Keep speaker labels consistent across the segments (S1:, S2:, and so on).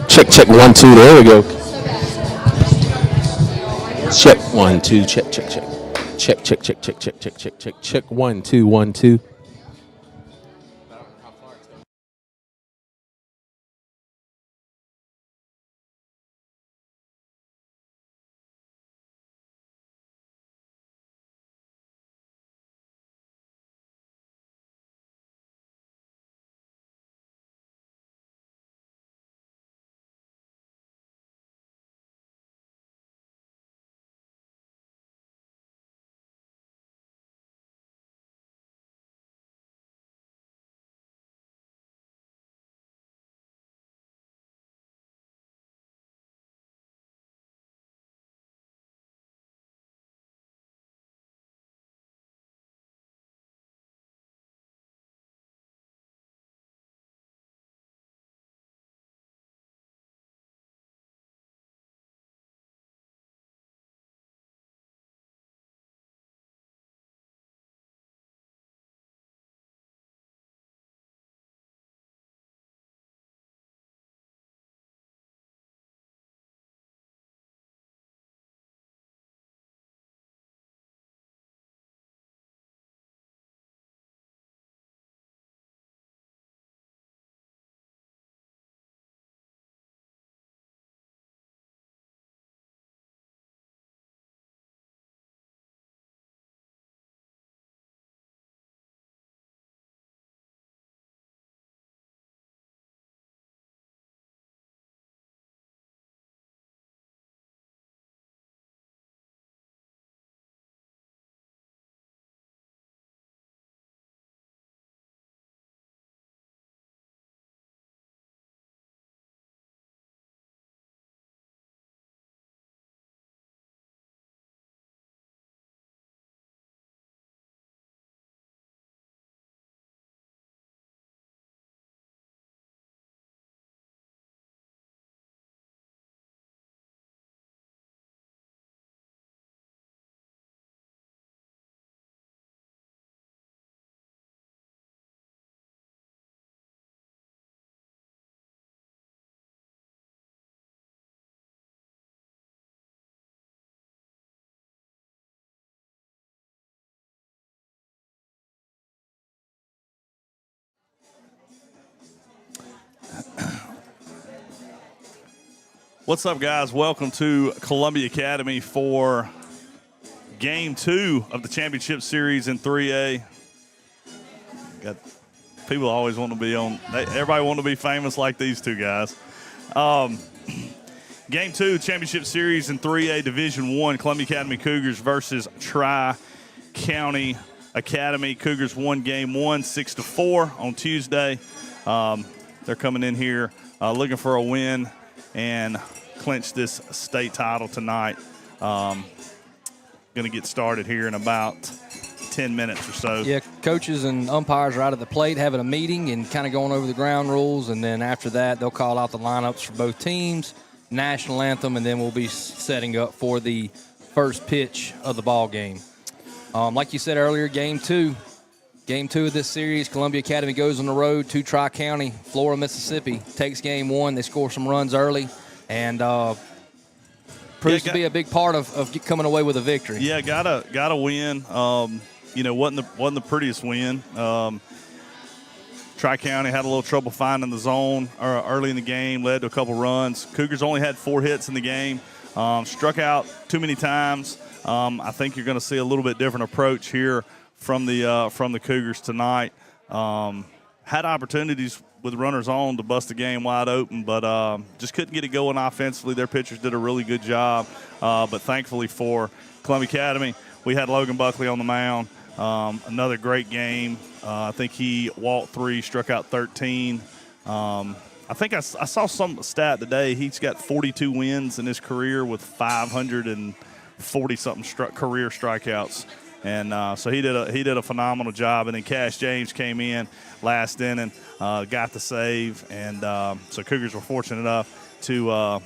S1: Check. Check 1 2. There we go. Check 1 2. Check. Check 1 2 1 2.
S2: What's up, guys? Welcome to Columbia Academy for Game 2 of the Championship Series in 3A. Got people always want to be on. Everybody want to be famous like these two guys. Game 2, Championship Series in 3A Division 1, Columbia Academy Cougars versus Tri-County Academy. Cougars won Game 1, 6-4 on Tuesday. They're coming in here looking for a win and clinch this state title tonight. Going to get started here in about 10 minutes or so.
S3: Yeah, coaches and umpires are out at the plate having a meeting and kind of going over the ground rules, and then after that they'll call out the lineups for both teams, national anthem, and then we'll be setting up for the first pitch of the ball game. Like you said earlier, Game 2 of this series, Columbia Academy goes on the road to Tri-County, Flora, Mississippi, takes Game 1. They score some runs early, and proves to be a big part of coming away with a victory.
S2: Yeah, gotta win. Wasn't the prettiest win. Tri-County had a little trouble finding the zone early in the game, led to a couple runs. Cougars only had 4 hits in the game, struck out too many times. I think you're going to see a little bit different approach here from the Cougars tonight. Had opportunities with runners on to bust the game wide open, but just couldn't get it going offensively. Their pitchers did a really good job, but thankfully for Columbia Academy, we had Logan Buckley on the mound. Another great game. I think he walked 3, struck out 13. I think I saw some stat today. He's got 42 wins in his career with 540-something career strikeouts. And so he did a phenomenal job. And then Cash James came in last inning, got the save, and so Cougars were fortunate enough to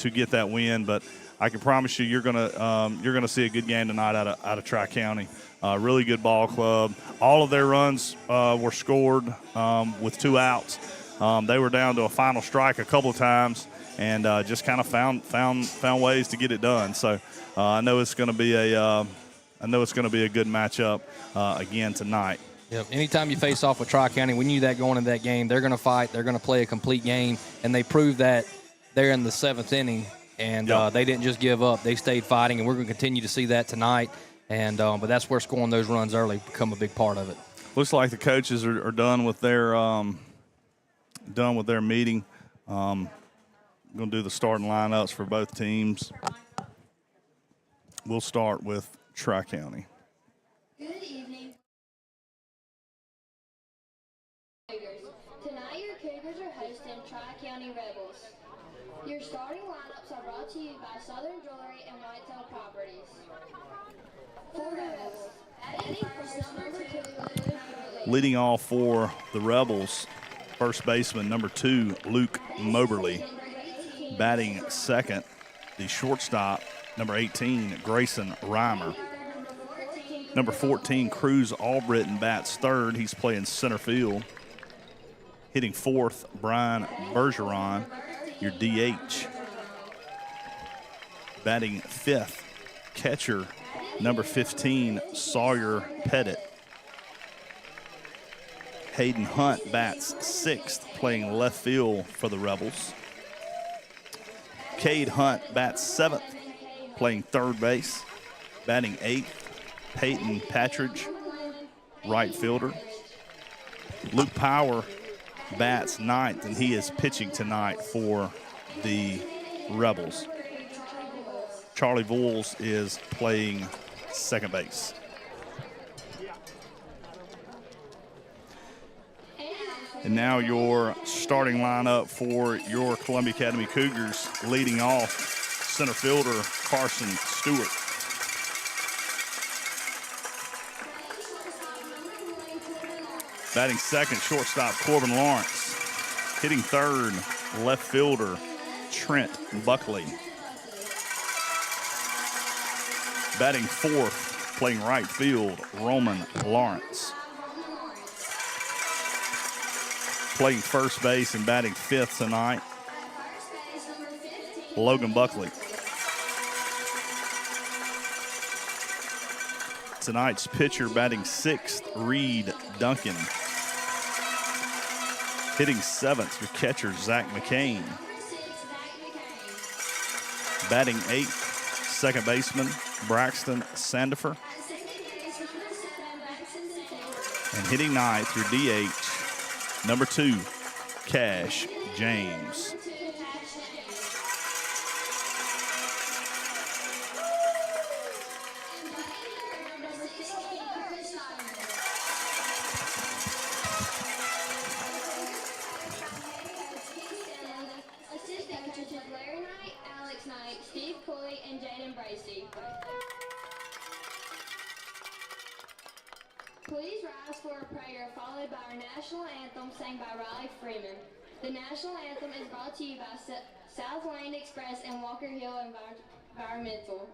S2: get that win. But I can promise you're gonna see a good game tonight out of Tri-County. Really good ball club. All of their runs were scored with 2 outs. They were down to a final strike a couple of times, and just kind of found ways to get it done. So I know it's going to be a good matchup again tonight.
S3: Yep. Anytime you face off with Tri-County, we knew that going into that game. They're going to fight. They're going to play a complete game, and they proved that there in the 7th inning. And they didn't just give up. They stayed fighting, and we're going to continue to see that tonight. And but that's where scoring those runs early become a big part of it.
S2: Looks like the coaches are done with their meeting. Going to do the starting lineups for both teams. We'll start with Tri-County.
S4: Good evening. Tonight your Cougars are hosting Tri-County Rebels. Your starting lineups are brought to you by Southern Jewelry and Whitetail Properties. For Rebels, batting first, number 2,
S2: Leading off for the Rebels, first baseman number 2, Luke Moberly. Batting second, the shortstop, number 18, Grayson Reimer. Number 14, Cruz Albritton bats third. He's playing center field. Hitting fourth, Brian Bergeron, your DH. Batting fifth, catcher, number 15, Sawyer Pettit. Hayden Hunt bats sixth, playing left field for the Rebels. Cade Hunt bats seventh, playing third base. Batting eighth, Peyton Patridge, right fielder. Luke Power bats ninth, and he is pitching tonight for the Rebels. Charlie Voles is playing second base. And now your starting lineup for your Columbia Academy Cougars. Leading off, center fielder Carson Stewart. Batting second, shortstop Corbin Lawrence. Hitting third, left fielder Trent Buckley. Batting fourth, playing right field, Roman Lawrence. Playing first base and batting fifth tonight, Logan Buckley. Tonight's pitcher batting sixth, Reed Duncan. Hitting seventh, your catcher, Zach McCain. Batting eighth, second baseman, Braxton Sandifer. And hitting ninth, your DH, number 2, Cash James.
S4: Assistant coaches Larry Knight Please rise for a prayer followed by our national anthem sang by Riley Freeman. The national anthem is brought to you by South Lane Express and Walker Hill Environmental.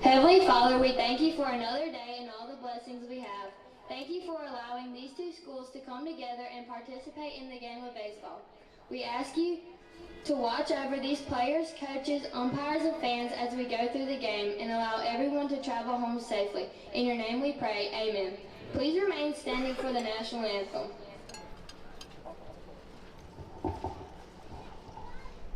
S4: Heavenly Father, we thank you for another day and all the blessings we have. Thank you for allowing these two schools to come together and participate in the game of baseball. We ask you to watch over these players, coaches, umpires, and fans as we go through the game and allow everyone to travel home safely. In your name we pray, amen. Please remain standing for the national anthem.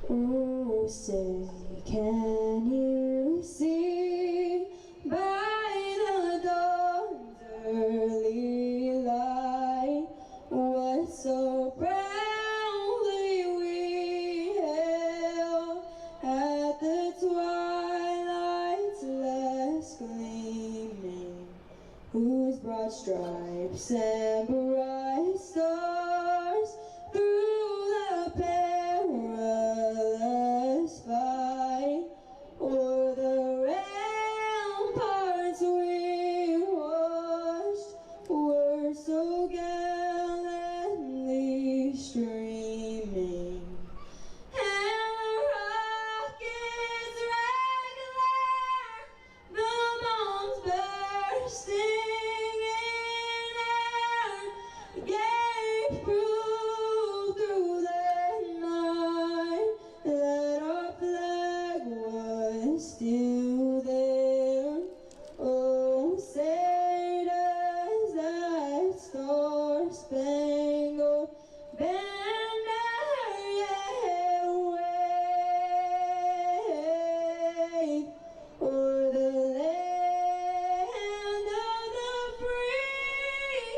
S5: Oh, say, can you see by the dawn's early light what so proudly we hailed at the twilight's last gleaming, whose broad stripes and bright stars through the perilous fight o'er the ramparts we watched were so gallantly streaming, and the rocket's red glare, the bombs bursting in air, gave proof through the night that our flag was still there. Oh, say does that star-spangled banner yet wave o'er the land of the free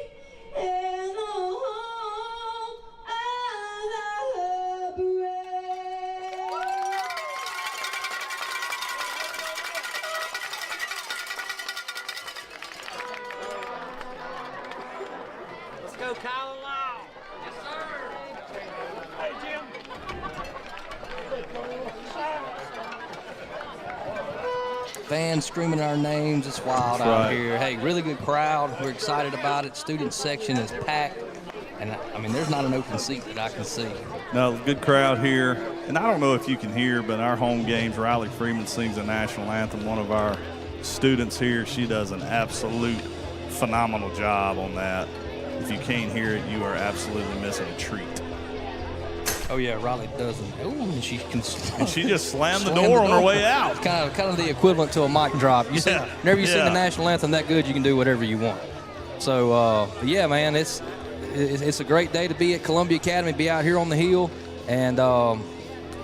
S5: and the home of the brave?
S6: Let's go, Kyle and Lyle. Yes, sir. Hey, Jim.
S3: Fans screaming our names. It's wild
S2: That's
S3: out
S2: right.
S3: here. Hey, really good crowd. We're excited about it. Student section is packed. And, I mean, there's not an open seat that I can see.
S2: No, good crowd here. And I don't know if you can hear, but our home games, Riley Freeman sings the national anthem. One of our students here, she does an absolute phenomenal job on that. If you can't hear it, you are absolutely missing a treat.
S3: Oh, yeah, Riley doesn't. Ooh, and she can.
S2: And she just slammed the
S3: Slammed
S2: door
S3: the
S2: on her
S3: door.
S2: way out.
S3: It's kind of the equivalent to a mic drop. You sing,
S2: Yeah,
S3: whenever you sing
S2: yeah.
S3: the national anthem that good, you can do whatever you want. So, but yeah, man, it's a great day to be at Columbia Academy, be out here on the hill, and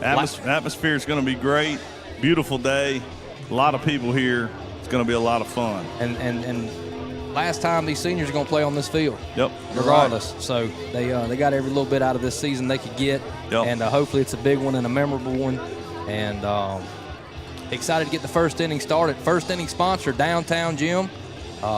S2: Atmosphere is going to be great. Beautiful day. A lot of people here. It's going to be a lot of fun.
S3: and last time these seniors are going to play on this field.
S2: Yep.
S3: Regardless, so they got every little bit out of this season they could get,
S2: Yep.
S3: and hopefully it's a big one and a memorable one. And excited to get the first inning started. First inning sponsor, Downtown Gym.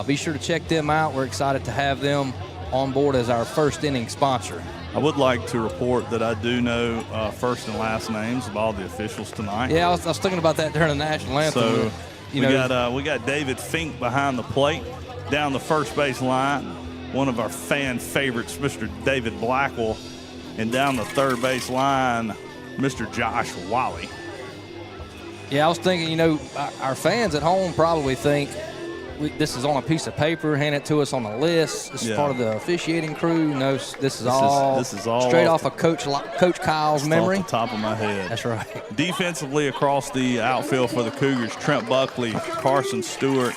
S3: Be sure to check them out. We're excited to have them on board as our first inning sponsor.
S2: I would like to report that I do know first and last names of all the officials tonight.
S3: Yeah, I was thinking about that during the national anthem.
S2: So
S3: you
S2: we
S3: know,
S2: got David Fink behind the plate down the first base line. One of our fan favorites, Mr. David Blackwell, and down the third base line, Mr. Josh Wally.
S3: yeah, I was thinking, you know, our fans at home probably think this is on a piece of paper, hand it to us on a list. This is
S2: Yeah.
S3: part of the officiating crew. No, this is all straight off of Coach Kyle's memory.
S2: Off the top of my head.
S3: That's right.
S2: Defensively across the outfield for the Cougars, Trent Buckley, Carson Stewart,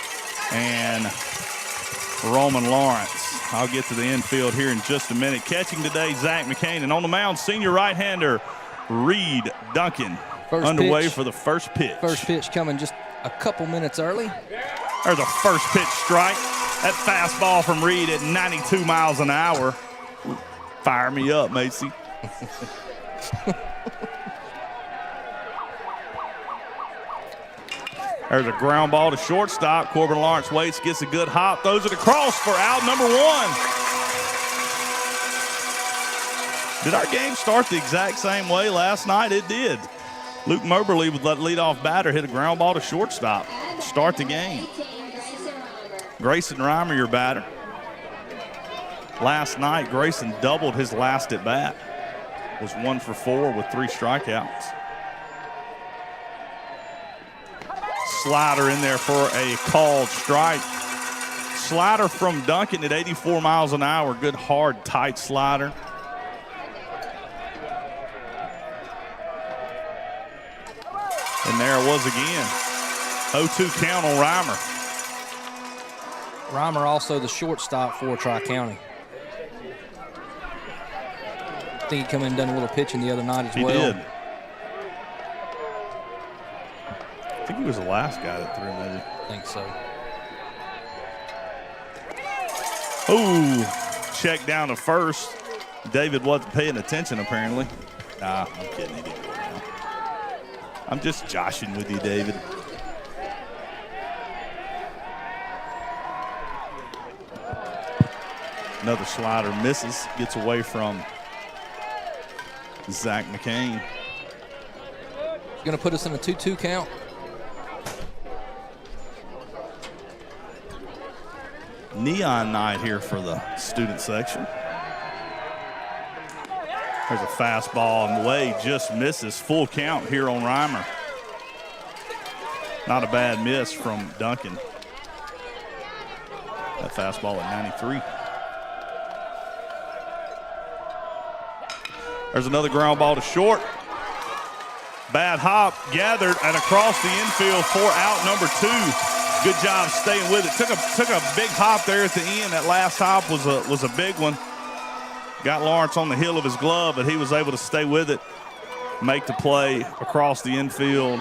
S2: and Roman Lawrence. I'll get to the infield here in just a minute. Catching today, Zach McCain, and on the mound, senior right-hander Reed Duncan.
S3: First
S2: underway
S3: pitch.
S2: for the first pitch.
S3: First pitch coming just a couple minutes early.
S2: There's a first pitch strike. That fastball from Reed at 92 miles an hour. Fire me up, Macy. There's a ground ball to shortstop. Corbin Lawrence waits, gets a good hop, throws it across for out number one. Did our game start the exact same way last night? It did. Luke Moberly with that leadoff batter hit a ground ball to shortstop. Start the game. Grayson Reimer, your batter. Last night, Grayson doubled his last at bat. Was 1 for 4 with 3 strikeouts. Slider in there for a called strike. Slider from Duncan at 84 miles an hour. Good, hard, tight slider. And there it was again. 0-2 count on Reimer.
S3: Reimer also the shortstop for Tri-County. I think he come in and done a little pitching the other night as well.
S2: He did. I think he was the last guy that threw, maybe.
S3: I think so.
S2: Ooh, check down to first. David wasn't paying attention, apparently. Nah, I'm kidding. He didn't go down. I'm just joshing with you, David. Another slider misses, gets away from Zach McCain.
S3: Going to put us in a 2-2 count.
S2: Neon night here for the student section. There's a fastball, and Wade just misses. Full count here on Reimer. Not a bad miss from Duncan. That fastball at 93. There's another ground ball to short. Bad hop, gathered and across the infield for out number 2. Good job staying with it. Took a big hop there at the end. That last hop was a big one. Got Lawrence on the heel of his glove, but he was able to stay with it, make the play across the infield.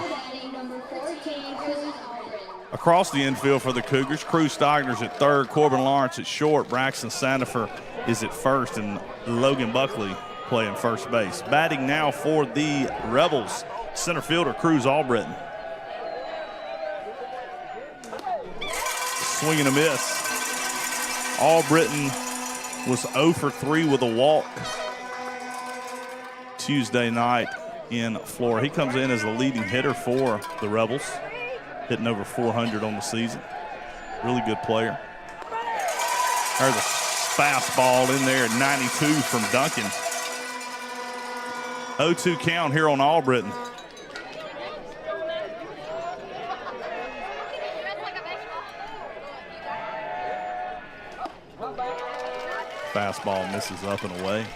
S2: Across the infield for the Cougars. Cruz Steigner's at third, Corbin Lawrence at short, Braxton Sandifer is at first, and Logan Buckley playing first base. Batting now for the Rebels, center fielder Cruz Albritton. Swing and a miss. Albritton was 0 for 3 with a walk Tuesday night in Florida. He comes in as the leading hitter for the Rebels, hitting over 400 on the season. Really good player. There's a fastball in there at 92 from Duncan. 0-2 count here on Albritton. Fastball misses up and away.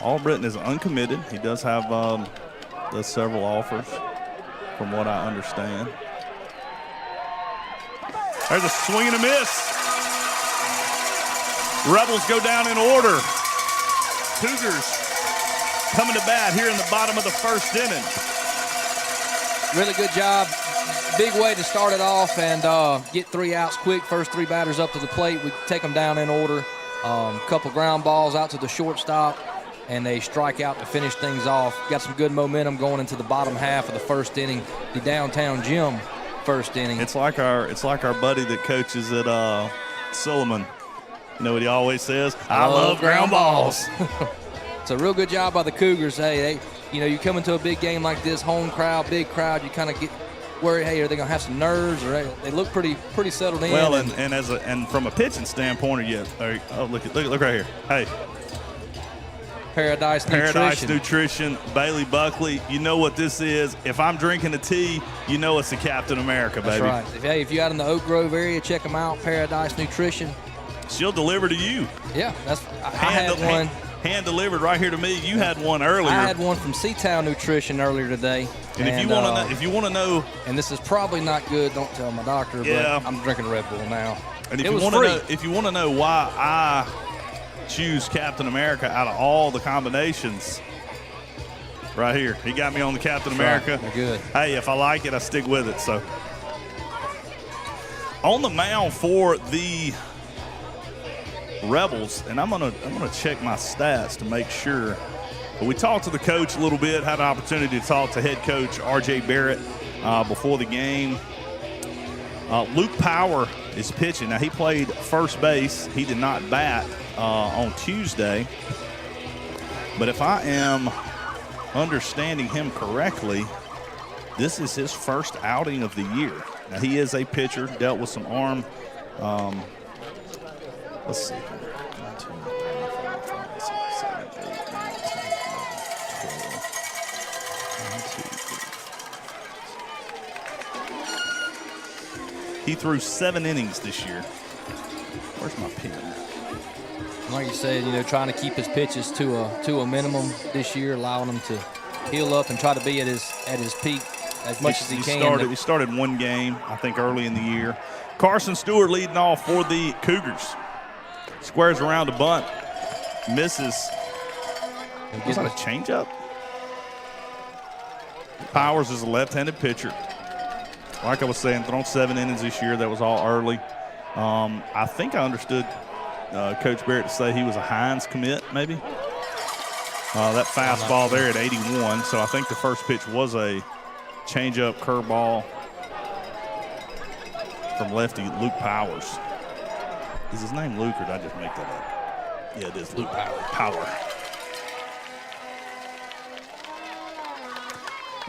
S2: Albritton is uncommitted. He does have does several offers, from what I understand. There's a swing and a miss. Rebels go down in order. Cougars coming to bat here in the bottom of the first inning.
S3: Really good job. Big way to start it off and get 3 outs quick. First 3 batters up to the plate. We take them down in order. Couple ground balls out to the shortstop, and they strike out to finish things off. Got some good momentum going into the bottom half of the first inning. The downtown gym first inning.
S2: It's like our buddy that coaches at Silliman. You know what he always says? I love ground balls.
S3: It's a real good job by the Cougars. Hey, you come into a big game like this, home crowd, big crowd, you kind of get worried, hey, are they going to have some nerves? Or they look pretty settled in.
S2: Well, and from a pitching standpoint, look right here. Hey.
S3: Paradise
S2: Nutrition, Bailey Buckley. You know what this is. If I'm drinking a tea, you know it's the Captain America, baby.
S3: That's right. If you're out in the Oak Grove area, check them out, Paradise Nutrition.
S2: She'll deliver to you.
S3: Yeah, I had one.
S2: Hand delivered right here to me. You had one earlier.
S3: I had one from CTown Nutrition earlier today.
S2: And if you want to know,
S3: and this is probably not good. Don't tell my doctor.
S2: Yeah.
S3: But I'm drinking Red Bull now.
S2: And if you want to know why I choose Captain America out of all the combinations, right here, he got me on the Captain America.
S3: They're good.
S2: Hey, if I like it, I stick with it. So on the mound for the Rebels, and I'm gonna check my stats to make sure. But we talked to the coach a little bit, had an opportunity to talk to head coach R.J. Barrett before the game. Luke Power is pitching. Now, he played first base. He did not bat on Tuesday. But if I am understanding him correctly, this is his first outing of the year. Now, he is a pitcher, dealt with some arm. Let's see. 1, 2, 3, 4, 5, 6, 7, 8, 9, 10, 11, 12. 1, 2, 3. He threw 7 innings this year. Where's my pen?
S3: Like you said, trying to keep his pitches to a minimum this year, allowing him to heal up and try to be at his peak as much as he can.
S2: He started 1 game, I think, early in the year. Carson Stewart leading off for the Cougars. Squares around a bunt. Misses. Was that a changeup? Powers is a left-handed pitcher. Like I was saying, thrown 7 innings this year. That was all early. I think I understood Coach Barrett to say he was a Hines commit, maybe. That fastball there at 81. So I think the first pitch was a changeup curveball from lefty Luke Powers. Is his name Luke, or did I just make that up? Yeah, it is Luke Power.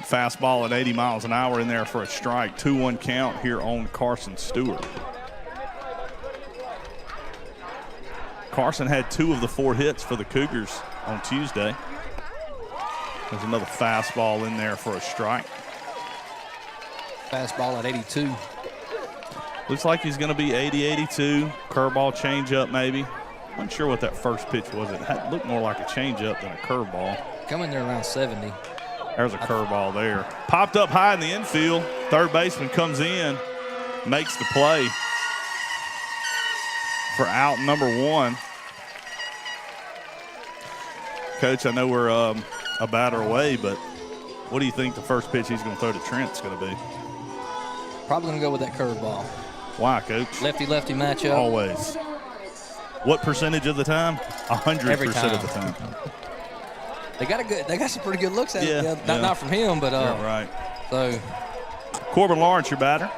S2: Fastball at 80 miles an hour in there for a strike. 2-1 count here on Carson Stewart. Carson had 2 of the 4 hits for the Cougars on Tuesday. There's another fastball in there for a strike.
S3: Fastball at 82.
S2: Looks like he's going to be 80-82. Curveball, changeup maybe. I'm not sure what that first pitch was. It looked more like a changeup than a curveball.
S3: Coming there around 70.
S2: There's a curveball there. Popped up high in the infield. Third baseman comes in, makes the play for out number 1. Coach, I know we're a batter away, but what do you think the first pitch he's going to throw to Trent's going to be?
S3: Probably going to go with that curveball.
S2: Why, Coach?
S3: Lefty-lefty matchup.
S2: Always. What percentage of the time? 100% of the time.
S3: They got some pretty good looks at it.
S2: Yeah.
S3: Not from him, but
S2: yeah, right.
S3: So
S2: Corbin Lawrence, your batter.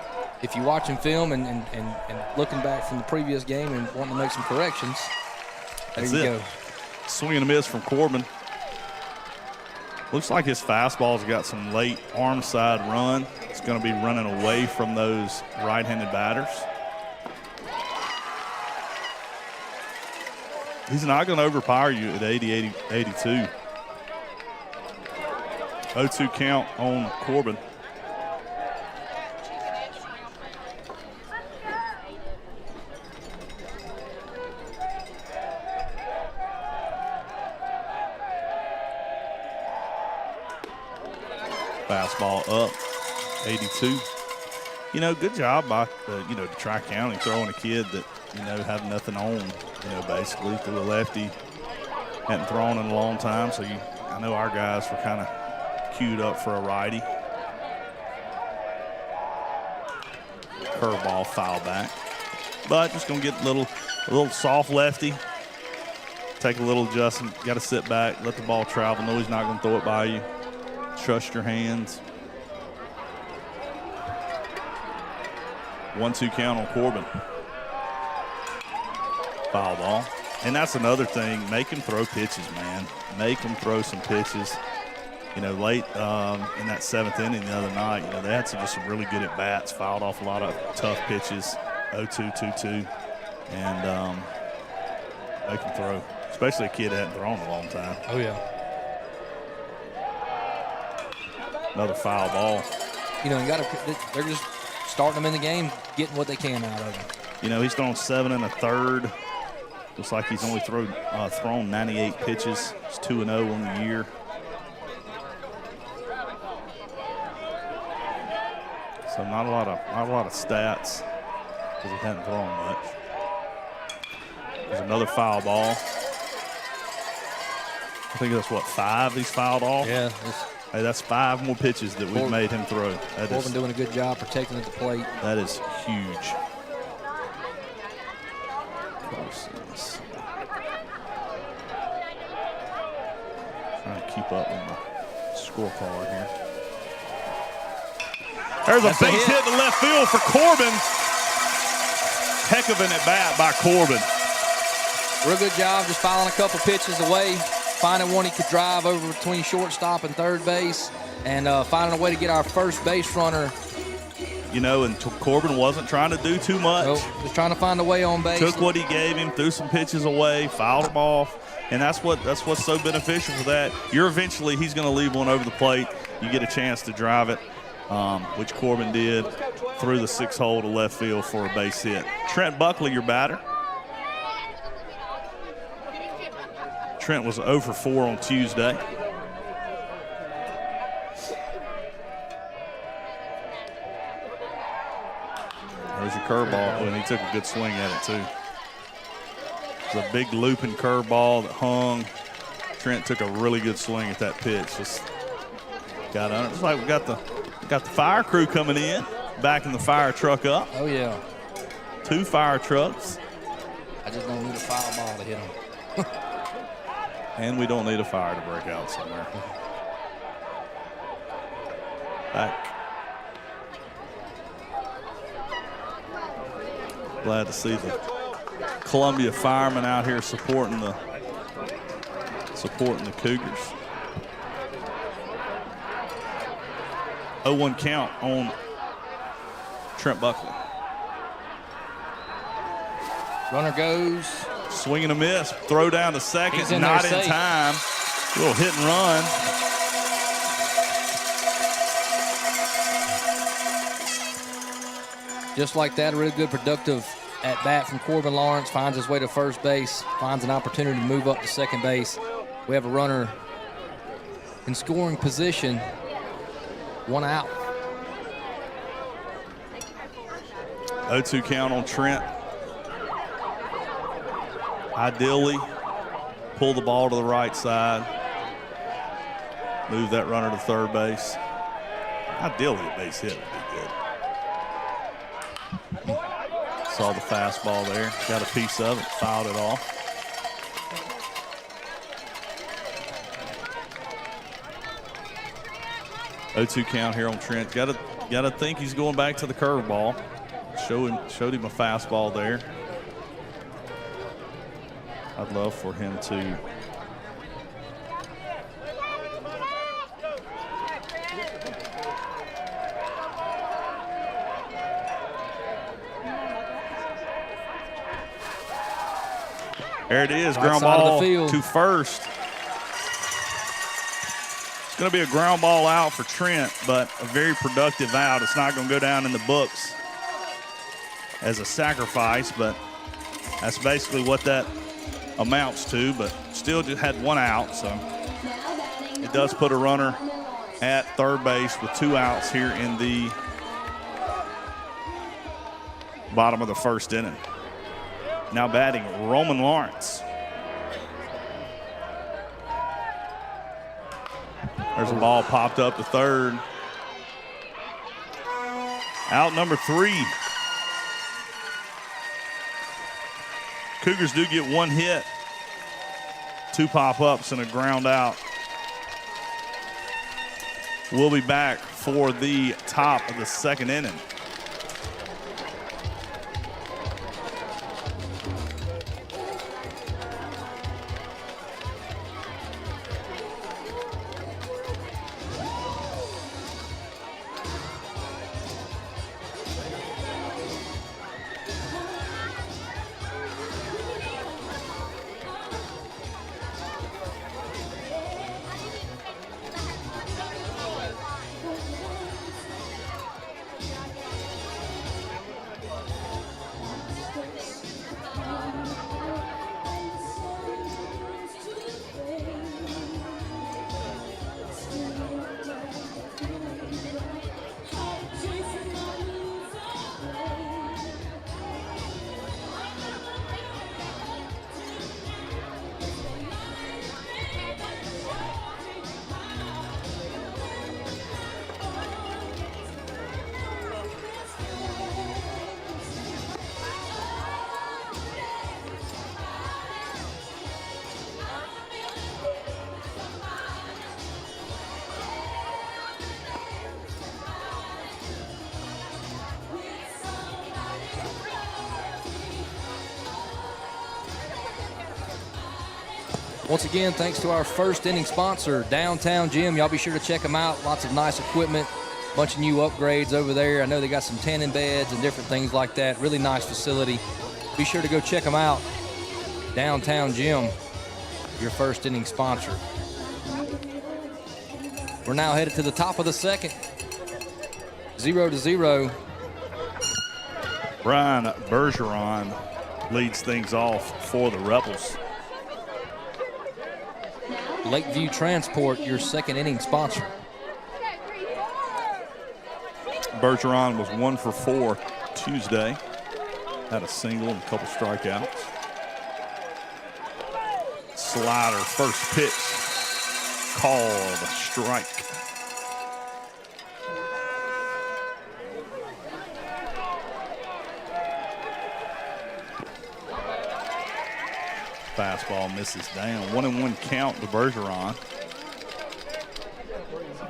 S3: If you're watching film and looking back from the previous game and wanting to make some corrections, there you go.
S2: Swing and a miss from Corbin. Looks like his fastball's got some late arm side run. It's going to be running away from those right-handed batters. He's not going to overpower you at 80-82. 0-2 count on Corbin. Fastball up, 82. Good job by, the Tri-County throwing a kid that, had nothing on, basically through a lefty. Hadn't thrown in a long time, so I know our guys were kind of queued up for a righty. Curveball foul back. But just going to get a little soft lefty. Take a little adjustment. Got to sit back, let the ball travel. Know he's not going to throw it by you. Trust your hands. 1-2 count on Corbin. Foul ball. And that's another thing. Make him throw pitches, man. Make him throw some pitches. Late in that 7th inning the other night, they had just some really good at-bats, fouled off a lot of tough pitches, 0-2, 2-2, and make him throw, especially a kid that hadn't thrown in a long time.
S3: Oh, yeah.
S2: Another foul ball.
S3: They're just starting them in the game, getting what they can out of them.
S2: He's thrown 7 1/3. Looks like he's only thrown 98 pitches. He's 2-0 on the year. So not a lot of stats because he hadn't thrown much. There's another foul ball. I think that's 5 he's fouled off.
S3: Yeah.
S2: Hey, that's 5 more pitches that we've made him throw.
S3: Corbin doing a good job protecting at the plate.
S2: That is huge. Trying to keep up with my scorecard here. There's a base hit to left field for Corbin. Heck of an at-bat by Corbin.
S3: Real good job just fouling a couple pitches away. finding one he could drive over between shortstop and third base, and finding a way to get our first base runner.
S2: You know, and Corbin wasn't trying to do too much.
S3: Nope, just trying to find a way on base.
S2: Took what he gave him, threw some pitches away, fouled them off, and that's what's so beneficial for that. He's going to leave one over the plate. You get a chance to drive it, which Corbin did through the 6-hole to left field for a base hit. Trent Buckley, your batter. Trent was 0 for 4 on Tuesday. There's your curveball, and he took a good swing at it, too. It was a big looping curveball that hung. Trent took a really good swing at that pitch. Just got under. It's like we got the fire crew coming in, backing the fire truck up.
S3: Oh, yeah.
S2: 2 fire trucks.
S3: I just don't need a foul ball to hit him.
S2: And we don't need a fire to break out somewhere. Back. Glad to see the Columbia firemen out here supporting the Cougars. 0-1 count on Trent Buckley.
S3: Runner goes.
S2: Swing and a miss. Throw down to second.
S3: He's in
S2: not
S3: there
S2: in
S3: safe.
S2: time. Little hit and run.
S3: Just like that, a really good productive at bat from Corbin Lawrence. Finds his way to first base. Finds an opportunity to move up to second base. We have a runner in scoring position. 1 out.
S2: 0-2 count on Trent. Ideally, pull the ball to the right side. Move that runner to third base. Ideally, a base hit would be good. Saw the fastball there. Got a piece of it. Fouled it off. Oh-2 count here on Trent. Got to think he's going back to the curveball. Showed him a fastball there. I'd love for him to there it is,
S3: Right
S2: ground
S3: side of the
S2: ball
S3: field.
S2: to first. It's going to be a ground ball out for Trent, but a very productive out. It's not going to go down in the books as a sacrifice, but that's basically what that amounts to, but still just had 1 out, so it does put a runner at third base with 2 outs here in the bottom of the first inning. Now batting, Roman Lawrence. There's a ball popped up to third. Out number 3. Cougars do get 1 hit, 2 pop-ups, and a ground out. We'll be back for the top of the second inning.
S3: Once again, thanks to our first inning sponsor, Downtown Gym. Y'all be sure to check them out. Lots of nice equipment, bunch of new upgrades over there. I know they got some tanning beds and different things like that. Really nice facility. Be sure to go check them out. Downtown Gym, your first inning sponsor. We're now headed to the top of the second. 0-0.
S2: Brian Bergeron leads things off for the Rebels.
S3: Lakeview Transport, your second inning sponsor.
S2: Bergeron was 1 for 4 Tuesday. Had a single and a couple strikeouts. Slider, first pitch, called a strike. Fastball misses down. 1-1 count to Bergeron.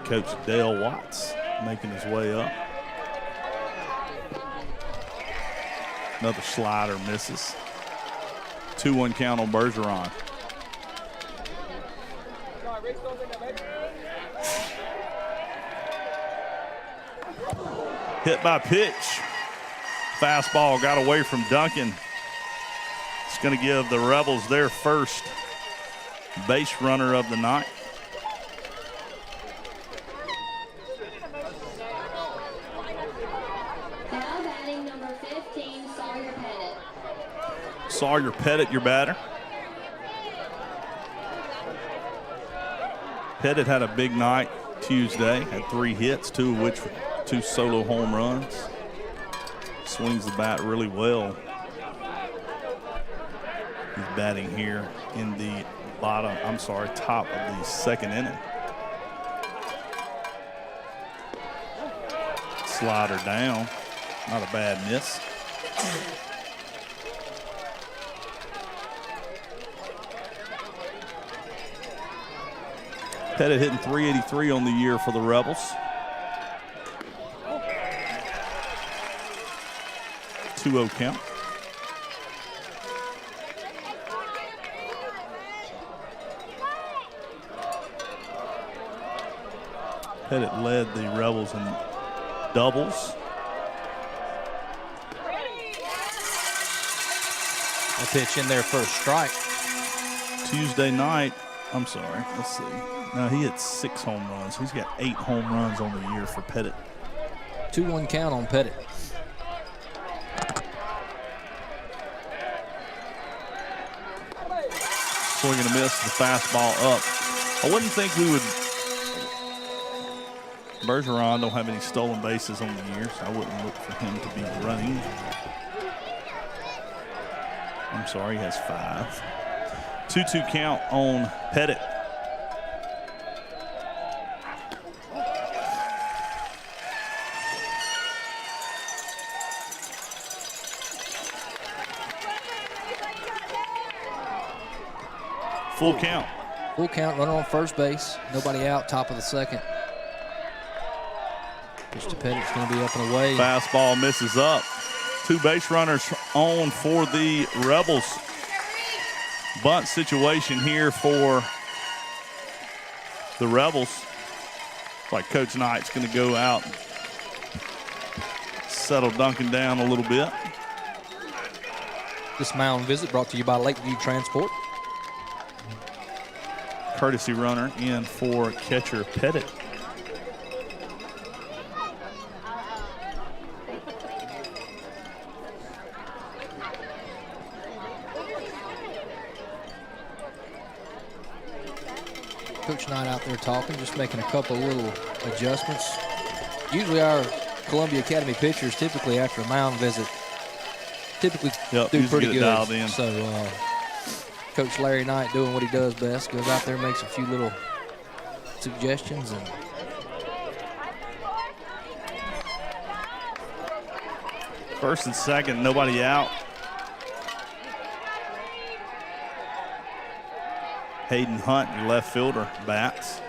S2: Coach Dale Watts making his way up. Another slider misses. 2-1 count on Bergeron. Hit by pitch. Fastball got away from Duncan. It's going to give the Rebels their first base runner of the night.
S4: Now batting number 15, Sawyer Pettit.
S2: Sawyer Pettit, your batter. Pettit had a big night Tuesday, had 3 hits, 2 of which were 2 solo home runs. Swings the bat really well. He's batting here in the top of the second inning. Slider down, not a bad miss. Pettit hitting .383 on the year for the Rebels. 2-0 count. Pettit led the Rebels in doubles.
S3: A pitch in there for a strike.
S2: Tuesday night, I'm sorry, let's see. No, he hit 6 home runs. He's got 8 home runs on the year for Pettit.
S3: 2-1 count on Pettit.
S2: Swing and a miss, the fastball up. I wouldn't think we would. Bergeron don't have any stolen bases on the year, so I wouldn't look for him to be running. I'm sorry, he has 5. 2-2 count on Pettit. Full count.
S3: Full count, runner on first base. Nobody out, top of the second. Mr. Pettit's going to be up and away.
S2: Fastball misses up. 2 base runners on for the Rebels. Bunt situation here for the Rebels. Like Coach Knight's going to go out and settle Duncan down a little bit.
S3: This mound visit brought to you by Lakeview Transport.
S2: Courtesy runner in for catcher Pettit.
S3: Coach Knight out there talking, just making a couple little adjustments. Usually our Columbia Academy pitchers, typically after a mound visit, do pretty good.
S2: Dialed in.
S3: So Coach Larry Knight doing what he does best, goes out there, makes a few little suggestions. And
S2: first and second, nobody out. Hayden Hunt, your left fielder, bats.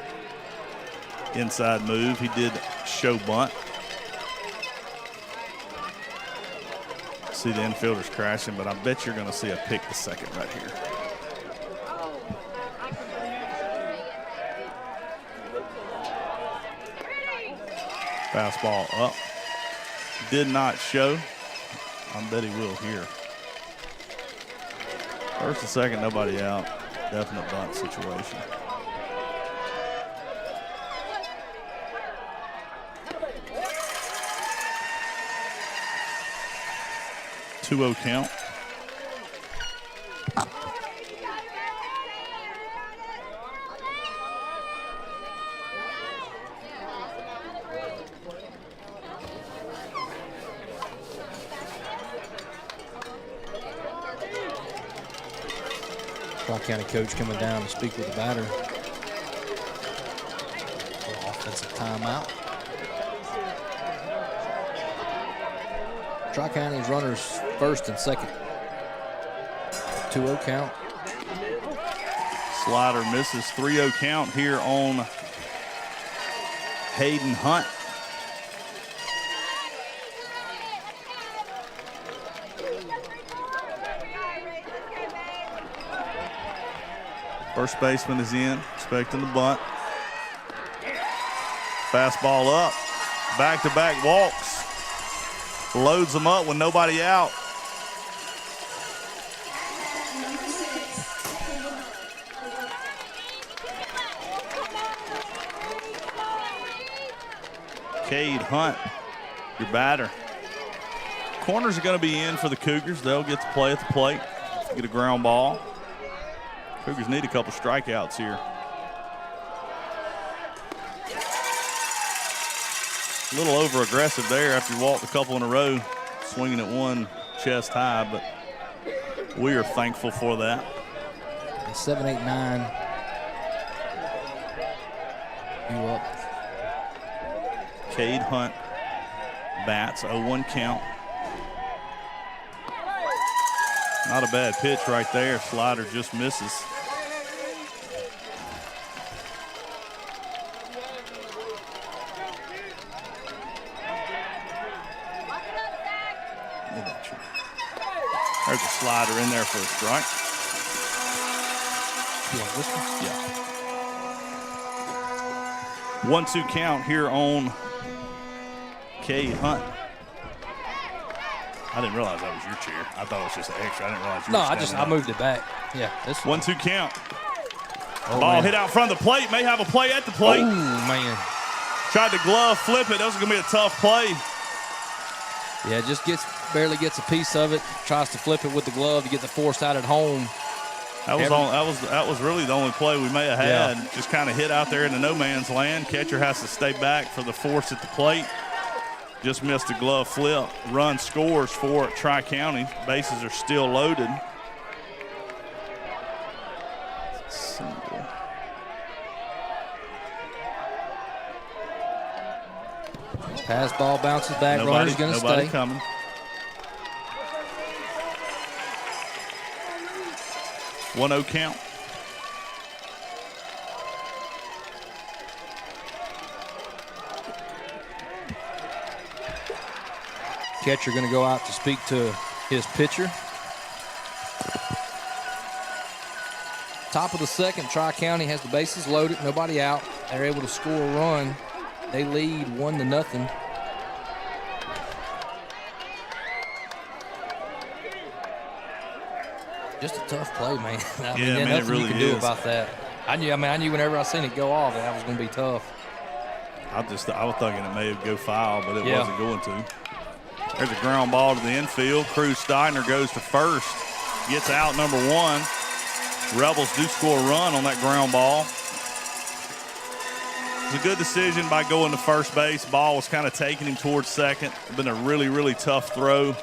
S2: Inside move, he did show bunt. See the infielders crashing, but I bet you're going to see a pick to second right here. Fastball up. Did not show. I bet he will here. First and second, nobody out. Definite bunt situation. 2-0 count.
S3: Tri-County coach coming down to speak with the batter. Offensive timeout. Tri-County's runners first and second. 2-0 count.
S2: Slider misses. 3-0 count here on Hayden Hunt. First baseman is in, expecting the bunt. Fastball up, back-to-back walks. Loads them up with nobody out. Cade Hunt, your batter. Corners are going to be in for the Cougars. They'll get to play at the plate, get a ground ball. Cougars need a couple strikeouts here. A little over aggressive there after you walked a couple in a row, swinging at one chest high, but we are thankful for that.
S3: 7, 8, 9. You up.
S2: Cade Hunt bats, 0-1 count. Not a bad pitch right there. Slider just misses. There's a slider in there for a strike.
S3: You want this one?
S2: Yeah. 1-2 count here on Cade Hunt. I didn't realize that was your chair. I thought it was just an extra. I didn't realize you were standing
S3: I
S2: up.
S3: moved it back. Yeah, this one.
S2: 1-2 count.
S3: Oh,
S2: Ball
S3: man.
S2: hit out front of the plate. May have a play at the plate.
S3: Oh, man.
S2: Tried to glove flip it. That was going to be a tough play.
S3: Yeah, just barely gets a piece of it. Tries to flip it with the glove to get the force out at home.
S2: That was really the only play we may have had.
S3: Yeah.
S2: Just kind of hit out there in the no man's land. Catcher has to stay back for the force at the plate. Just missed a glove flip. Run scores for Tri-County. Bases are still loaded. Single.
S3: Pass ball bounces back. Runner's going to stay.
S2: Nobody coming. One 0 count.
S3: Catcher going to go out to speak to his pitcher. Top of the second, Tri-County has the bases loaded, nobody out. They're able to score a run. They lead 1-0. Just a tough play, man. I mean,
S2: it
S3: nothing
S2: really
S3: you can do
S2: is.
S3: about that. I knew whenever I seen it go off, that was going to be tough.
S2: I was thinking it may go foul, but it
S3: Yeah.
S2: wasn't going to. There's a ground ball to the infield. Cruz Steiner goes to first. Gets out number one. Rebels do score a run on that ground ball. It was a good decision by going to first base. Ball was kind of taking him towards second. It's been a really, really tough throw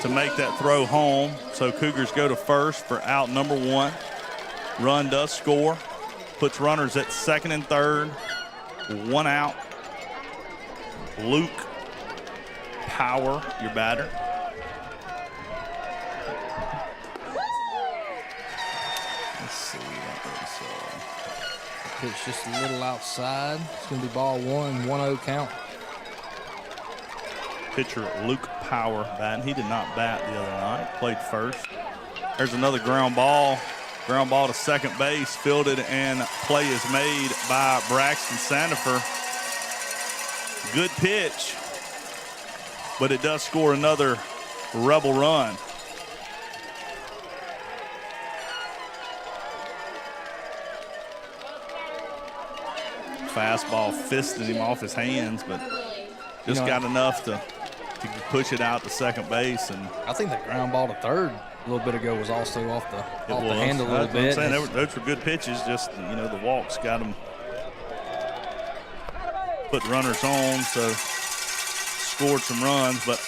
S2: to make that throw home. So Cougars go to first for out number one. Run does score. Puts runners at second and third. One out. Luke Power, your batter. Let's see.
S3: Pitch just a little outside. It's going to be ball one, 1-0 count.
S2: Pitcher Luke Power batting. He did not bat the other night. Played first. There's another ground ball. Ground ball to second base. Fielded and play is made by Braxton Sandifer. Good pitch, but it does score another Rebel run. Fastball fisted him off his hands, but just got enough to push it out to second base. And
S3: I think that ground ball to third a little bit ago was also off the handle a little bit.
S2: I'm saying those were good pitches. Just the walks got them put runners on, so scored some runs. But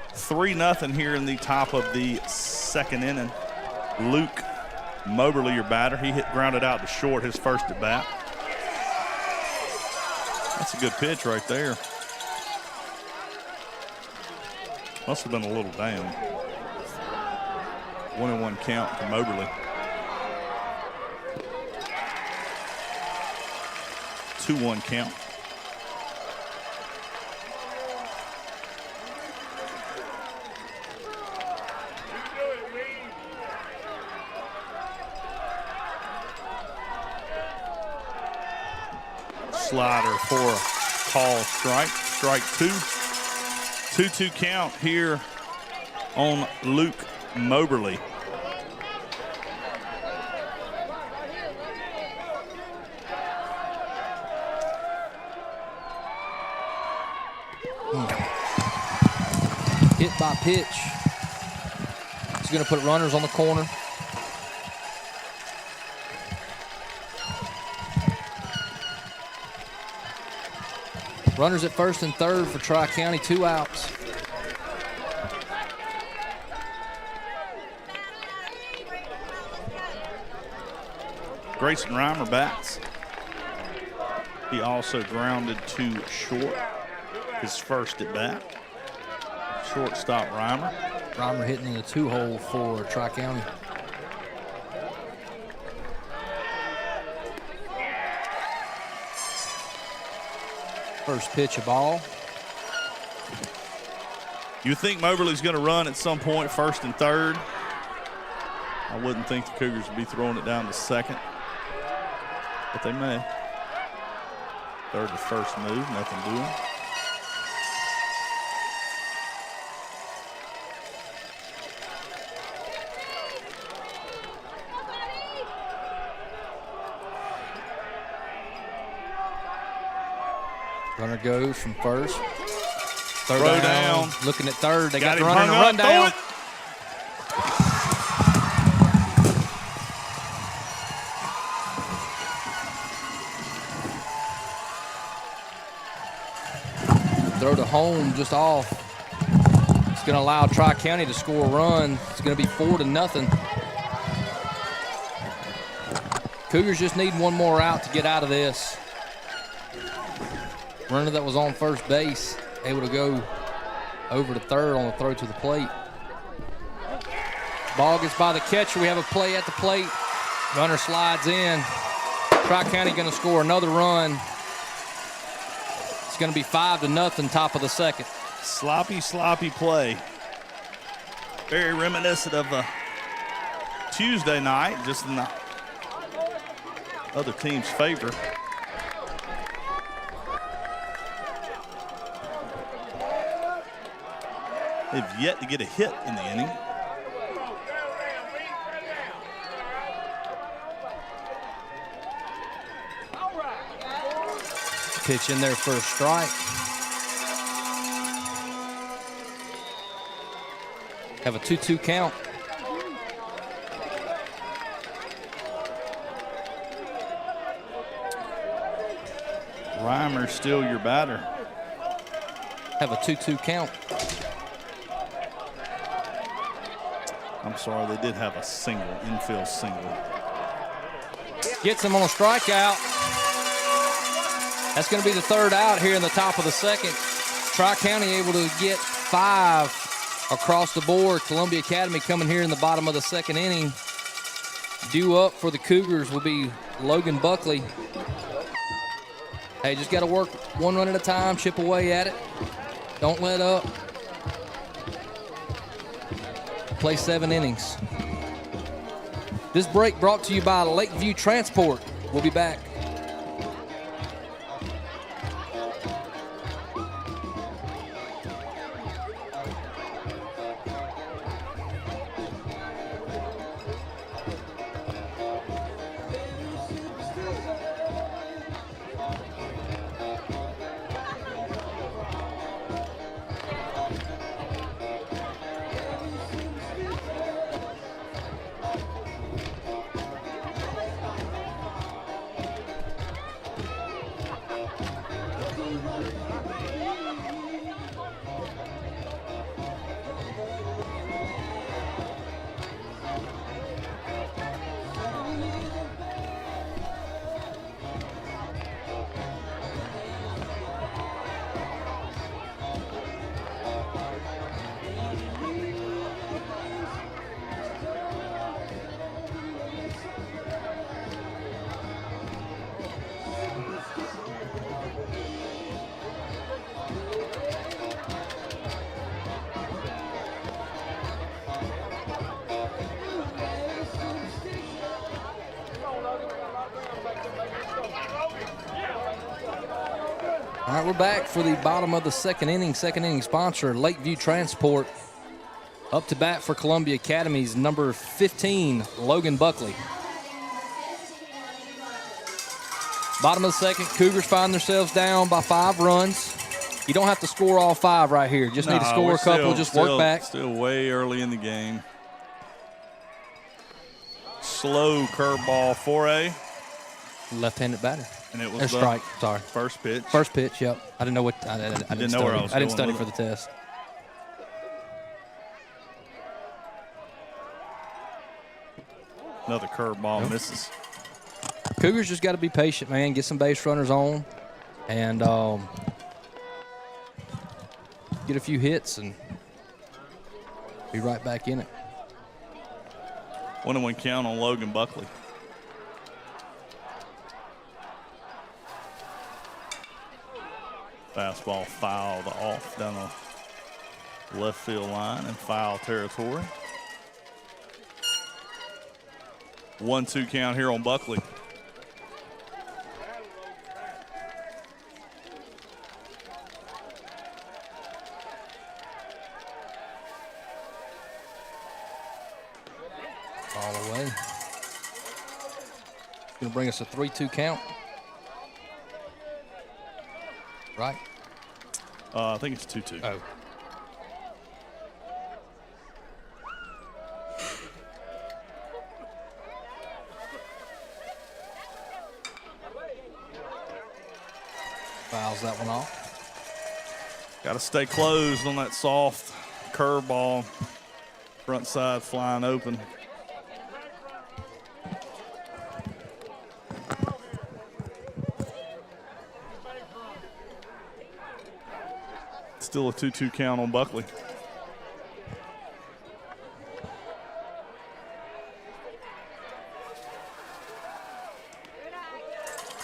S2: 3-0 here in the top of the second inning. Luke Moberly, your batter, he grounded out to short his first at bat. That's a good pitch right there. Must have been a little down. 1-1 count to Moberly. 2-1 count. Slider for a call strike. Strike two. 2-2 count here on Luke Moberly.
S3: Hit by pitch. He's going to put runners on the corner. Runners at first and third for Tri-County, 2 outs.
S2: Grayson Reimer bats. He also grounded to short his first at bat. Shortstop Reimer.
S3: Reimer hitting in the 2-hole for Tri-County. First pitch, a ball.
S2: You think Moberly's going to run at some point, first and third? I wouldn't think the Cougars would be throwing it down to second, but they may. Third to first move, nothing doing.
S3: Runner goes from first. Third
S2: Throw down.
S3: Looking at third. They got
S2: him
S3: the runner and a
S2: hung
S3: run
S2: up.
S3: down. Throw to home just off. It's going to allow Tri-County to score a run. It's going to be 4-0. Cougars just need one more out to get out of this. Runner that was on first base, able to go over to third on the throw to the plate. Ball gets by the catcher. We have a play at the plate. Runner slides in. Tri-County going to score another run. It's going to be 5-0, top of the second.
S2: Sloppy play. Very reminiscent of a Tuesday night, just in the other team's favor. They've yet to get a hit in the inning.
S3: Pitch in there for a strike. Have a 2-2 count.
S2: Reimer's still your batter.
S3: Have a 2-2 count.
S2: I'm sorry, they did have a single, infield single.
S3: Gets him on a strikeout. That's going to be the third out here in the top of the second. Tri-County able to get 5 across the board. Columbia Academy coming here in the bottom of the second inning. Due up for the Cougars will be Logan Buckley. Hey, just got to work one run at a time, chip away at it. Don't let up. Play 7 innings. This break brought to you by Lakeview Transport. We'll be back. All right, we're back for the bottom of the second inning. Second inning sponsor, Lakeview Transport. Up to bat for Columbia Academy's number 15, Logan Buckley. Bottom of the second, Cougars find themselves down by 5 runs. You don't have to score all 5 right here. Just need to score a couple, just work back.
S2: Still way early in the game. Slow curveball, 4A.
S3: Left-handed batter.
S2: And it was the
S3: strike, sorry.
S2: First pitch.
S3: First pitch, yep. I didn't know what, I didn't
S2: know where I was
S3: I didn't
S2: going
S3: study
S2: with
S3: for the test.
S2: Another curveball misses.
S3: Cougars just got to be patient, man. Get some base runners on and get a few hits and be right back in it.
S2: 1-1 count on Logan Buckley. Fastball fouled off down the left field line in foul territory. 1-2 count here on Buckley.
S3: All the way. Going to bring us a 3-2 count. Right?
S2: I think it's 2-2.
S3: Oh. Fouls that one off.
S2: Got to stay closed on that soft curveball. Front side flying open. Still a 2-2 count on Buckley.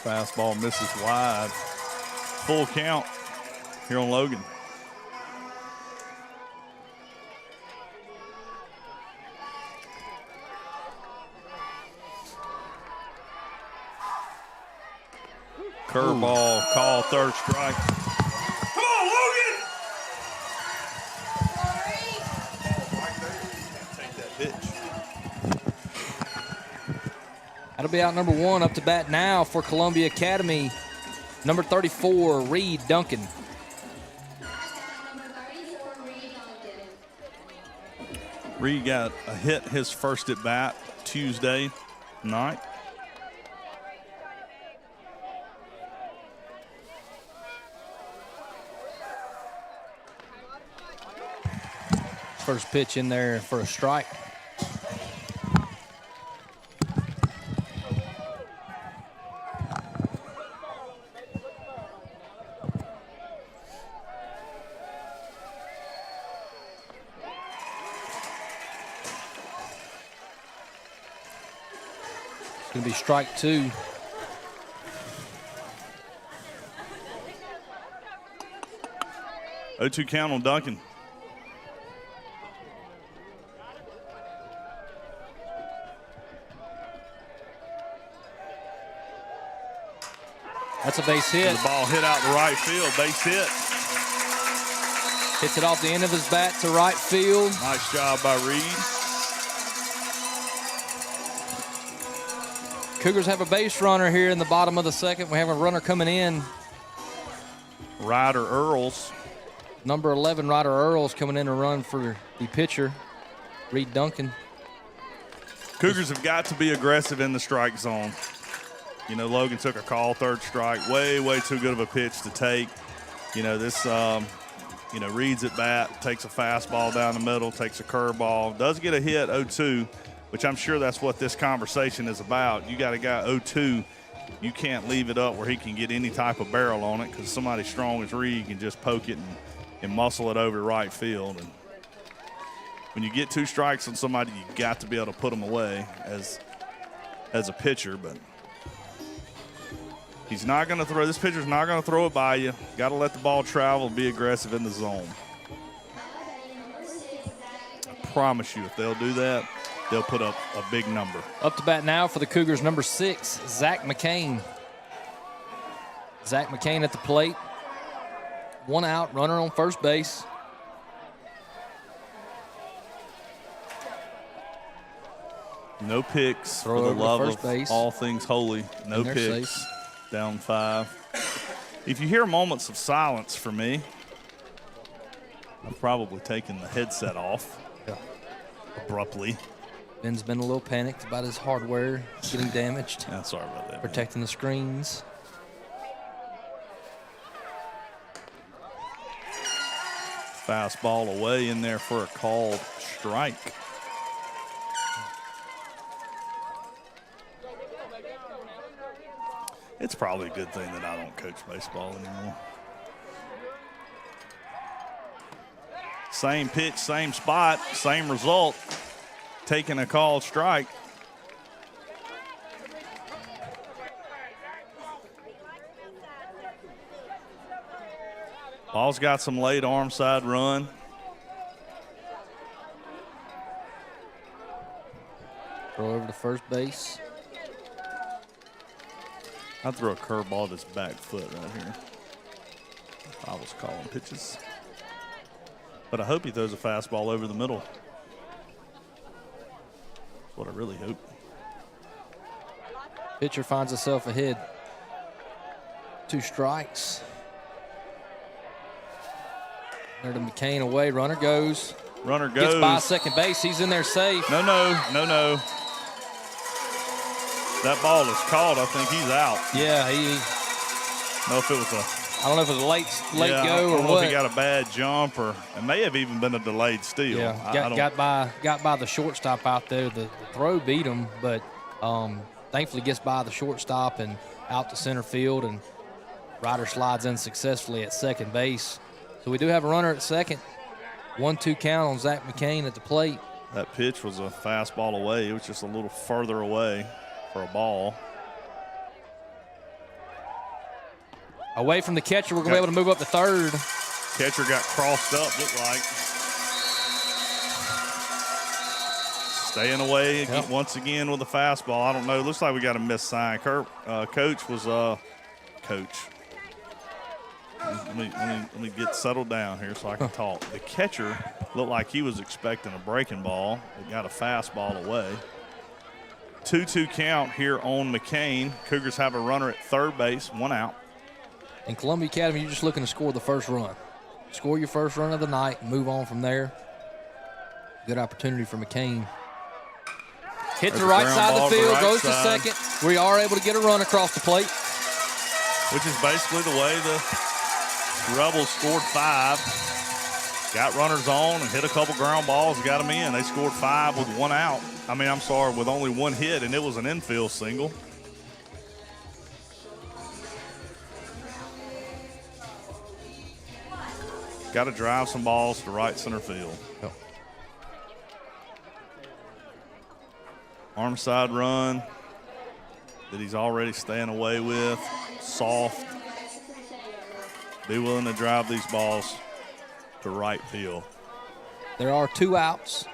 S2: Fastball misses wide. Full count here on Logan. Curveball, call, third strike. Come on, Logan! Take that pitch.
S3: That'll be out number 1. Up to bat now for Columbia Academy. Number 34, Reed Duncan.
S2: Reed got a hit his first at bat Tuesday night.
S3: First pitch in there for a strike. It's going to be strike 2.
S2: Oh, 2 count on Duncan.
S3: That's a base hit.
S2: The ball hit out to right field, base hit.
S3: Hits it off the end of his bat to right field.
S2: Nice job by Reed.
S3: Cougars have a base runner here in the bottom of the second. We have a runner coming in.
S2: Ryder Earls.
S3: Number 11, Ryder Earls, coming in to run for the pitcher, Reed Duncan.
S2: Cougars have got to be aggressive in the strike zone. You know, Logan took a call, third strike. Way, way too good of a pitch to take. This, reads at bat, takes a fastball down the middle, takes a curveball, does get a hit 0-2, which I'm sure that's what this conversation is about. You got a guy 0-2, you can't leave it up where he can get any type of barrel on it because somebody strong as Reed can just poke it and muscle it over right field. And when you get 2 strikes on somebody, you got to be able to put them away as a pitcher, but he's not going to throw. This pitcher's not going to throw it by you. Got to let the ball travel, be aggressive in the zone. I promise you, if they'll do that, they'll put up a big number.
S3: Up to bat now for the Cougars, number 6, Zach McCain. Zach McCain at the plate. 1 out, runner on first base.
S2: No picks
S3: Throw
S2: for the
S3: over to
S2: love
S3: first
S2: of
S3: base.
S2: all things holy. No
S3: And they're
S2: picks.
S3: safe.
S2: Down 5. If you hear moments of silence for me, I've probably taken the headset off abruptly.
S3: Ben's been a little panicked about his hardware getting damaged.
S2: Yeah, sorry about that.
S3: Protecting the screens.
S2: Fastball away in there for a called strike. It's probably a good thing that I don't coach baseball anymore. Same pitch, same spot, same result. Taking a called strike. Ball's got some late arm side run.
S3: Throw over to first base.
S2: I'd throw a curveball to his back foot right here if I was calling pitches. But I hope he throws a fastball over the middle. That's what I really hope.
S3: Pitcher finds himself ahead. 2 strikes. There to McCain away. Runner goes.
S2: Runner goes.
S3: Gets by second base. He's in there safe.
S2: No. That ball is called. I think he's out.
S3: Yeah,
S2: Know if it was
S3: I don't know if it was a late
S2: I
S3: go or
S2: don't know
S3: what.
S2: if he got a bad jump or it may have even been a delayed steal.
S3: Yeah,
S2: I don't-
S3: got by the shortstop out there. The throw beat him, but thankfully gets by the shortstop and out to center field, and Ryder slides in successfully at second base. So we do have a runner at second. 1-2 count on Zach McCain at the plate.
S2: That pitch was a fastball away. It was just a little further away for a ball.
S3: Away from the catcher, we're going to be able to move up to third.
S2: Catcher got crossed up, looked like. Staying away once again with a fastball. I don't know. Looks like we got a missed sign. Coach was coach. Let me get settled down here so I can talk. The catcher looked like he was expecting a breaking ball. It got a fastball away. 2-2 count here on McCain. Cougars have a runner at third base, 1 out.
S3: In Columbia Academy, you're just looking to score the first run. Score your first run of the night and move on from there. Good opportunity for McCain. Hit the right side of the field, goes to second. We are able to get a run across the plate.
S2: Which is basically the way the Rebels scored 5. Got runners on and hit a couple ground balls, got them in. They scored 5 with 1 out. With only 1 hit, and it was an infield single. Got to drive some balls to right center field.
S3: Yep.
S2: Arm side run that he's already staying away with. Soft. Be willing to drive these balls to right field.
S3: There are 2 outs.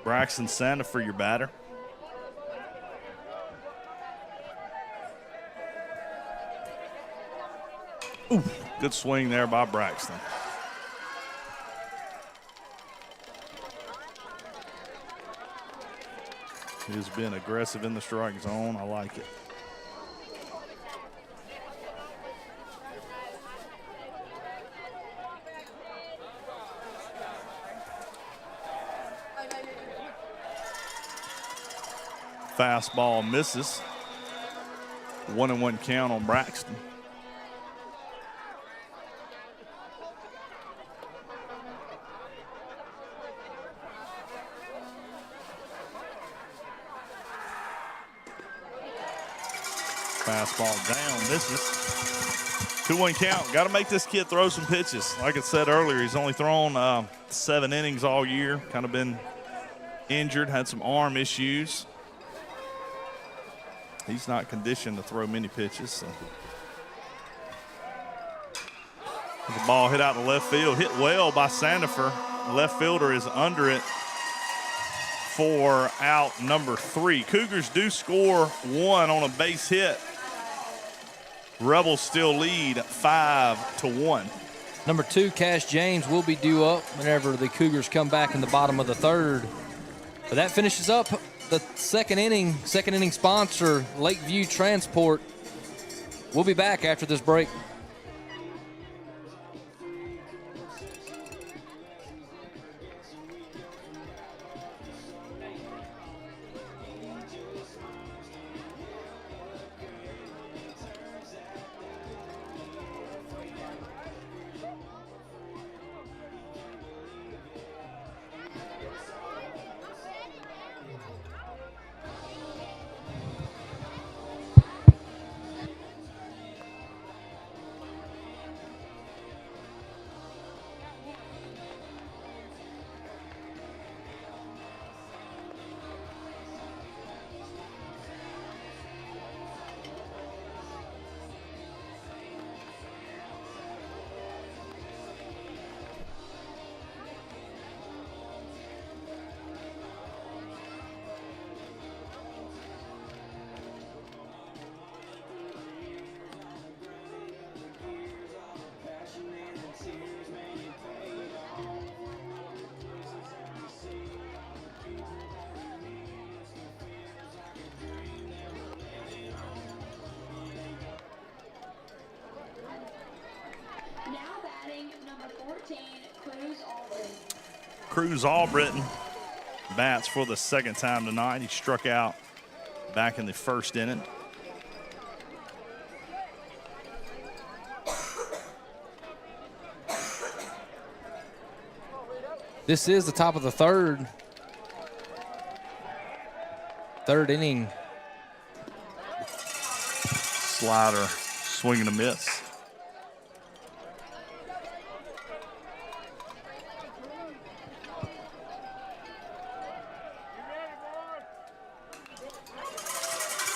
S2: Braxton Santa for your batter. Ooh, good swing there by Braxton. He has been aggressive in the strike zone. I like it. Fastball misses. 1-1 count on Braxton. Fastball down, misses. 2-1 count. Got to make this kid throw some pitches. Like I said earlier, he's only thrown 7 innings all year. Kind of been injured, had some arm issues. He's not conditioned to throw many pitches. So. The ball hit out to left field, hit well by Sandifer. The left fielder is under it for out number 3. Cougars do score 1 on a base hit. Rebels still lead 5-1.
S3: Number 2, Cash James, will be due up whenever the Cougars come back in the bottom of the 3rd. But that finishes up the second inning. Second inning sponsor, Lakeview Transport. We'll be back after this break.
S2: Cruz Albritton bats for the second time tonight. He struck out back in the first inning.
S3: This is the top of the 3rd. 3rd inning.
S2: Slider, swing and a miss.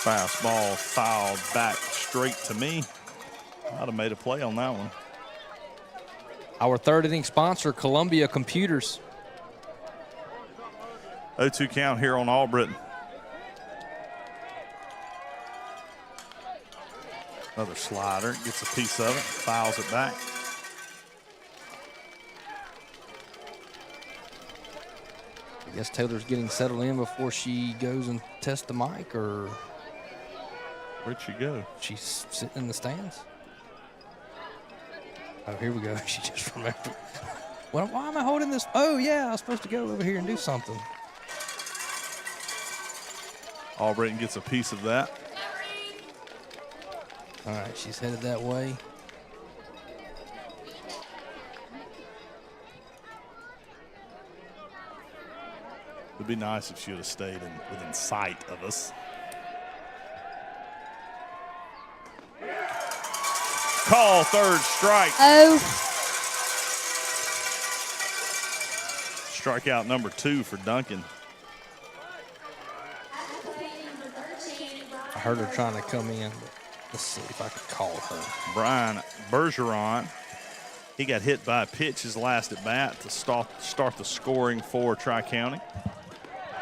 S2: Fastball fouled back straight to me. I'd have made a play on that one.
S3: Our 3rd inning sponsor, Columbia Computers.
S2: 0-2 count here on Albritton. Another slider, gets a piece of it, fouls it back.
S3: I guess Taylor's getting settled in before she goes and tests the mic, or
S2: where'd she go?
S3: She's sitting in the stands. Oh, here we go. She just remembered. Well, why am I holding this? Oh, yeah, I was supposed to go over here and do something.
S2: Albritton gets a piece of that.
S3: All right, she's headed that way.
S2: It would be nice if she would have stayed within sight of us. Call, 3rd strike.
S4: Oh.
S2: Strikeout number 2 for Duncan.
S3: I heard her trying to come in. Let's see if I can call her.
S2: Brian Bergeron. He got hit by a pitch his last at bat to start the scoring for Tri-County.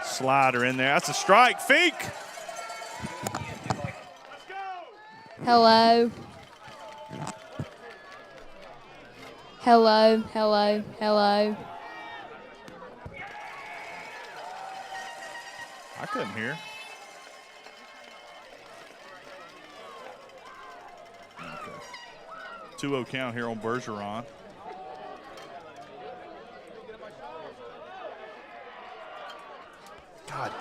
S2: Slider in there. That's a strike. Fink.
S4: Hello. Hello, hello, hello.
S2: I couldn't hear. Okay. 2-0 count here on Bergeron. God.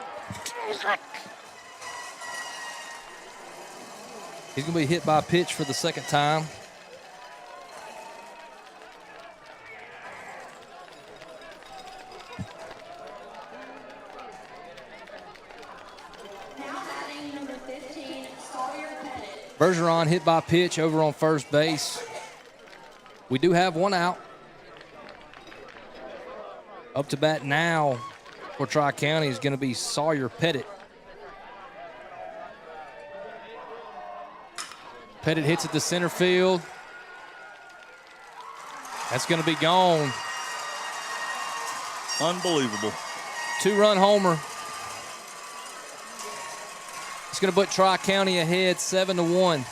S3: He's going to be hit by a pitch for the second time.
S4: Now batting number 15, Sawyer Pettit.
S3: Bergeron hit by pitch over on first base. We do have one out. Up to bat now for Tri-County is going to be Sawyer Pettit. Pettit hits it to center field. That's going to be gone.
S2: Unbelievable.
S3: 2-run homer. It's going to put Tri-County ahead 7-1.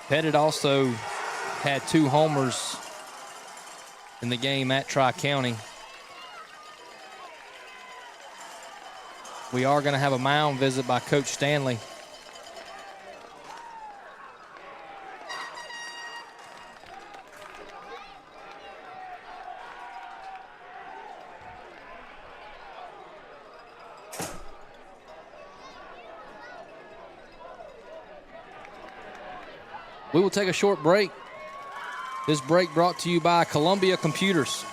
S3: Pettit also had 2 homers in the game at Tri-County. We are going to have a mound visit by Coach Stanley. We will take a short break. This break brought to you by Columbia Computers.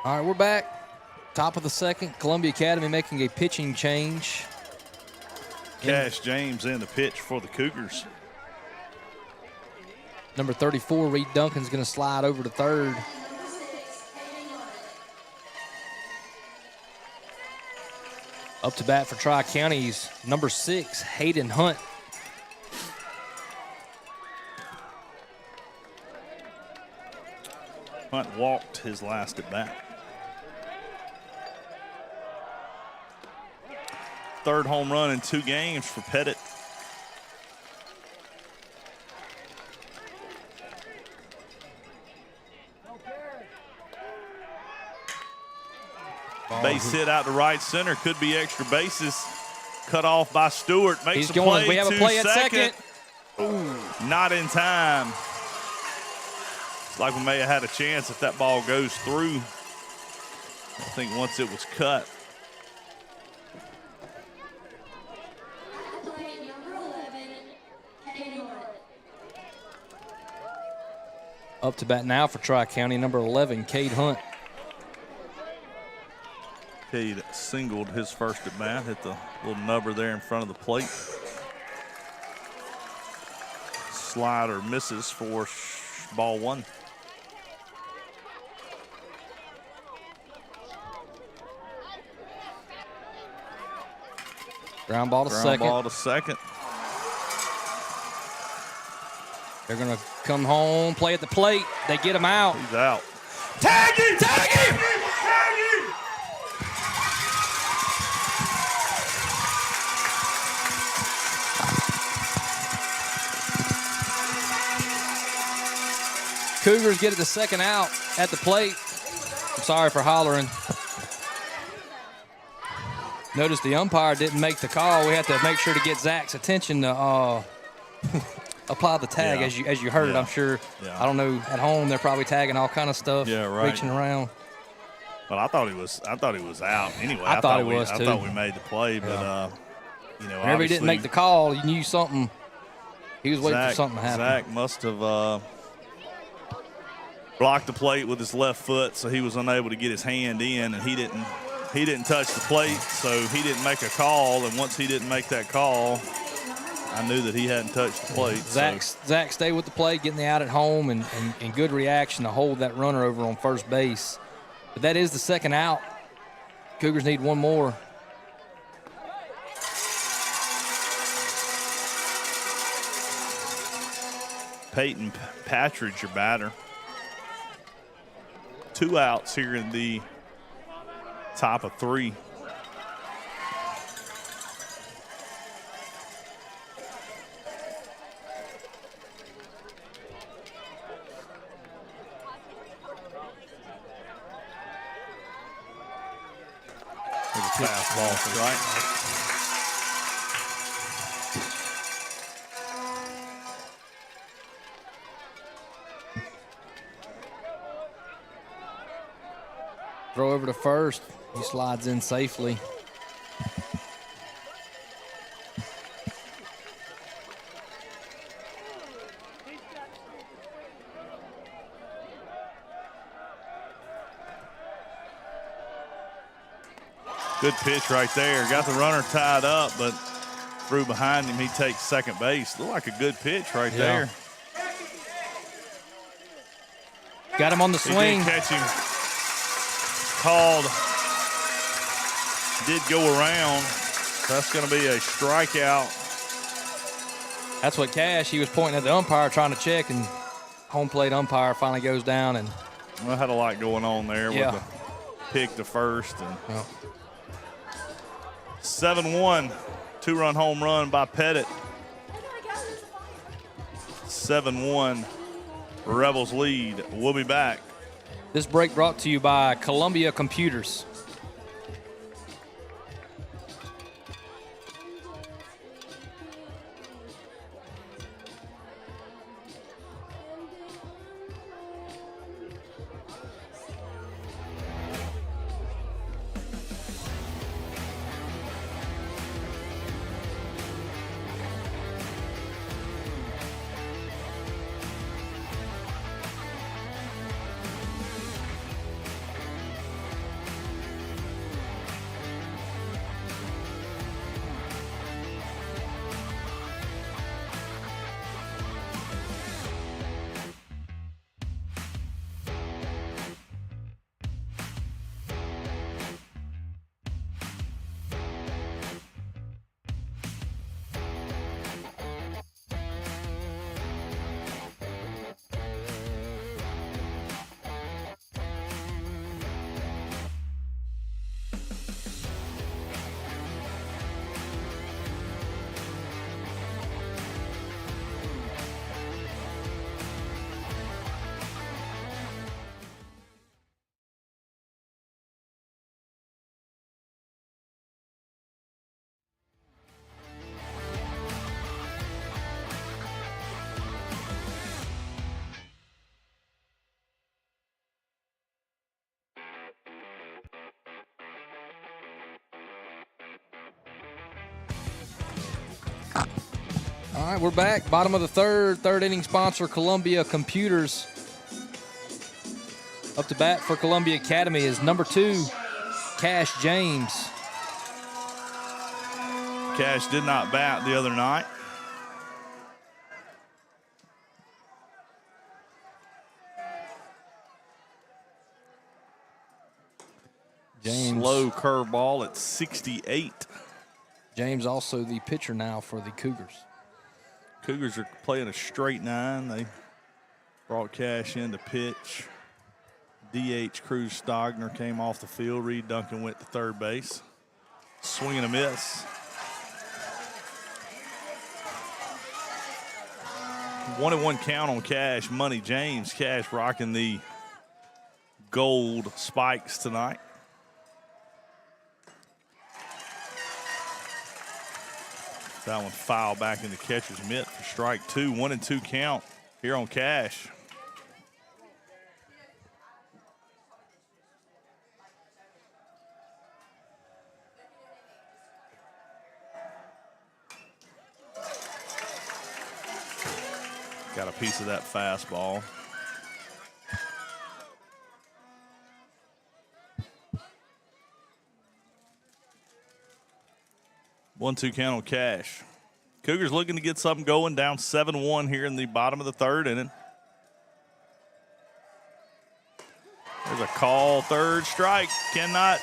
S3: All right, we're back. Top of the second. Columbia Academy making a pitching change.
S2: Cash James in the pitch for the Cougars.
S3: Number 34, Reed Duncan's going to slide over to third. Up to bat for Tri-County's number 6, Hayden Hunt.
S2: Hunt walked his last at bat. Third home run in 2 games for Pettit. Base hit out to right center. Could be extra bases. Cut off by Stewart. Makes
S3: He's
S2: the
S3: going.
S2: play.
S3: We have a
S2: to
S3: play at second.
S2: Ooh, not in time. It's like we may have had a chance if that ball goes through. I think once it was cut.
S3: Up to bat now for Tri-County, number 11, Cade Hunt.
S2: Cade singled his first at bat, hit the little nubber there in front of the plate. Slider misses for ball 1.
S3: Ground ball to
S2: Ground
S3: second.
S2: ball to second.
S3: They're going to come home, play at the plate. They get him out.
S2: He's out.
S3: Tag him! Tag him! Cougars get it the second out at the plate. I'm sorry for hollering. Notice the umpire didn't make the call. We have to make sure to get Zach's attention to apply the tag, as you heard it. I'm sure.
S2: Yeah.
S3: I don't know, at home they're probably tagging all kind of stuff.
S2: Yeah, right.
S3: Reaching around.
S2: But I thought he was out anyway.
S3: I thought he was too.
S2: I thought we made the play, but you know,
S3: whenever he didn't make the call, you knew something. He was waiting for something to happen.
S2: Zach must have blocked the plate with his left foot, so he was unable to get his hand in, and he didn't touch the plate, so he didn't make a call. And once he didn't make that call, I knew that he hadn't touched the plate.
S3: Zach stayed with the plate, getting the out at home, and good reaction to hold that runner over on first base. But that is the second out. Cougars need one more.
S2: Peyton Patridge, your batter. 2 outs here in the top of 3. Fastball, right?
S3: Throw over to first. He slides in safely.
S2: Good pitch right there. Got the runner tied up, but threw behind him. He takes second base. Looked like a good pitch right there.
S3: Got him on the swing.
S2: He did catch him. Called. Did go around. That's going to be a strikeout.
S3: That's what Cash, he was pointing at the umpire trying to check, and home plate umpire finally goes down. And
S2: well, had a lot going on there with the pick to first. And 7-1, 2-run home run by Pettit. 7-1, Rebels lead. We'll be back.
S3: This break brought to you by Columbia Computers. All right, we're back. Bottom of the third inning sponsor, Columbia Computers. Up to bat for Columbia Academy is number 2, Cash James.
S2: Cash did not bat the other night.
S3: James.
S2: Slow curveball at 68.
S3: James also the pitcher now for the Cougars.
S2: Cougars are playing a straight 9. They brought Cash in to pitch. DH Cruz Stogner came off the field. Reed Duncan went to third base. Swing and a miss. 1-1 count on Cash. Money James. Cash rocking the gold spikes tonight. That one fouled back in the catcher's mitt for strike 2. 1-2 count here on Cash. Got a piece of that fastball. One-two count on Cash. Cougars looking to get something going, down 7-1 here in the bottom of the third inning. There's a call, third strike. Cannot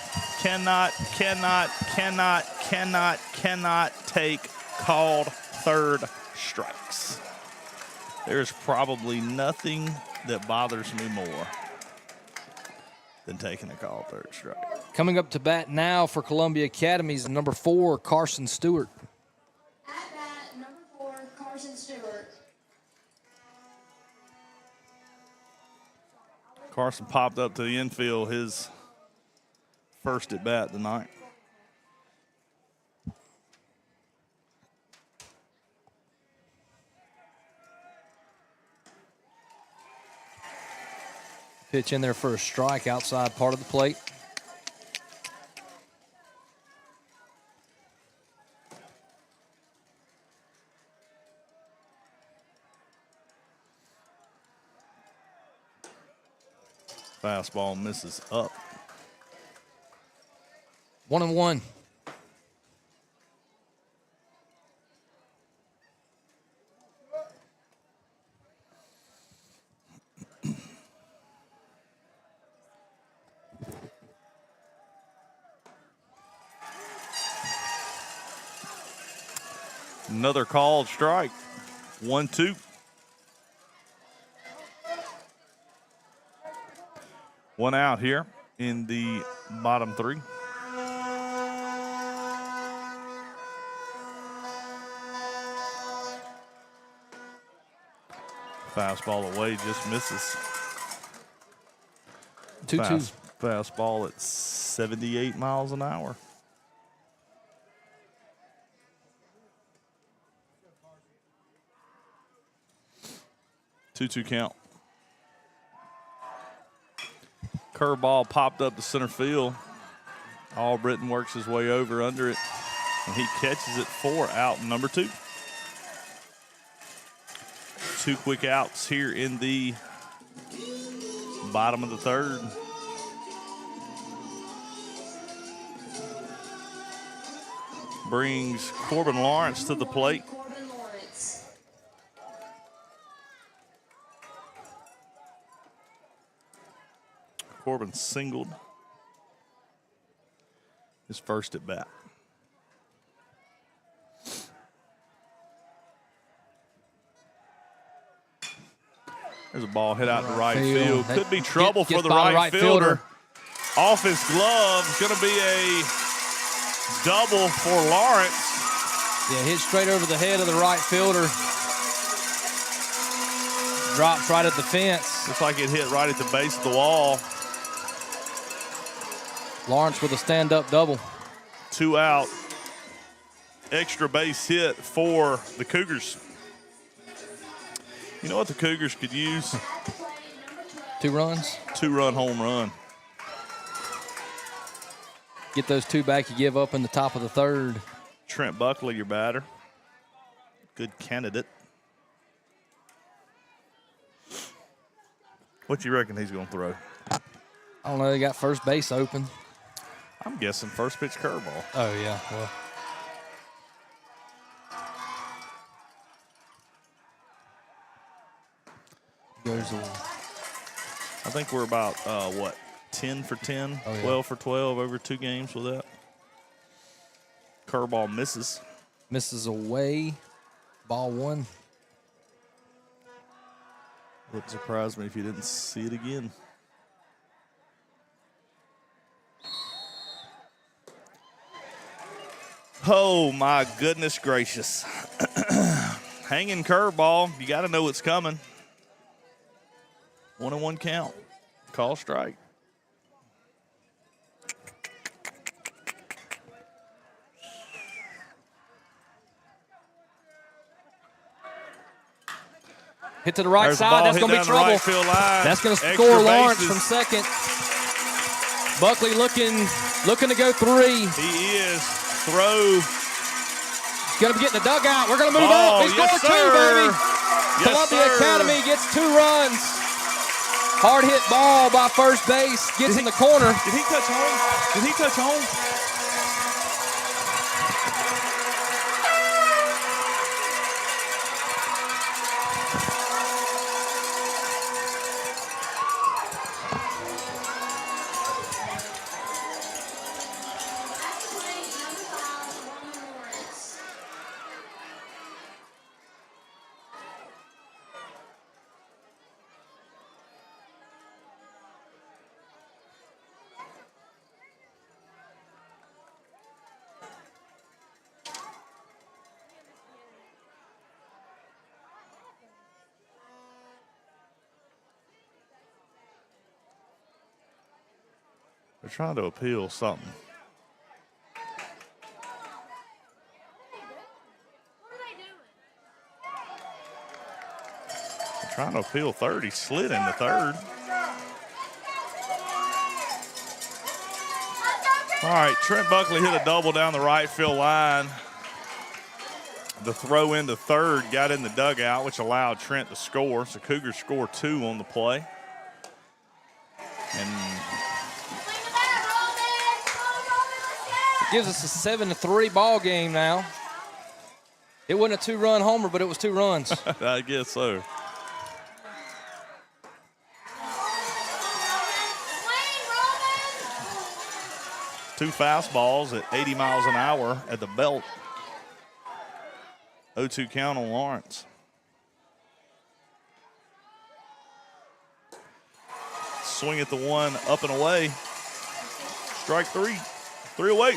S2: take called third strikes. There's probably nothing that bothers me more than taking a call third strike.
S3: Coming up to bat now for Columbia Academy's number 4, Carson Stewart.
S4: At bat, number 4, Carson Stewart.
S2: Carson popped up to the infield, his first at bat tonight.
S3: Pitch in there for a strike outside part of the plate.
S2: Fastball misses up.
S3: 1-1.
S2: Another called strike. 1-2. One out here in the bottom 3. Fastball away, just misses.
S3: 2-2.
S2: Fastball at 78 miles an hour. Two-two count. Curveball popped up to center field. Albritton works his way over under it, and he catches it for out number 2. 2 quick outs here in the bottom of the third. Brings Corbin Lawrence to the plate.
S4: Corbin Lawrence.
S2: Corbin singled his first at bat. There's a ball hit out to right field. Could be trouble for the right fielder. Off his glove. It's going to be a double for Lawrence.
S3: Yeah, hit straight over the head of the right fielder. Drops right at the fence.
S2: Looks like it hit right at the base of the wall.
S3: Lawrence with a stand-up double.
S2: 2 out. Extra base hit for the Cougars. You know what the Cougars could use?
S3: 2 runs.
S2: 2-run home run.
S3: Get those 2 back you give up in the top of the third.
S2: Trent Buckley, your batter. Good candidate. What you reckon he's going to throw?
S3: I don't know. They got first base open.
S2: I'm guessing first pitch curveball.
S3: Oh, yeah. Well, goes away.
S2: I think we're about, 10 for 10,
S3: Oh, yeah.
S2: 12 for 12 over 2 games with that. Curveball misses.
S3: Misses away. Ball 1.
S2: Wouldn't surprise me if you didn't see it again. Oh, my goodness gracious. hanging curveball. You got to know what's coming. 1-1 count. Call strike.
S3: Hit to the right
S2: There's the
S3: side.
S2: ball
S3: That's
S2: hit
S3: going to be
S2: down the
S3: trouble.
S2: right field line.
S3: That's going to
S2: Extra
S3: score Lawrence
S2: bases.
S3: from second. Buckley looking to go 3.
S2: He is. Throw.
S3: He's going to be getting the dugout. We're going to move
S2: Ball.
S3: up. He scored
S2: Yes,
S3: 2,
S2: sir.
S3: baby.
S2: Yes,
S3: Columbia
S2: sir.
S3: Academy gets 2 runs. Hard hit ball by first base. Gets in the corner.
S2: Did he touch home? Did he touch home? They're trying to appeal something. They're trying to appeal third. He slid into third. All right, Trent Buckley hit a double down the right field line. The throw into third got in the dugout, which allowed Trent to score. So Cougars score 2 on the play. And
S3: Gives us a 7-3 ball game now. It wasn't a 2-run homer, but it was 2 runs.
S2: I guess so. Two fastballs at 80 miles an hour at the belt. 0-2 count on Lawrence. Swing at the one, up and away. Strike 3. 3 away.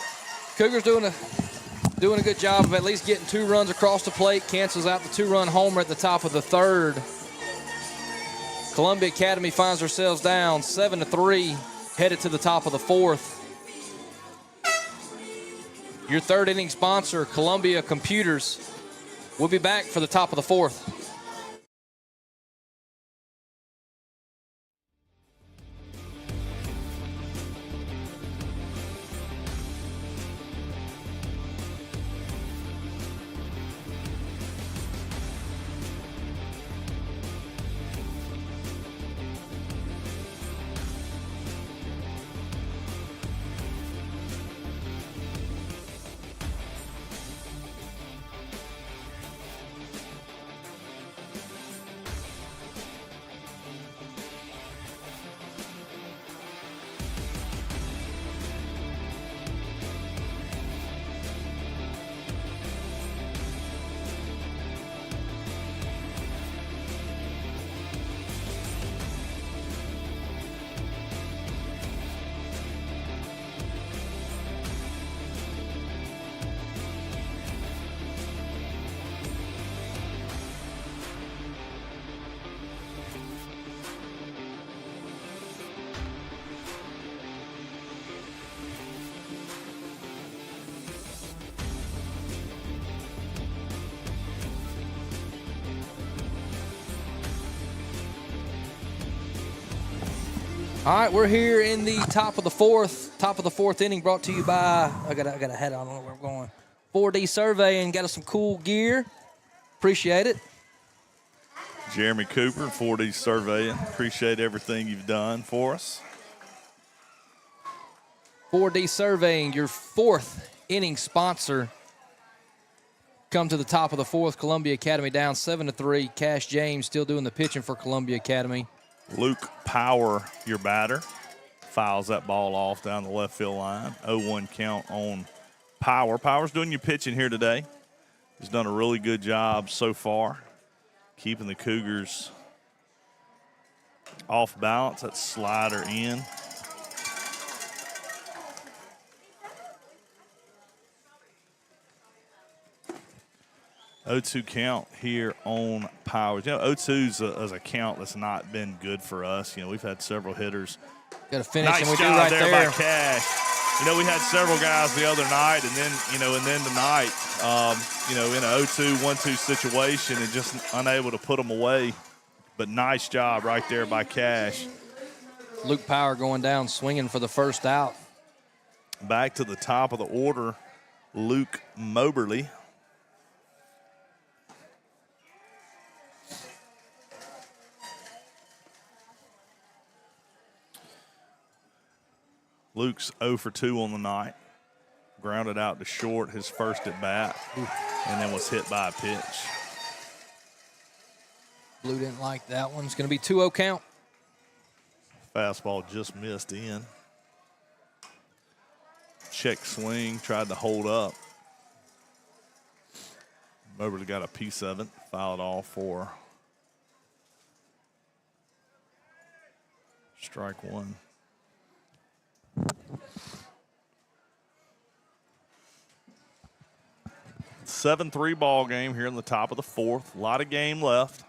S3: Cougars doing a good job of at least getting 2 runs across the plate. Cancels out the 2-run homer at the top of the third. Columbia Academy finds themselves down 7-3, headed to the top of the 4th. Your third inning sponsor, Columbia Computers. We'll be back for the top of the 4th. All right, we're here in the top of the 4th inning, brought to you by, I got a hat on, I don't know where I'm going. 4D Surveying, got us some cool gear. Appreciate it.
S2: Jeremy Cooper, 4D Surveying. Appreciate everything you've done for us.
S3: 4D Surveying, your 4th inning sponsor. Come to the top of the 4th, Columbia Academy down 7-3. Cash James still doing the pitching for Columbia Academy.
S2: Luke Power, your batter, fouls that ball off down the left field line. 0-1 count on Power. Power's doing your pitching here today. He's done a really good job so far, keeping the Cougars off balance. That slider in. 0-2 count here on Powers. You know, 0-2's is a count that's not been good for us. You know, we've had several hitters.
S3: Got to finish,
S2: Nice
S3: and we do
S2: job
S3: right
S2: there
S3: there.
S2: by Cash. You know, we had several guys the other night, and then tonight, you know, in a 0-2, 1-2 situation, and just unable to put them away. But nice job right there by Cash.
S3: Luke Power going down, swinging for the first out.
S2: Back to the top of the order, Luke Moberly. Luke's 0 for 2 on the night. Grounded out to short his first at bat, and then was hit by a pitch.
S3: Blue didn't like that one. It's going to be 2-0 count.
S2: Fastball just missed in. Check swing, tried to hold up. Moberly got a piece of it, fouled off for strike one. 7-3 ball game here in the top of the fourth. A lot of game left.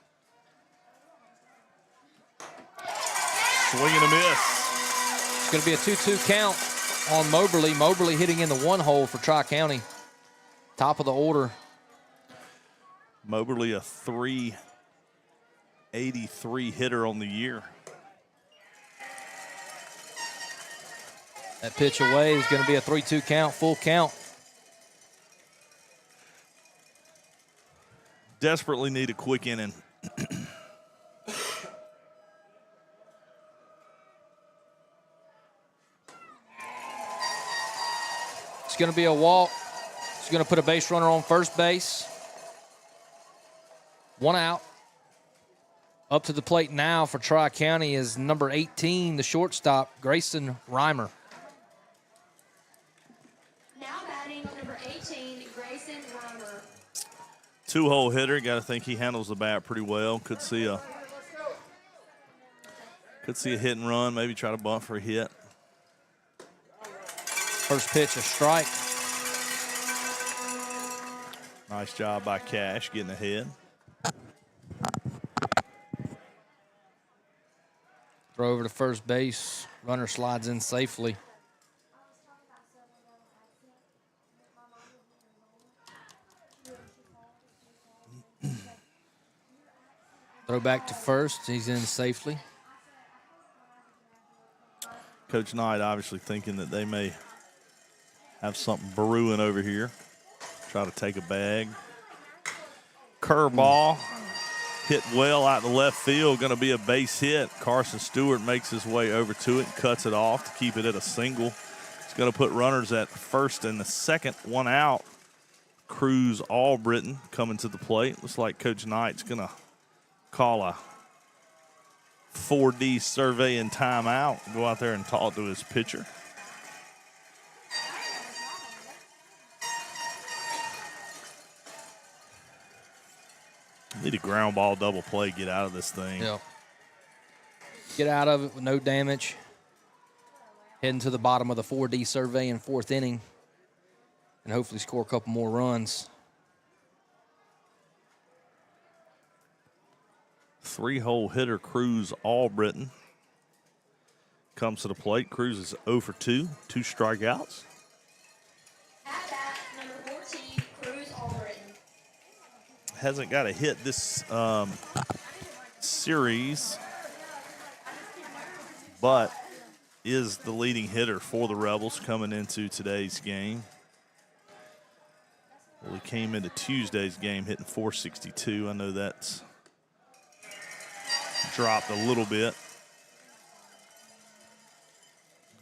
S2: Swing and a miss.
S3: It's going to be a 2-2 count on Moberly. Moberly hitting in the one hole for Tri-County. Top of the order.
S2: Moberly, a .383 hitter on the year.
S3: That pitch away is going to be a 3-2 count, full count.
S2: Desperately need a quick inning.
S3: It's going to be a walk. It's going to put a base runner on first base. One out. Up to the plate now for Tri-County is number 18, the shortstop, Grayson Reimer.
S4: Now batting number 18, Grayson Reimer.
S2: Two-hole hitter. Got to think he handles the bat pretty well. Could see a hit and run. Maybe try to bunt for a hit.
S3: First pitch, a strike.
S2: Nice job by Cash getting ahead.
S3: Throw over to first base. Runner slides in safely. Throw back to first. He's in safely.
S2: Coach Knight obviously thinking that they may have something brewing over here. Try to take a bag. Curveball. Hit well out to left field. Going to be a base hit. Carson Stewart makes his way over to it and cuts it off to keep it at a single. It's going to put runners at first and the second, one out. Cruz Albritton coming to the plate. Looks like Coach Knight's going to call a 4D survey and timeout. Go out there and talk to his pitcher. Need a ground ball double play. Get out of this thing.
S3: Yeah. Get out of it with no damage. Heading to the bottom of the 4D survey in fourth inning. And hopefully score a couple more runs.
S2: Three-hole hitter Cruz Albritton comes to the plate. Cruz is 0 for 2, 2 strikeouts.
S4: At bat, number 14, Cruz Albritton.
S2: Hasn't got a hit this series, but is the leading hitter for the Rebels coming into today's game. Well, he came into Tuesday's game hitting .462. I know that's dropped a little bit.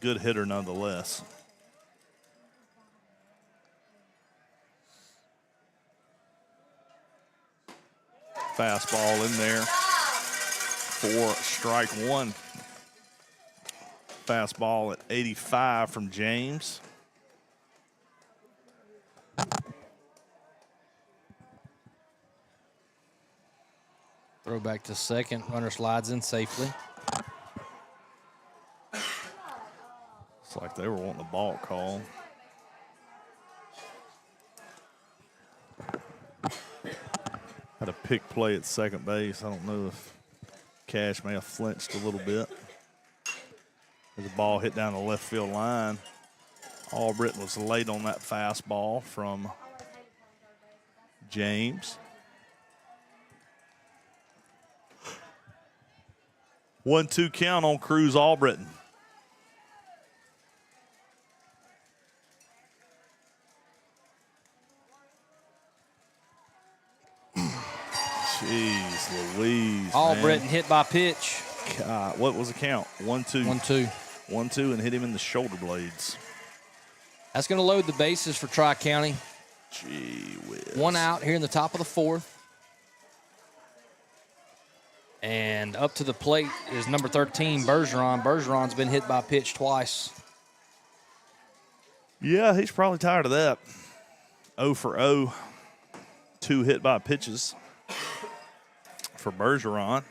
S2: Good hitter nonetheless. Fastball in there for strike one. Fastball at 85 from James.
S3: Throw back to second. Runner slides in safely.
S2: It's like they were wanting the ball call. Had a pick play at second base. I don't know if Cash may have flinched a little bit. As the ball hit down the left field line. Albritton was late on that fastball from James. 1-2 count on Cruz Albritton. Jeez Louise.
S3: Albritton hit by pitch.
S2: God, what was the count? 1-2.
S3: 1-2.
S2: 1-2 and hit him in the shoulder blades.
S3: That's going to load the bases for Tri-County.
S2: Gee whiz.
S3: One out here in the top of the fourth. And up to the plate is number 13, Bergeron. Bergeron's been hit by pitch twice.
S2: Yeah, he's probably tired of that. 0 for 0. 2 hit by pitches for Bergeron.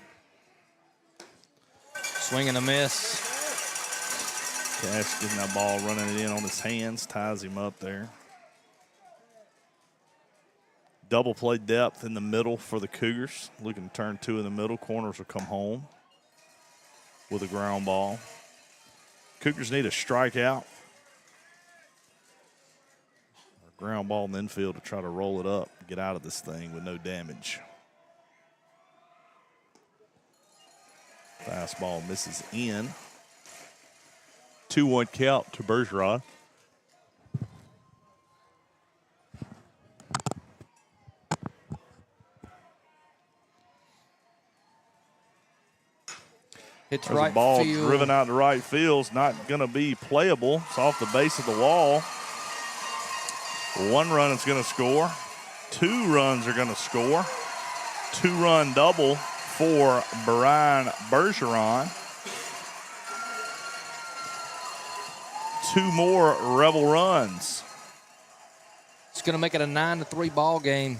S3: Swing and a miss.
S2: Cash getting that ball, running it in on his hands, ties him up there. Double play depth in the middle for the Cougars. Looking to turn 2 in the middle. Corners will come home with a ground ball. Cougars need a strikeout. Or ground ball in the infield to try to roll it up, get out of this thing with no damage. Fastball misses in. 2-1 count to Bergeron.
S3: Hits
S2: There's
S3: right
S2: a ball
S3: field.
S2: driven out to right field. It's not going to be playable. It's off the base of the wall. 1 run is going to score. 2 runs are going to score. 2-run double for Brian Bergeron. 2 more Rebel runs.
S3: It's going to make it a 9-3 ball game.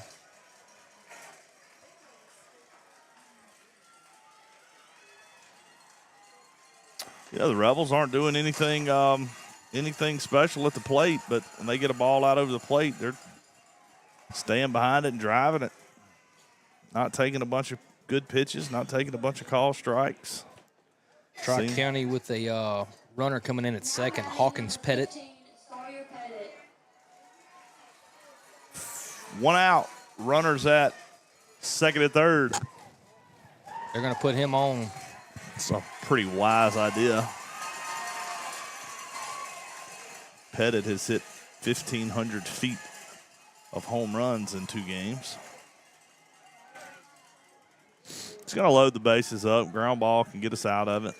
S2: Yeah, the Rebels aren't doing anything special at the plate, but when they get a ball out over the plate, they're staying behind it and driving it. Not taking a bunch of good pitches, not taking a bunch of call strikes.
S3: Tri-County with a runner coming in at second, Hawkins Pettit.
S4: Sawyer Pettit.
S2: 1 out. Runners at second and third.
S3: They're going to put him on.
S2: It's a pretty wise idea. Pettit has hit 1,500 feet of home runs in 2 games. It's going to load the bases up. Ground ball can get us out of it.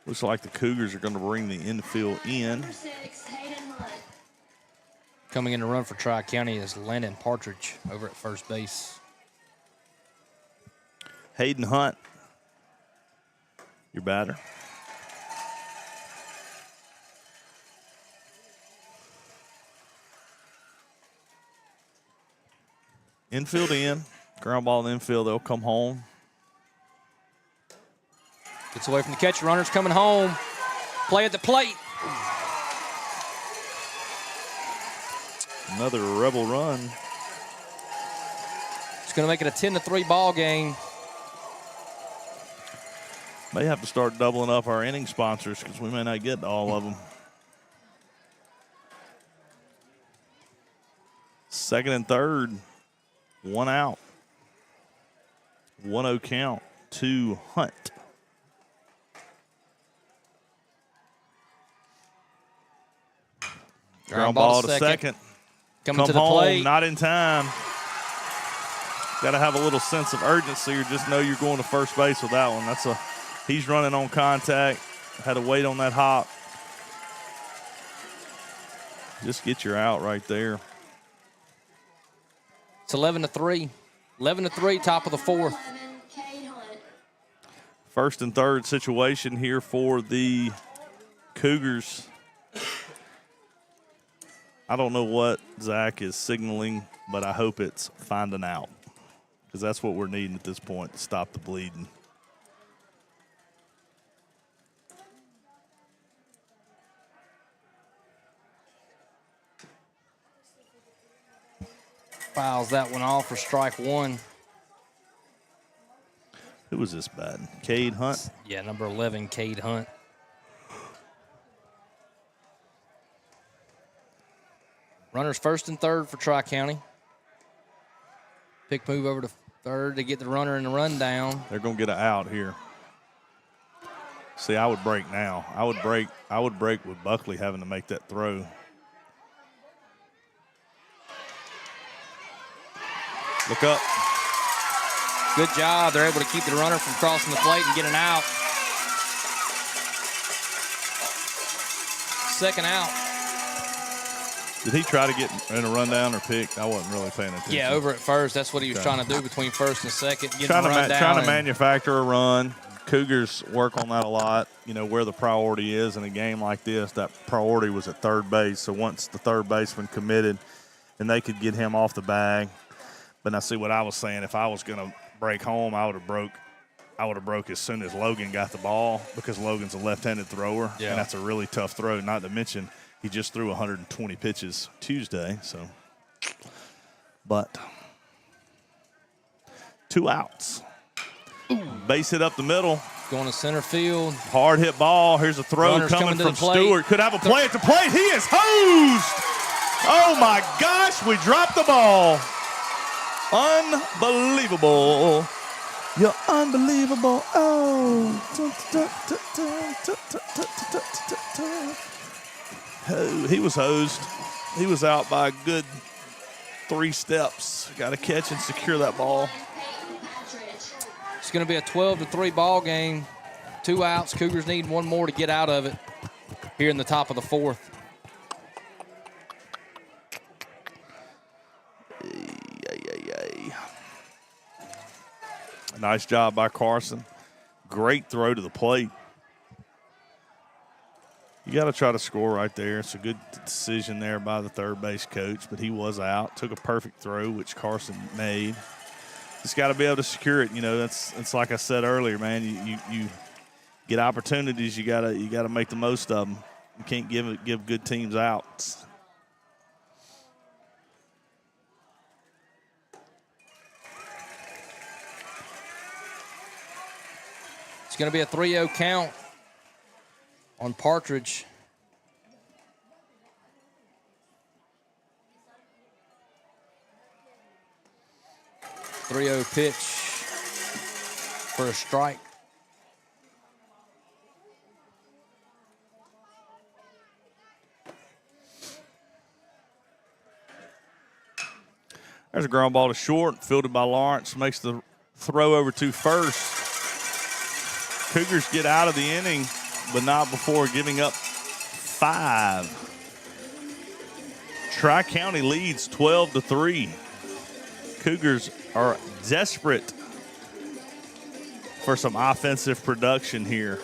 S2: Looks like the Cougars are going to bring the infield in.
S4: Number 6, Hayden Hunt.
S3: Coming in to run for Tri-County is Landon Partridge over at first base.
S2: Hayden Hunt, your batter. Infield in. Ground ball in the infield. They'll come home.
S3: Gets away from the catcher. Runner's coming home. Play at the plate.
S2: Another Rebel run.
S3: It's going to make it a 10-3 ball game.
S2: May have to start doubling up our inning sponsors because we may not get to all of them. Second and third. 1 out. 1-0 count to Hunt. Ground ball to second.
S3: Coming
S2: Come
S3: to the
S2: home,
S3: plate.
S2: not in time. Got to have a little sense of urgency or just know you're going to first base with that one. He's running on contact. Had to wait on that hop. Just get your out right there.
S3: It's 11-3. 11-3, top of the fourth.
S4: 11, Cade Hunt.
S2: First and third situation here for the Cougars. I don't know what Zach is signaling, but I hope it's finding out because that's what we're needing at this point to stop the bleeding.
S3: Fouls that one off for strike one.
S2: Who was this batting? Cade Hunt?
S3: Yeah, number 11, Cade Hunt. Runners first and third for Tri-County. Pick move over to third to get the runner in the rundown.
S2: They're going to get an out here. See, I would break now. I would break with Buckley having to make that throw. Look up.
S3: Good job. They're able to keep the runner from crossing the plate and get an out. Second out.
S2: Did he try to get in a rundown or pick? I wasn't really paying attention.
S3: Yeah, over at first. That's what he was trying to do between first and second.
S2: Trying to manufacture a run. Cougars work on that a lot. You know, where the priority is in a game like this, that priority was at third base. So once the third baseman committed and they could get him off the bag. But now see what I was saying, if I was going to break home, I would have broke as soon as Logan got the ball because Logan's a left-handed thrower.
S3: Yeah.
S2: And that's a really tough throw, not to mention he just threw 120 pitches Tuesday. So, but 2 outs. Base hit up the middle.
S3: Going to center field.
S2: Hard hit ball. Here's a throw
S3: Runners
S2: coming
S3: to
S2: from
S3: the plate.
S2: Stewart. Could have a play at the plate. He is hosed. Oh my gosh, we dropped the ball. Unbelievable. You're unbelievable. Oh. Oh, he was hosed. He was out by a good 3 steps. Got to catch and secure that ball.
S3: It's going to be a 12-3 ball game. 2 outs. Cougars need 1 more to get out of it here in the top of the 4th.
S2: Nice job by Carson. Great throw to the plate. You got to try to score right there. It's a good decision there by the third base coach, but he was out. Took a perfect throw, which Carson made. Just got to be able to secure it. You know, that's like I said earlier, man. You get opportunities. You gotta make the most of them. You can't give good teams outs.
S3: It's going to be a 3-0 count on Partridge. Pitch for a strike.
S2: There's a ground ball to short, fielded by Lawrence, makes the throw over to first. Cougars get out of the inning, but not before giving up 5. Tri-County leads 12-3. Cougars are desperate for some offensive production here.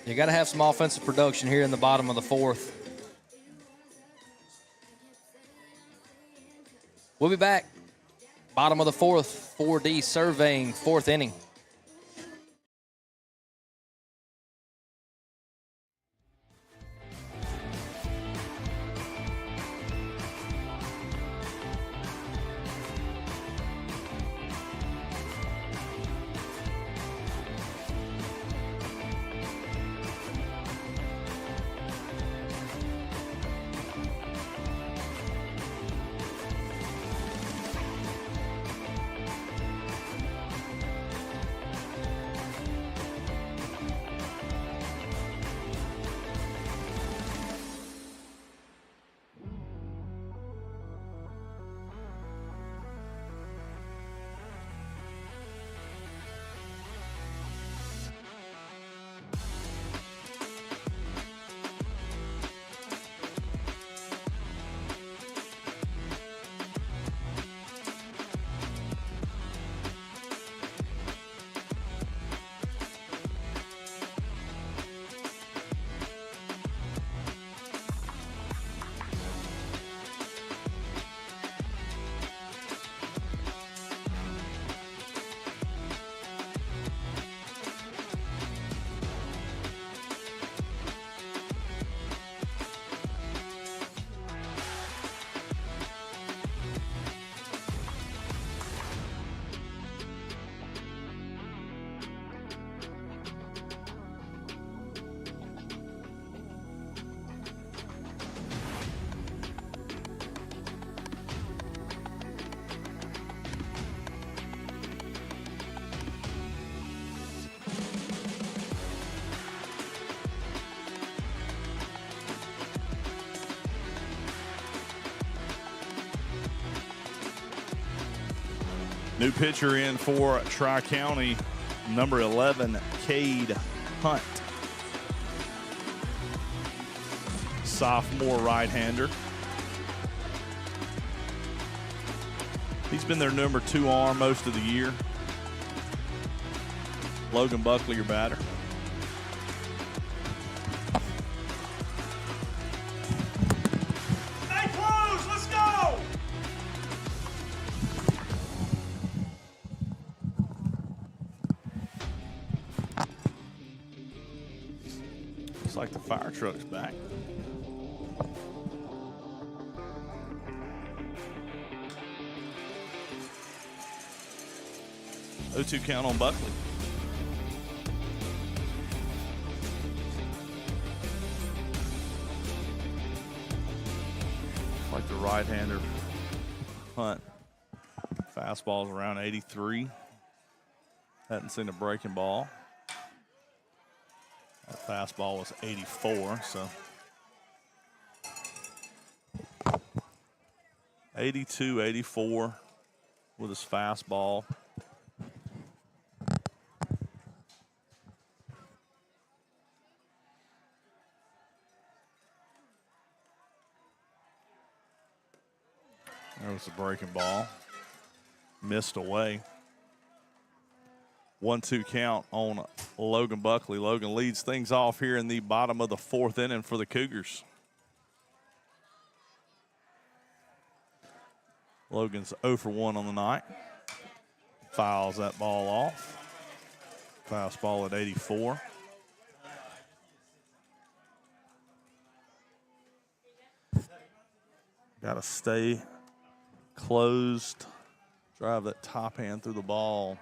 S3: You got to have some offensive production here in the bottom of the 4th. We'll be back. Bottom of the 4th, 4D surveying, 4th inning.
S2: New pitcher in for Tri-County, number 11, Cade Hunt. Sophomore right-hander. He's been their number 2 arm most of the year. Logan Buckley, your batter.
S6: Stay close. Let's go.
S2: Looks like the fire truck's back. O2 count on Buckley. Like the right-hander Hunt. Fastball's around 83. Hadn't seen a breaking ball. That fastball was 84, so 82, 84 with his fastball. There was the breaking ball. Missed away. 1-2 count on Logan Buckley. Logan leads things off here in the bottom of the 4th inning for the Cougars. Logan's 0 for 1 on the night. Fouls that ball off. Fastball at 84. Got to stay closed. Drive that top hand through the ball.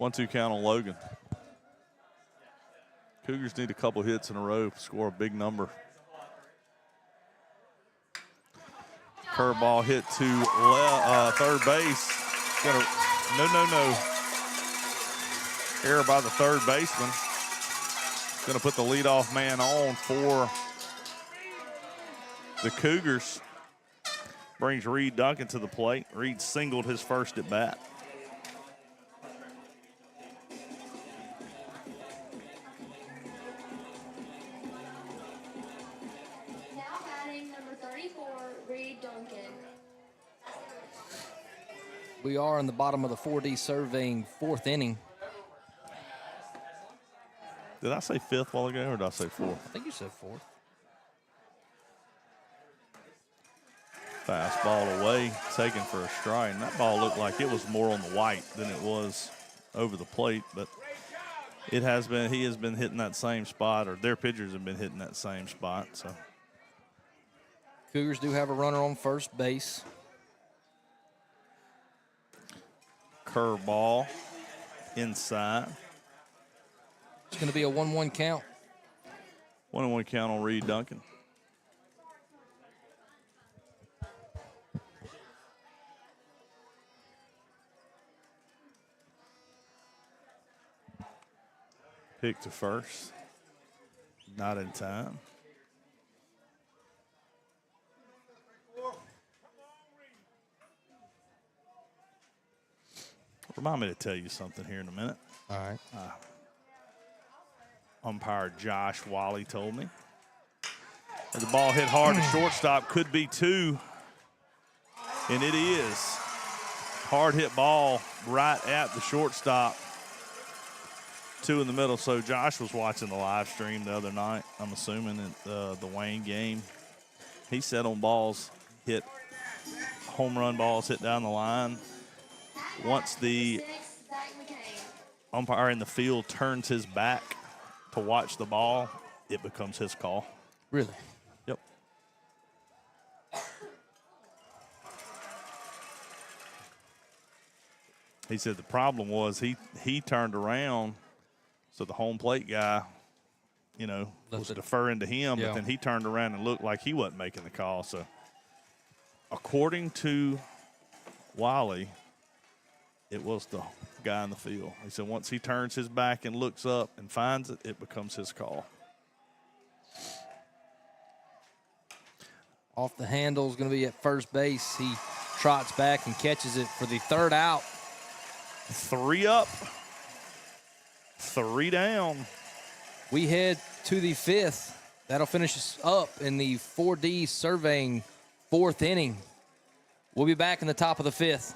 S2: 1-2 count on Logan. Cougars need a couple hits in a row to score a big number. Curveball hit to third base. Got a no. Error by the third baseman. Going to put the leadoff man on for the Cougars. Brings Reed Duncan to the plate. Reed singled his first at bat.
S4: Now batting number 34, Reed Duncan.
S3: We are in the bottom of the 4D surveying 4th inning.
S2: Did I say 5th while ago, or did I say 4th?
S3: I think you said 4th.
S2: Fastball away, taken for a strike. And that ball looked like it was more on the white than it was over the plate, but he has been hitting that same spot, or their pitchers have been hitting that same spot. So
S3: Cougars do have a runner on first base.
S2: Curveball inside.
S3: It's going to be a 1-1 count.
S2: 1-1 count on Reed Duncan. Pick to first. Not in time. Remind me to tell you something here in a minute.
S3: All right.
S2: Umpire Josh Wally told me. The ball hit hard to shortstop, could be 2, and it is. Hard hit ball right at the shortstop. 2 in the middle. So Josh was watching the live stream the other night, I'm assuming, at the Wayne game. He said on balls hit, home run balls hit down the line. Once the umpire in the field turns his back to watch the ball, it becomes his call.
S3: Really?
S2: Yep. He said the problem was he turned around, so the home plate guy, was deferring to him,
S3: Yeah.
S2: but then he turned around and looked like he wasn't making the call. So according to Wiley, it was the guy in the field. He said once he turns his back and looks up and finds it, it becomes his call.
S3: Off the handle is going to be at first base. He trots back and catches it for the third out.
S2: 3 up, 3 down.
S3: We head to the 5th. That'll finish us up in the 4D surveying 4th inning. We'll be back in the top of the 5th.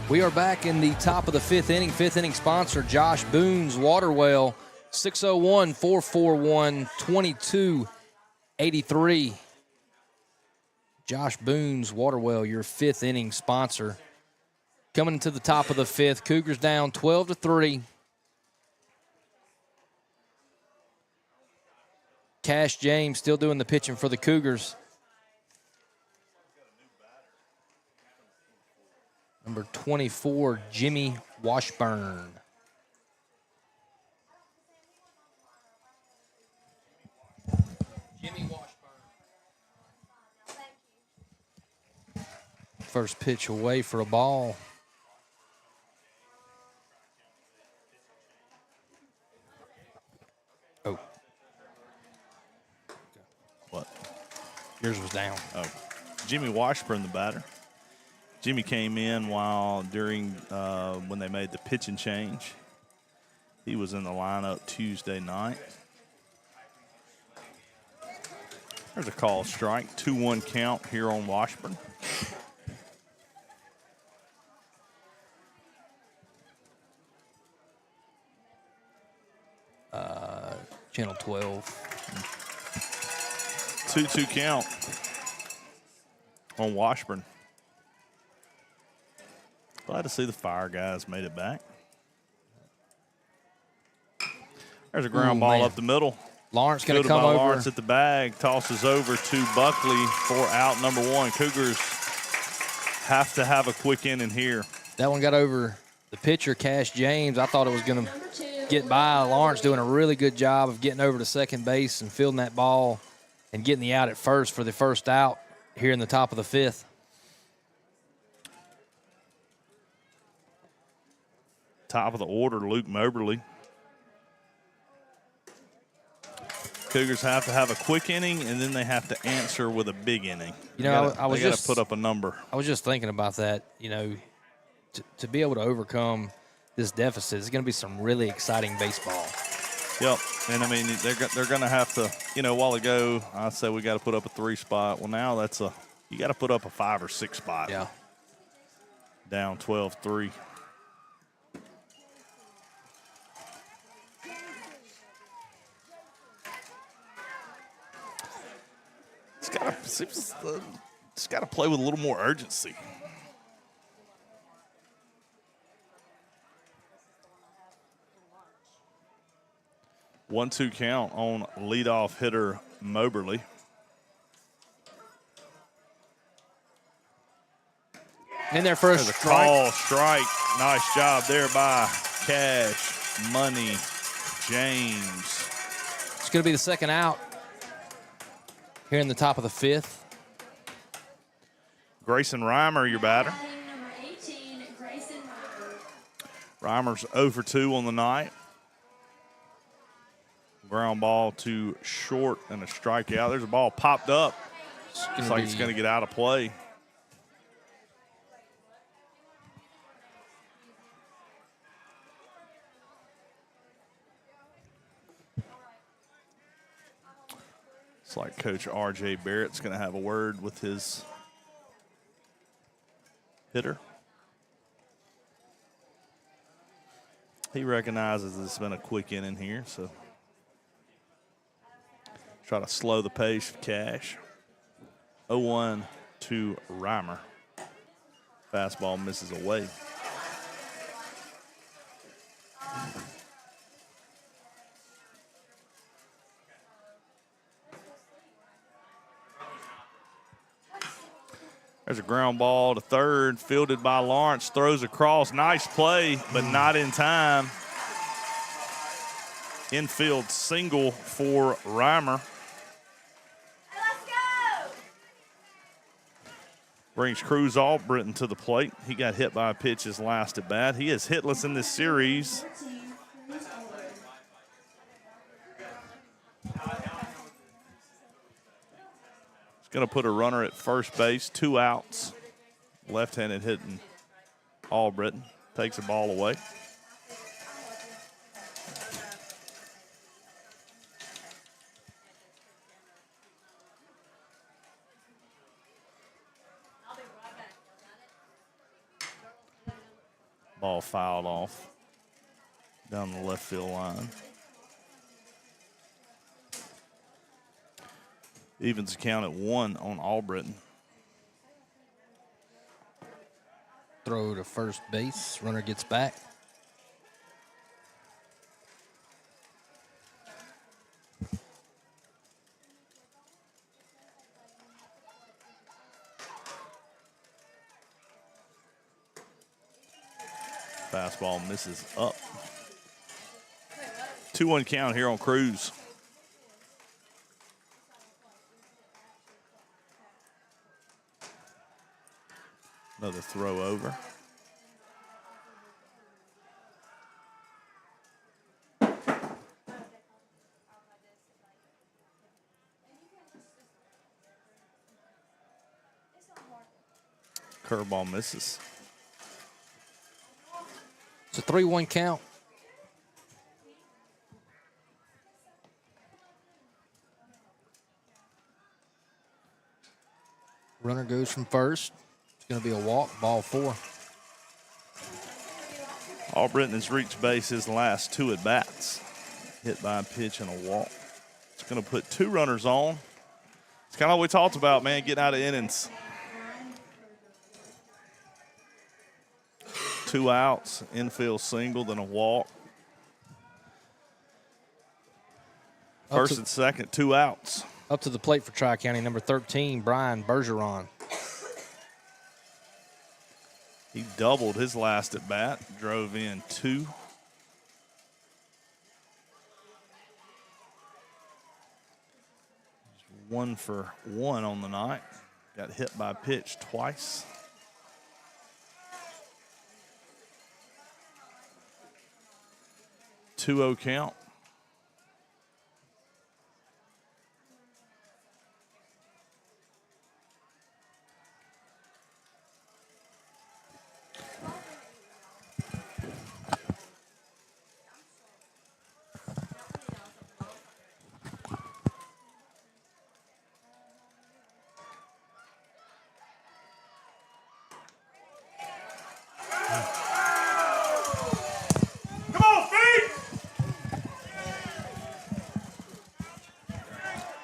S3: We are back in the top of the 5th inning. 5th inning sponsor, Josh Boone's Water Well, 601-441-2283. Josh Boone's Water Well, your 5th inning sponsor. Coming into the top of the 5th, Cougars down 12-3. Cash James still doing the pitching for the Cougars. Number 24, Jimmy Washburn. Jimmy Washburn. First pitch away for a ball. Oh.
S2: What?
S3: Yours was down.
S2: Oh, Jimmy Washburn, the batter. Jimmy came in during when they made the pitching change. He was in the lineup Tuesday night. There's a call strike, 2-1 count here on Washburn.
S3: Channel 12.
S2: 2-2 count on Washburn. Glad to see the Fire guys made it back. There's a ground ball up the middle.
S3: Lawrence going to come
S2: by
S3: over.
S2: Lawrence at the bag, tosses over to Buckley for out number 1. Cougars have to have a quick inning here.
S3: That one got over the pitcher, Cash James. I thought it was going to get by. Lawrence doing a really good job of getting over to second base and fielding that ball and getting the out at first for the first out here in the top of the 5th.
S2: Top of the order, Luke Moberly. Cougars have to have a quick inning, and then they have to answer with a big inning.
S3: You know,
S2: they got to put up a number.
S3: I was just thinking about that. You know, to be able to overcome this deficit is going to be some really exciting baseball.
S2: Yep, and I mean they're going to have to. You know, a while ago I said we got to put up a 3 spot. Well, now you got to put up a 5 or 6 spot.
S3: Yeah.
S2: Down 12-3. It's got to play with a little more urgency. One-two count on leadoff hitter Moberly.
S3: In there first.
S2: There's a call strike. Nice job there by Cash. Money James.
S3: It's going to be the second out here in the top of the fifth.
S2: Grayson Reimer, your batter.
S5: Batting number 18, Grayson Reimer.
S2: Reimer's 0 for 2 on the night. Ground ball to short and a strikeout. There's a ball popped up. Looks like it's going to get out of play. It's like Coach R.J. Barrett's going to have a word with his hitter. He recognizes it's been a quick inning here, so try to slow the pace of Cash. 0-1 to Reimer. Fastball misses away. There's a ground ball to third, fielded by Lawrence, throws across. Nice play, but not in time. Infield single for Reimer.
S5: Let's go!
S2: Brings Cruz Albritton to the plate. He got hit by a pitch his last at bat. He is hitless in this series.
S5: 14, Cruz Albritton.
S2: Going to put a runner at first base, 2 outs. Left-handed hitting Albritton. Takes the ball away. Ball fouled off down the left field line. Evens the count at 1 on Albritton.
S3: Throw to first base. Runner gets back.
S2: Fastball misses up. 2-1 count here on Cruz. Another throw over. Curveball misses.
S3: It's a 3-1 count. Runner goes from first. It's going to be a walk, ball 4.
S2: Albritton has reached base his last 2 at bats. Hit by a pitch and a walk. It's going to put 2 runners on. It's kind of what we talked about, man, getting out of innings. 2 outs, infield single, then a walk. First and second, 2 outs.
S3: Up to the plate for Tri-County, number 13, Brian Bergeron.
S2: He doubled his last at bat, drove in 2. He's 1 for 1 on the night. Got hit by a pitch twice. Two-0 count.
S6: Come on, feet!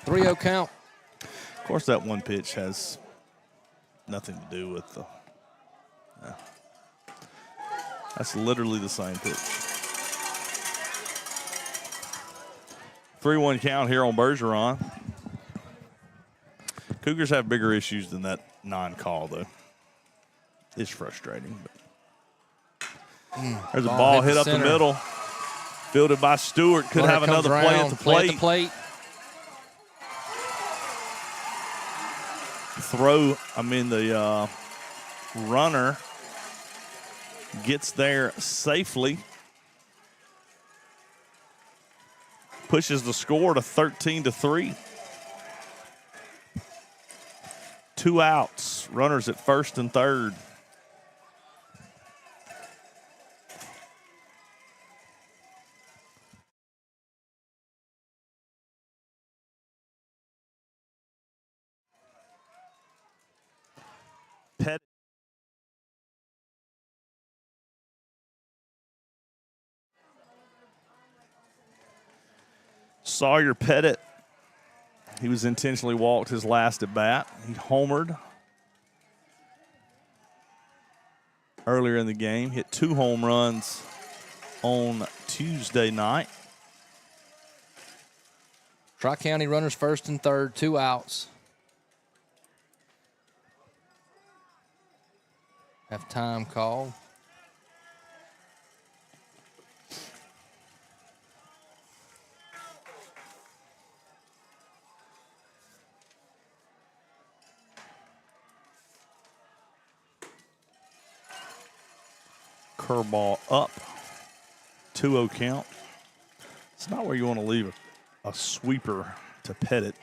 S3: 3-0 count.
S2: Of course, that one pitch has nothing to do with the. That's literally the same pitch. 3-1 count here on Bergeron. Cougars have bigger issues than that non-call, though. It's frustrating. But there's a ball hit up the
S3: center.
S2: middle. Fielded by Stewart. Could
S3: Runner
S2: have
S3: comes
S2: another play at
S3: around,
S2: the
S3: play
S2: plate. The runner gets there safely. Pushes the score to 13-3. 2 outs. Runners at first and third. Pettit. Sawyer Pettit. He was intentionally walked his last at bat. He homered earlier in the game. Hit 2 home runs on Tuesday night.
S3: Tri-County runners first and third, 2 outs. Have time called.
S2: Curveball up. 2-0 count. It's not where you want to leave a sweeper to Pettit.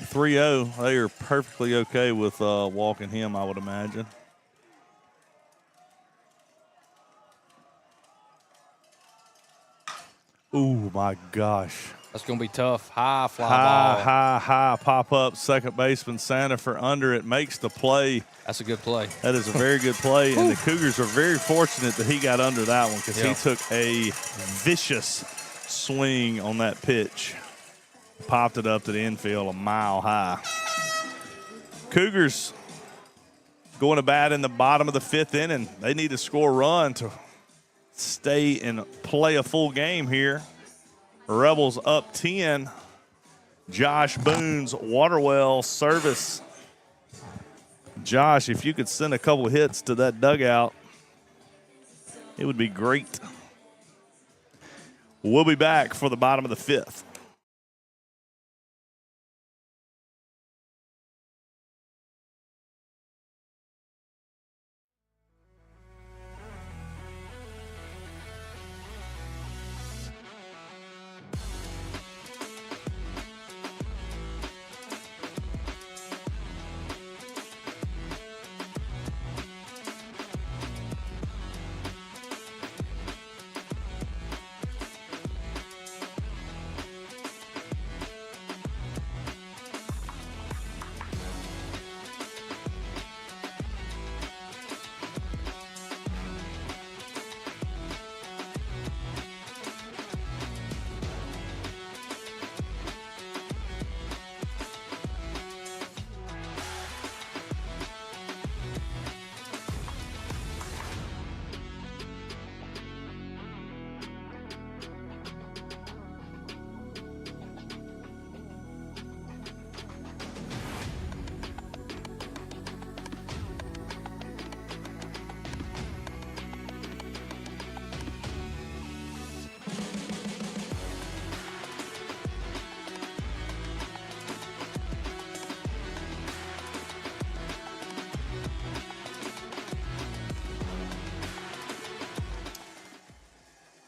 S2: .3-0. They are perfectly okay with walking him, I would imagine. Ooh, my gosh.
S3: That's going to be tough. High fly ball.
S2: High pop up. Second baseman Sandifer under it makes the play.
S3: That's a good play.
S2: That is a very good play, and the Cougars are very fortunate that he got under that one because he took a vicious swing on that pitch. Popped it up to the infield a mile high. Cougars going to bat in the bottom of the 5th inning. They need to score a run to stay and play a full game here. Rebels up 10. Josh Boone's Waterwell service. Josh, if you could send a couple hits to that dugout, it would be great. We'll be back for the bottom of the 5th.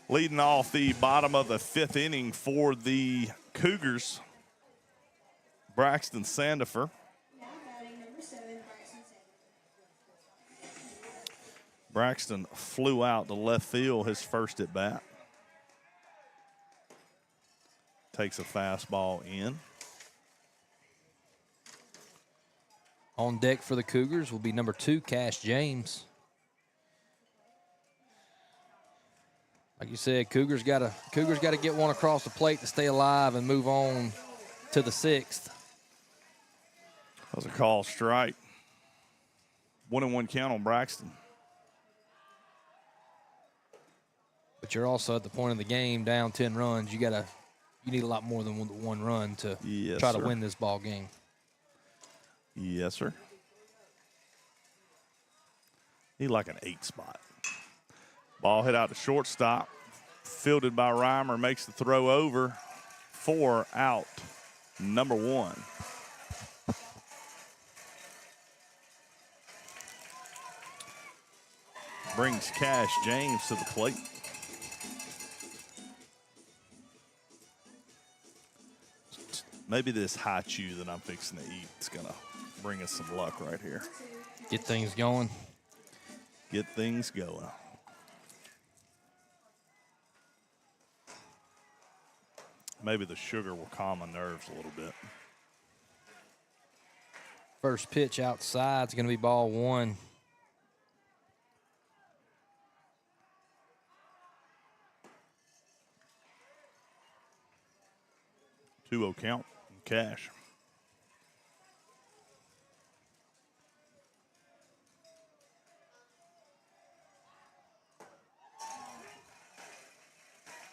S2: Leading off the bottom of the 5th inning for the Cougars, Braxton Sandifer.
S5: Now batting number 7, Braxton Sandifer.
S2: Braxton flew out to left field his first at bat. Takes a fastball in.
S3: On deck for the Cougars will be number 2, Cash James. Like you said, Cougars got to get one across the plate to stay alive and move on to the 6th.
S2: That was a call strike. 1-1 count on Braxton.
S3: But you're also at the point of the game down 10 runs. You need a lot more than one run to try to win this ball game.
S2: Yes, sir. Need like an 8 spot. Ball hit out to shortstop. Fielded by Reimer. Makes the throw over. 4 out. Number 1. Brings Cash James to the plate. Maybe this high chew that I'm fixing to eat is going to bring us some luck right here.
S3: Get things going.
S2: Get things going. Maybe the sugar will calm my nerves a little bit.
S3: First pitch outside is going to be ball 1.
S2: Two-oh count. Cash.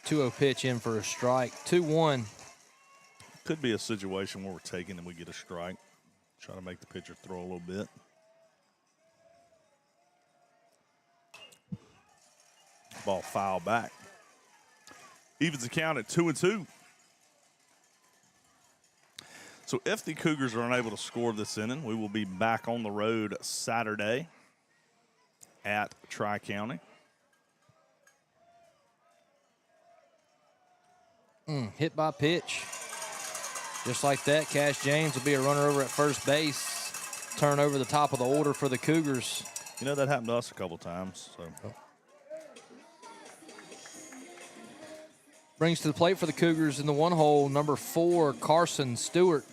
S3: Two-oh pitch in for a strike. 2-1.
S2: Could be a situation where we're taking and we get a strike. Try to make the pitcher throw a little bit. Ball foul back. Evens the count at 2-2. So if the Cougars are unable to score this inning, we will be back on the road Saturday at Tri-County.
S3: Hit by pitch. Just like that, Cash James will be a runner over at first base. Turn over the top of the order for the Cougars.
S2: You know, that happened to us a couple times. So.
S3: Brings to the plate for the Cougars in the 1 hole, number 4, Carson Stewart.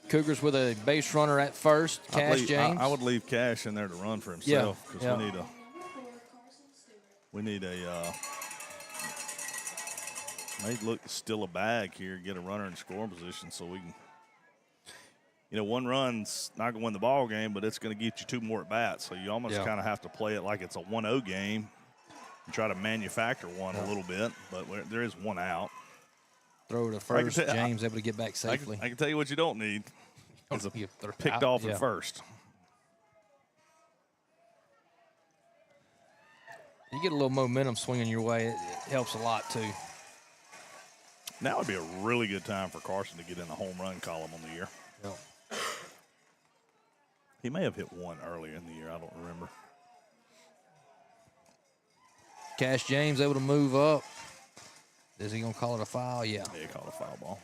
S3: Cougars with a base runner at first, Cash James.
S2: I would leave Cash in there to run for himself because we need a may look still a bag here, get a runner in scoring position so we can, one run's not going to win the ball game, but it's going to get you 2 more at bats. So you almost kind of have to play it like it's a 1-0 game and try to manufacture one a little bit, but there is 1 out.
S3: Throw to first. James able to get back safely.
S2: I can tell you what you don't need. It's a picked off at first.
S3: You get a little momentum swinging your way. It helps a lot, too.
S2: Now would be a really good time for Carson to get in the home run column on the year.
S3: Yep.
S2: He may have hit 1 earlier in the year. I don't remember.
S3: Cash James able to move up. Is he going to call it a foul? Yeah.
S2: Yeah, he called a foul ball.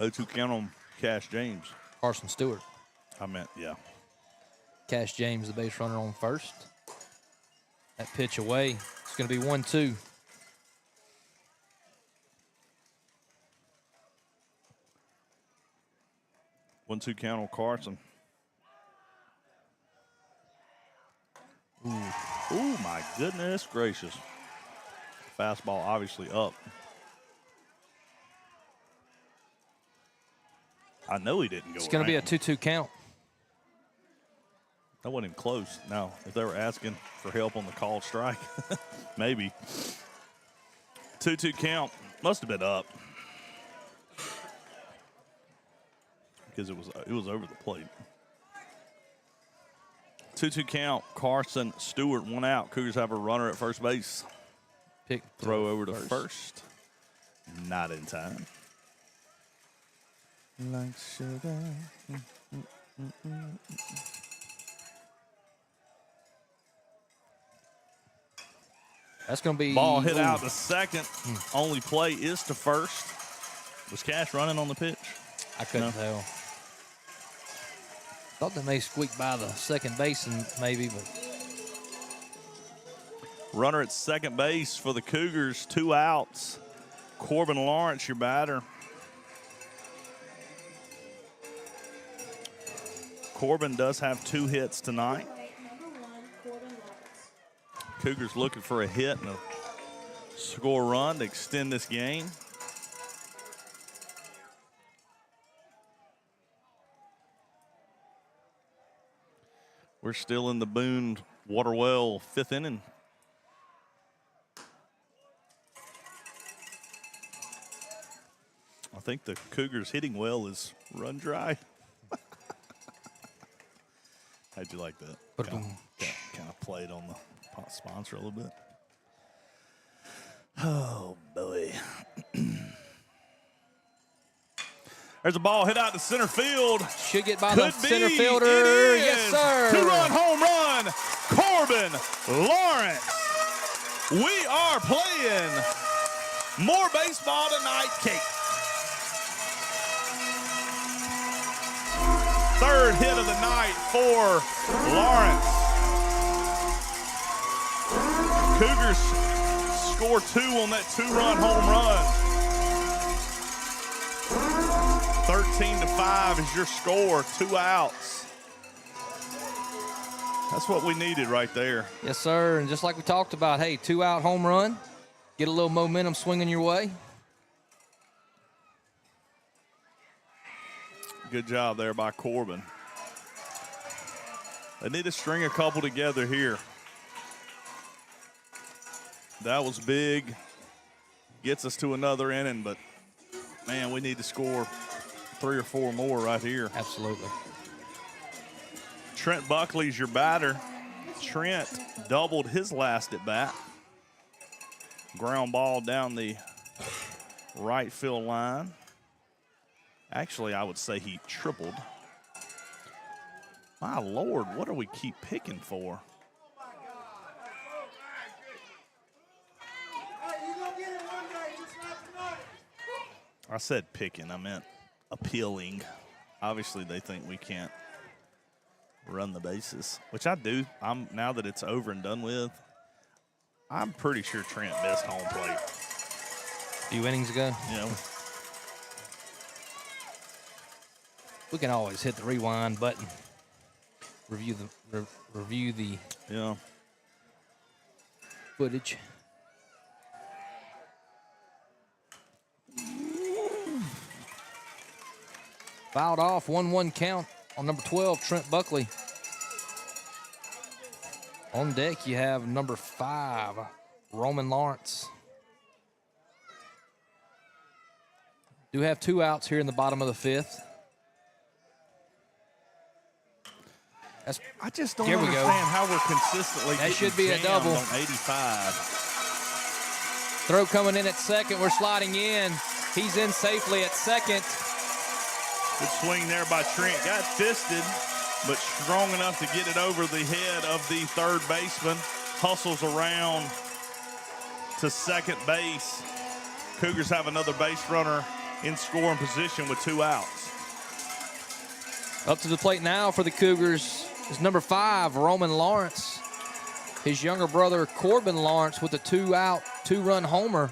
S2: O2 count on Cash James.
S3: Carson Stewart.
S2: I meant, yeah.
S3: Cash James, the base runner on first. That pitch away. It's going to be 1-2.
S2: One-two count on Carson. Ooh, my goodness gracious. Fastball obviously up. I know he didn't go.
S3: It's going to be a 2-2 count.
S2: That wasn't even close. Now, if they were asking for help on the called strike, maybe. 2-2 count. Must have been up. Because it was over the plate. 2-2 count. Carson Stewart, 1 out. Cougars have a runner at first base. Throw over to first. Not in time. Like sugar.
S3: That's going to be...
S2: Ball hit out to second. Only play is to first. Was Cash running on the pitch?
S3: I couldn't tell. Thought they may squeak by the second baseman, maybe, but...
S2: Runner at second base for the Cougars. 2 outs. Corbin Lawrence, your batter. Corbin does have 2 hits tonight. Cougars looking for a hit and a score run to extend this game. We're still in the Boone Waterwell 5th inning. think the Cougars hitting well is run dry. How'd you like that? Kind of played on the sponsor a little bit. Oh, boy. There's a ball hit out to center field.
S3: Should get by
S2: Could
S3: the center
S2: be.
S3: fielder.
S2: It is.
S3: Yes, sir.
S2: 2-run home run. Corbin Lawrence. We are playing more baseball tonight, Kate. Third hit of the night for Lawrence. Cougars score 2 on that 2-run home run. 13-5 is your score, 2 outs. That's what we needed right there.
S3: Yes, sir. And just like we talked about, hey, 2-out home run. Get a little momentum swinging your way.
S2: Good job there by Corbin. They need to string a couple together here. That was big. Gets us to another inning, but, man, we need to score 3 or 4 more right here.
S3: Absolutely.
S2: Trent Buckley's your batter. Trent doubled his last at bat. Ground ball down the right field line. Actually, I would say he tripled. My Lord, what do we keep picking for? I said picking, I meant appealing. Obviously, they think we can't run the bases, which I do. Now that it's over and done with, I'm pretty sure Trent missed home plate.
S3: A few innings ago.
S2: You know,
S3: We can always hit the rewind button. Review the
S2: yeah.
S3: footage. Fouled off, 1-1 count on number 12, Trent Buckley. On deck, you have number 5, Roman Lawrence. Do have 2 outs here in the bottom of the 5th.
S2: I just don't
S3: Here we go.
S2: understand how we're consistently
S3: That
S2: getting
S3: should be a
S2: jammed
S3: double.
S2: on 85.
S3: Throw coming in at second. We're sliding in. He's in safely at second.
S2: Good swing there by Trent. Got fisted, but strong enough to get it over the head of the third baseman. Hustles around to second base. Cougars have another base runner in scoring position with 2 outs.
S3: Up to the plate now for the Cougars is number 5, Roman Lawrence. His younger brother, Corbin Lawrence, with a 2-out, 2-run homer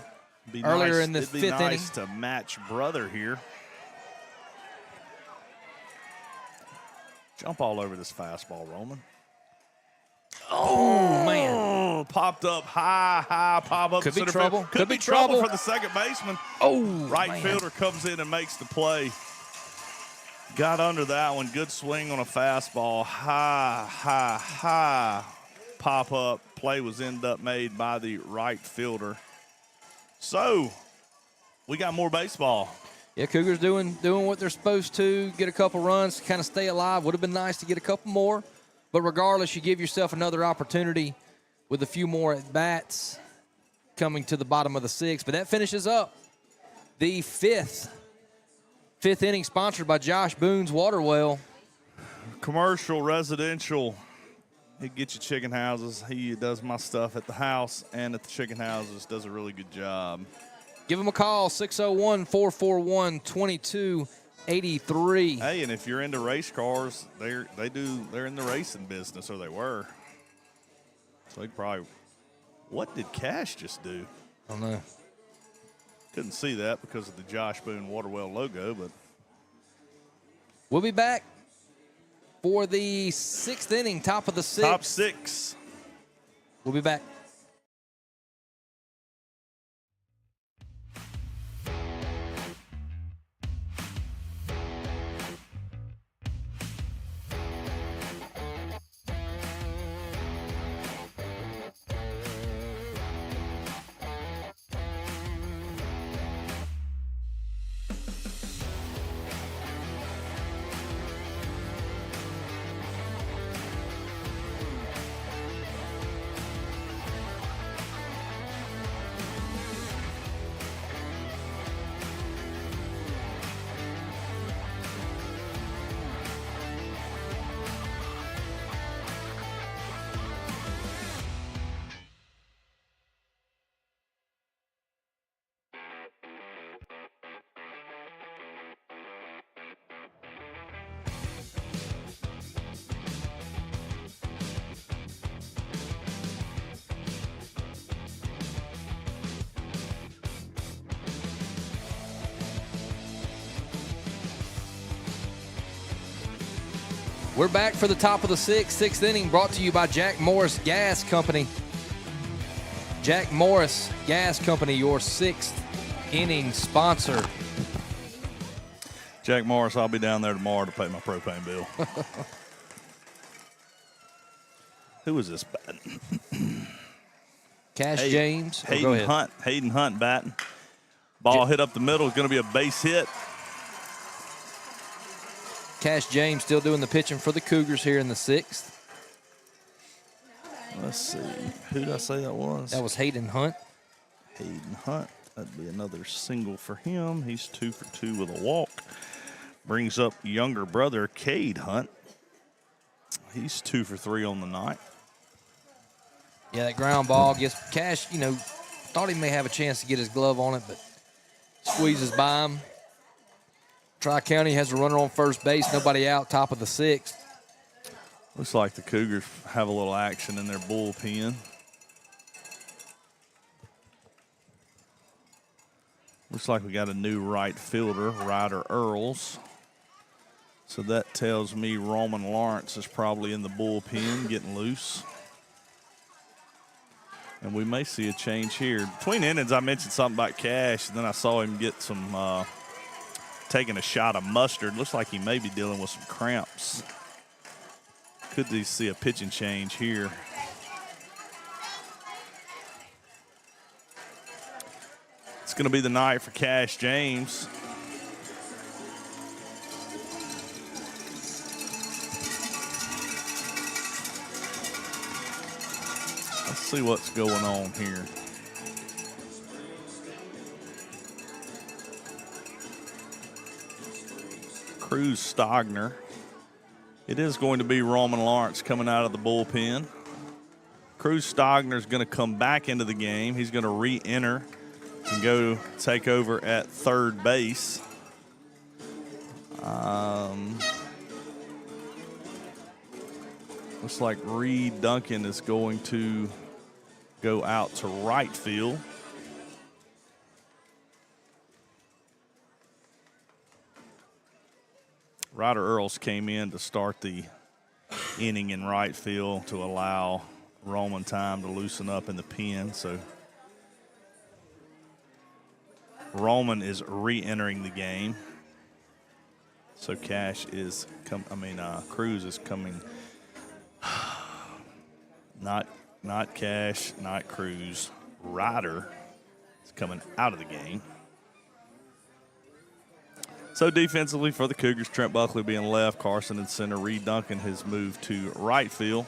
S3: earlier in the 5th inning.
S2: It'd be nice to match brother here. Jump all over this fastball, Roman.
S3: Oh, man.
S2: Popped up high, pop up.
S3: Could be
S2: center
S3: trouble.
S2: field. Could be trouble for the second baseman.
S3: Oh,
S2: Right
S3: man.
S2: fielder comes in and makes the play. Got under that one. Good swing on a fastball. High. Pop up. Play was ended up made by the right fielder. So, we got more baseball.
S3: Yeah, Cougars doing what they're supposed to, get a couple runs, kind of stay alive. Would have been nice to get a couple more. But regardless, you give yourself another opportunity with a few more at-bats coming to the bottom of the 6th. But that finishes up the 5th inning, sponsored by Josh Boone's Water Well.
S2: Commercial, residential. He gets you chicken houses. He does my stuff at the house and at the chicken houses. Does a really good job.
S3: Give him a call, 601-441-2283.
S2: Hey, and if you're into race cars, they're in the racing business, or they were. So they probably. What did Cash just do?
S3: I don't know.
S2: Couldn't see that because of the Josh Boone Waterwell logo, but
S3: We'll be back for the 6th inning, top of the 6th.
S2: top 6.
S3: We'll be back. We're back for the top of the sixth inning, brought to you by Jack Morris Gas Company. Jack Morris Gas Company, your sixth inning sponsor.
S2: Jack Morris, I'll be down there tomorrow to pay my propane bill. Who is this batting?
S3: Cash James. Go
S2: Hayden
S3: ahead.
S2: Hunt. Hayden Hunt batting. Ball hit up the middle is going to be a base hit.
S3: Cash James still doing the pitching for the Cougars here in the sixth.
S2: Let's see. Who did I say that was?
S3: That was Hayden Hunt.
S2: Hayden Hunt. That'd be another single for him. He's 2 for 2 with a walk. Brings up younger brother, Cade Hunt. He's 2 for 3 on the night.
S3: Yeah, that ground ball gets Cash, thought he may have a chance to get his glove on it, but squeezes by him. Tri-County has a runner on first base, nobody out, top of the sixth.
S2: Looks like the Cougars have a little action in their bullpen. Looks like we got a new right fielder, Ryder Earls. So that tells me Roman Lawrence is probably in the bullpen getting loose. And we may see a change here. Between innings, I mentioned something about Cash, and then I saw him get some, taking a shot of mustard. Looks like he may be dealing with some cramps. Could we see a pitching change here? It's going to be the night for Cash James. Let's see what's going on here. Cruz Stogner. It is going to be Roman Lawrence coming out of the bullpen. Cruz Stogner is going to come back into the game. He's going to re-enter and go take over at third base. Looks like Reed Duncan is going to go out to right field. Ryder Earls came in to start the inning in right field to allow Roman time to loosen up in the pen. So Roman is re-entering the game. So Cash is Cruz is coming. Not Cash, not Cruz. Ryder is coming out of the game. So defensively for the Cougars, Trent Buckley being left, Carson in center, Reed Duncan has moved to right field.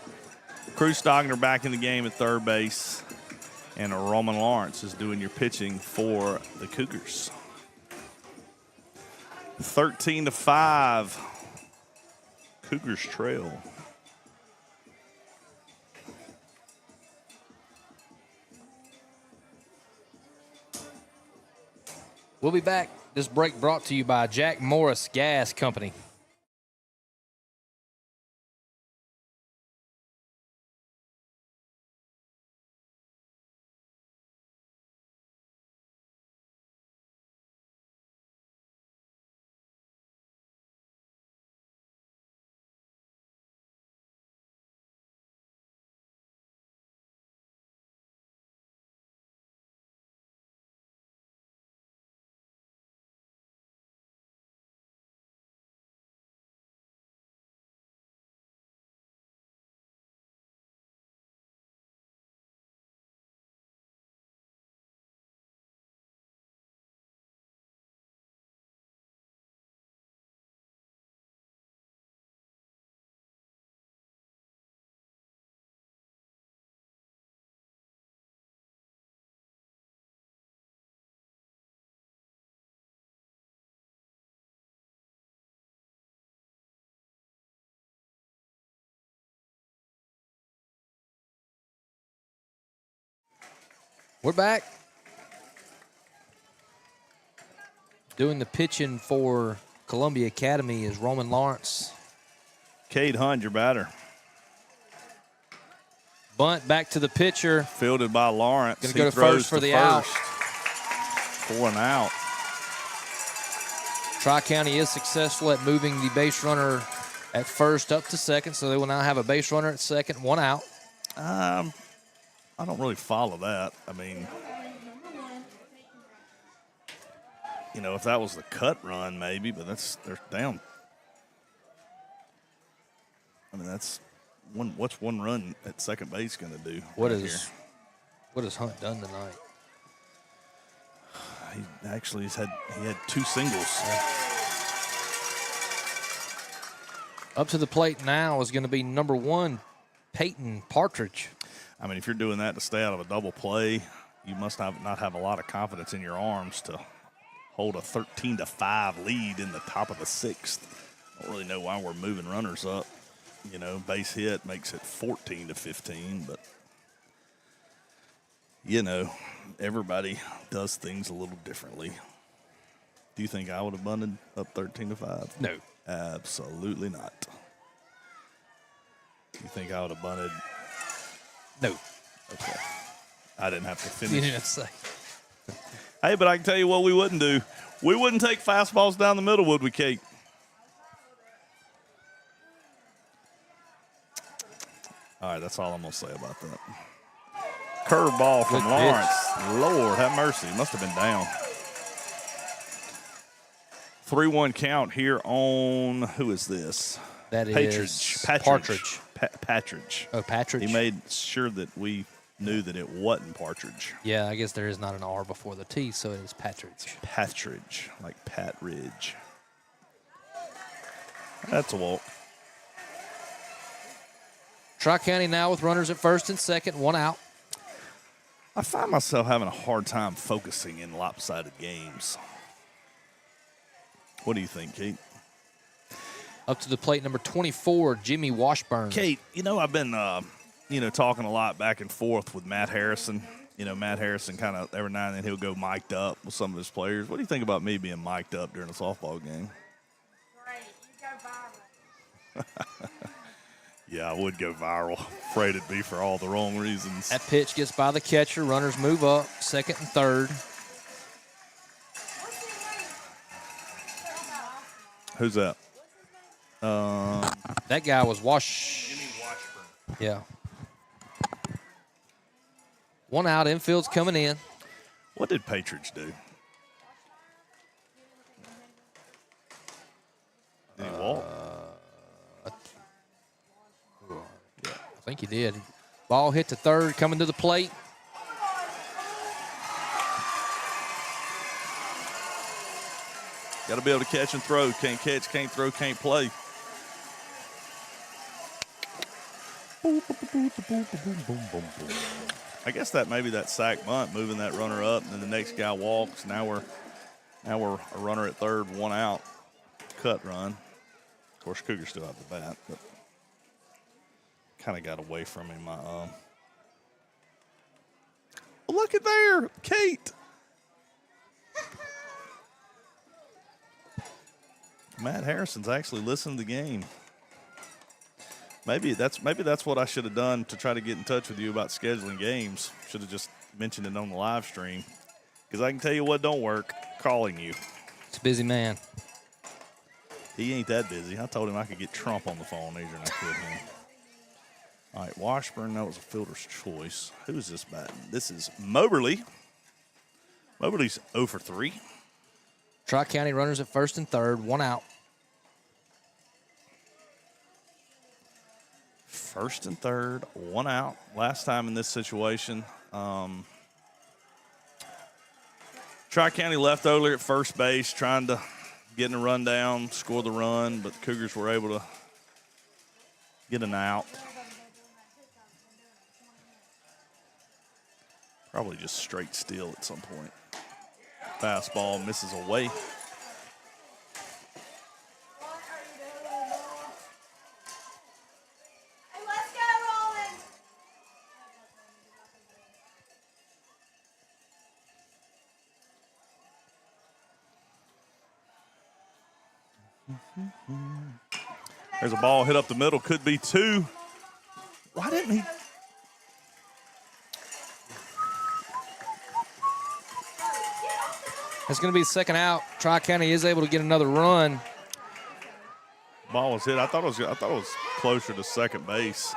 S2: Cruz Stogner back in the game at third base, and Roman Lawrence is doing your pitching for the Cougars. 13-5, Cougars trail.
S3: We'll be back. This break brought to you by Jack Morris Gas Company. We're back. Doing the pitching for Columbia Academy is Roman Lawrence.
S2: Cade Hunt, your batter.
S3: Bunt back to the pitcher.
S2: Fielded by Lawrence.
S3: Going to go to first for the out.
S2: For an out.
S3: Tri-County is successful at moving the base runner at first up to second, so they will now have a base runner at second, one out.
S2: I don't really follow that. I mean, you know, if that was the cut run, maybe, but they're down. I mean, that's one. What's one run at second base going to do?
S3: What
S2: right
S3: has Hunt done tonight?
S2: He actually he had two singles.
S3: Up to the plate now is going to be number 1, Peyton Partridge.
S2: I mean, if you're doing that to stay out of a double play, you must not have a lot of confidence in your arms to hold a 13-5 lead in the top of the 6th. I don't really know why we're moving runners up. You know, base hit makes it 14-15, but you know, everybody does things a little differently. Do you think I would have bunted up 13-5?
S3: No.
S2: Absolutely not. Do you think I would have bunted?
S3: No.
S2: Okay. I didn't have to finish.
S3: You didn't have to say.
S2: Hey, but I can tell you what we wouldn't do. We wouldn't take fastballs down the middle, would we, Kate? All right, that's all I'm going to say about that. Curveball from
S3: Good
S2: Lawrence.
S3: pitch.
S2: Lord, have mercy. Must have been down. 3-1 count here on, who is this?
S3: That is
S2: Partridge.
S3: Partridge.
S2: Partridge.
S3: Oh, Partridge.
S2: He made sure that we knew that it wasn't Partridge.
S3: Yeah, I guess there is not an R before the T, so it is Partridge.
S2: Partridge, like Pat Ridge. That's a walk.
S3: Tri-County now with runners at first and second, one out.
S2: I find myself having a hard time focusing in lopsided games. What do you think, Kate?
S3: Up to the plate, number 24, Jimmy Washburn.
S2: Kate, you know, I've been, talking a lot back and forth with Matt Harrison. You know, Matt Harrison kind of every now and then he'll go mic'd up with some of his players. What do you think about me being mic'd up during a softball game?
S5: Great. You go viral.
S2: Yeah, I would go viral. Afraid it'd be for all the wrong reasons.
S3: That pitch gets by the catcher. Runners move up, second and third.
S2: Who's that?
S3: That guy was
S2: Jimmy Washburn.
S3: Yeah. One out, infield's coming in.
S2: What did Patridge do? Did he walk?
S3: I think he did. Ball hit to third, coming to the plate.
S2: Got to be able to catch and throw. Can't catch, can't throw, can't play. I guess that maybe that sack bunt, moving that runner up, and then the next guy walks. Now we're a runner at third, one out, cut run. Of course, Cougars still have the bat, but kind of got away from him. Look at there, Kate. Matt Harrison's actually listening to the game. Maybe that's what I should have done to try to get in touch with you about scheduling games. Should have just mentioned it on the live stream. Because I can tell you what don't work, calling you.
S3: It's a busy man.
S2: He ain't that busy. I told him I could get Trump on the phone easier than I could him. All right, Washburn, that was a fielder's choice. Who is this batting? This is Moberly. Moberly's 0 for 3.
S3: Tri-County runners at first and third, one out.
S2: First and third, one out. Last time in this situation, Tri-County left earlier at first base, trying to get in a run down, score the run, but the Cougars were able to get an out. Probably just straight steal at some point. Fastball misses away.
S5: Let's go, Roland.
S2: There's a ball hit up the middle, could be two. Why didn't he?
S3: It's going to be second out. Tri-County is able to get another run.
S2: Ball was hit. I thought it was closer to second base.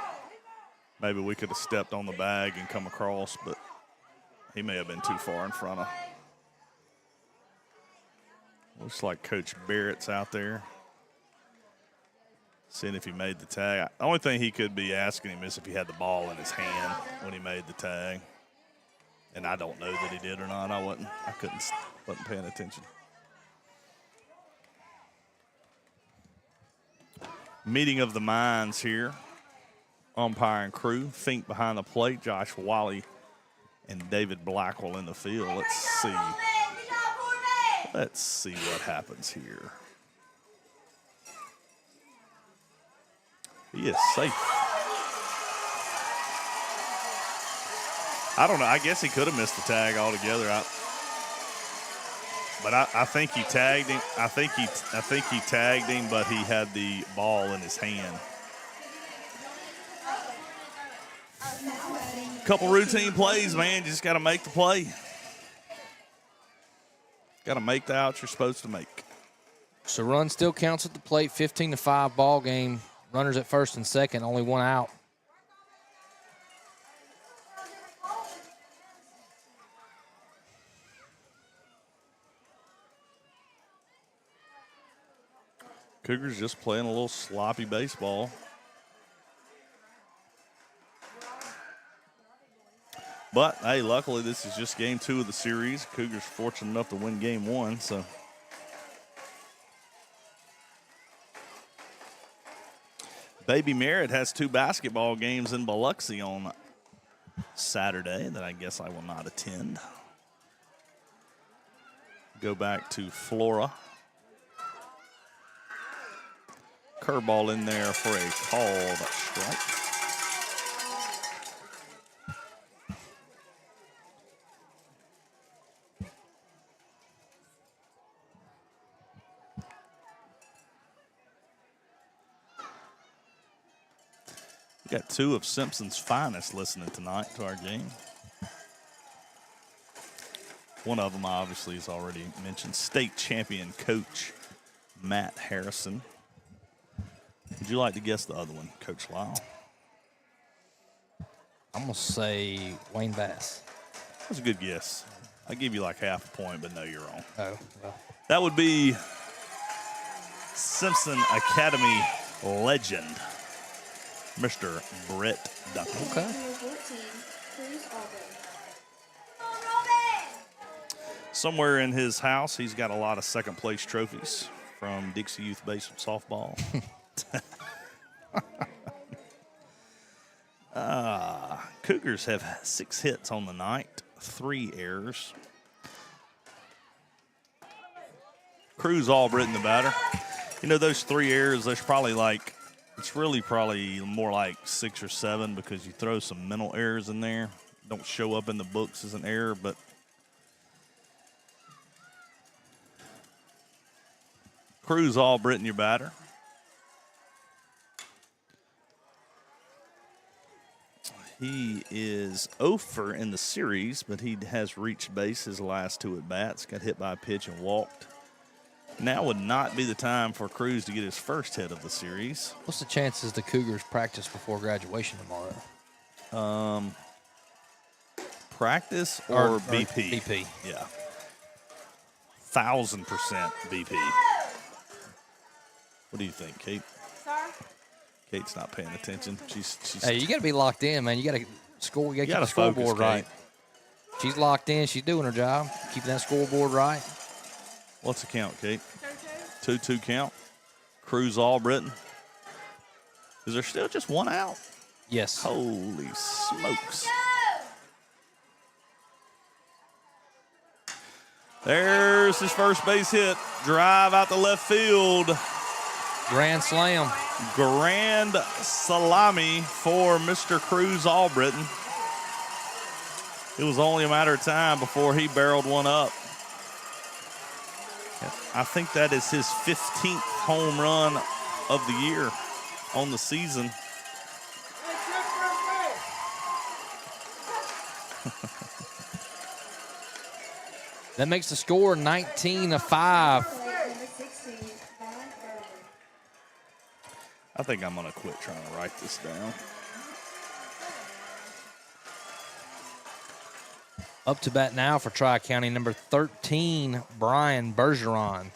S2: Maybe we could have stepped on the bag and come across, but he may have been too far in front of. Looks like Coach Barrett's out there, seeing if he made the tag. The only thing he could be asking him is if he had the ball in his hand when he made the tag. And I don't know that he did or not. I wasn't paying attention. Meeting of the minds here. Umpire and crew. Fink behind the plate. Josh Wally and David Blackwell in the field. Let's see what happens here. He is safe. I don't know. I guess he could have missed the tag altogether. But I think he tagged him. I think he tagged him, but he had the ball in his hand. Couple routine plays, man. You just got to make the play. Got to make the outs you're supposed to make.
S3: So run still counts at the plate. 15-5 ball game. Runners at first and second. Only one out.
S2: Cougars just playing a little sloppy baseball. But, hey, luckily this is just game 2 of the series. Cougars fortunate enough to win game 1, so. Baby Merritt has 2 basketball games in Biloxi on Saturday that I guess I will not attend. Go back to Flora. Curveball in there for a called strike. We got 2 of Simpson's finest listening tonight to our game. One of them obviously is already mentioned. State champion coach Matt Harrison. Would you like to guess the other one, Coach Lyle?
S3: I'm going to say Wayne Bass.
S2: That's a good guess. I give you like half a point, but no, you're wrong.
S3: Oh, well.
S2: That would be Simpson Academy legend, Mr. Brett Duncan.
S3: Okay.
S2: Somewhere in his house, he's got a lot of second-place trophies from Dixie Youth Baseball Softball. Cougars have 6 hits on the night, 3 errors. Cruz Albritton, the batter. You know, those 3 errors, there's probably like, it's really probably more like 6 or 7 because you throw some mental errors in there. Don't show up in the books as an error, but Cruz Albritton, your batter. He is 0 in the series, but he has reached base his last 2 at-bats. Got hit by a pitch and walked. Now would not be the time for Cruz to get his first hit of the series.
S3: What's the chances the Cougars practice before graduation tomorrow?
S2: Practice or BP?
S3: BP.
S2: Yeah. 1000% BP. What do you think, Kate?
S5: Sir?
S2: Kate's not paying attention. She's
S3: Hey, you got to be locked in, man. You got to score. You got to keep the
S2: gotta focus,
S3: scoreboard right.
S2: Kate.
S3: She's locked in. She's doing her job, keeping that scoreboard right.
S2: What's the count, Kate? 2-2 count. Cruz Albritton. Is there still just 1 out?
S3: Yes.
S2: Holy smokes. There's his first base hit. Drive out the left field.
S3: Grand slam.
S2: Grand salami for Mr. Cruz Albritton. It was only a matter of time before he barreled one up. I think that is his 15th home run of the year on the season.
S3: That makes the score 19-5.
S2: I think I'm going to quit trying to write this down.
S3: Up to bat now for Tri-County, number 13, Brian Bergeron.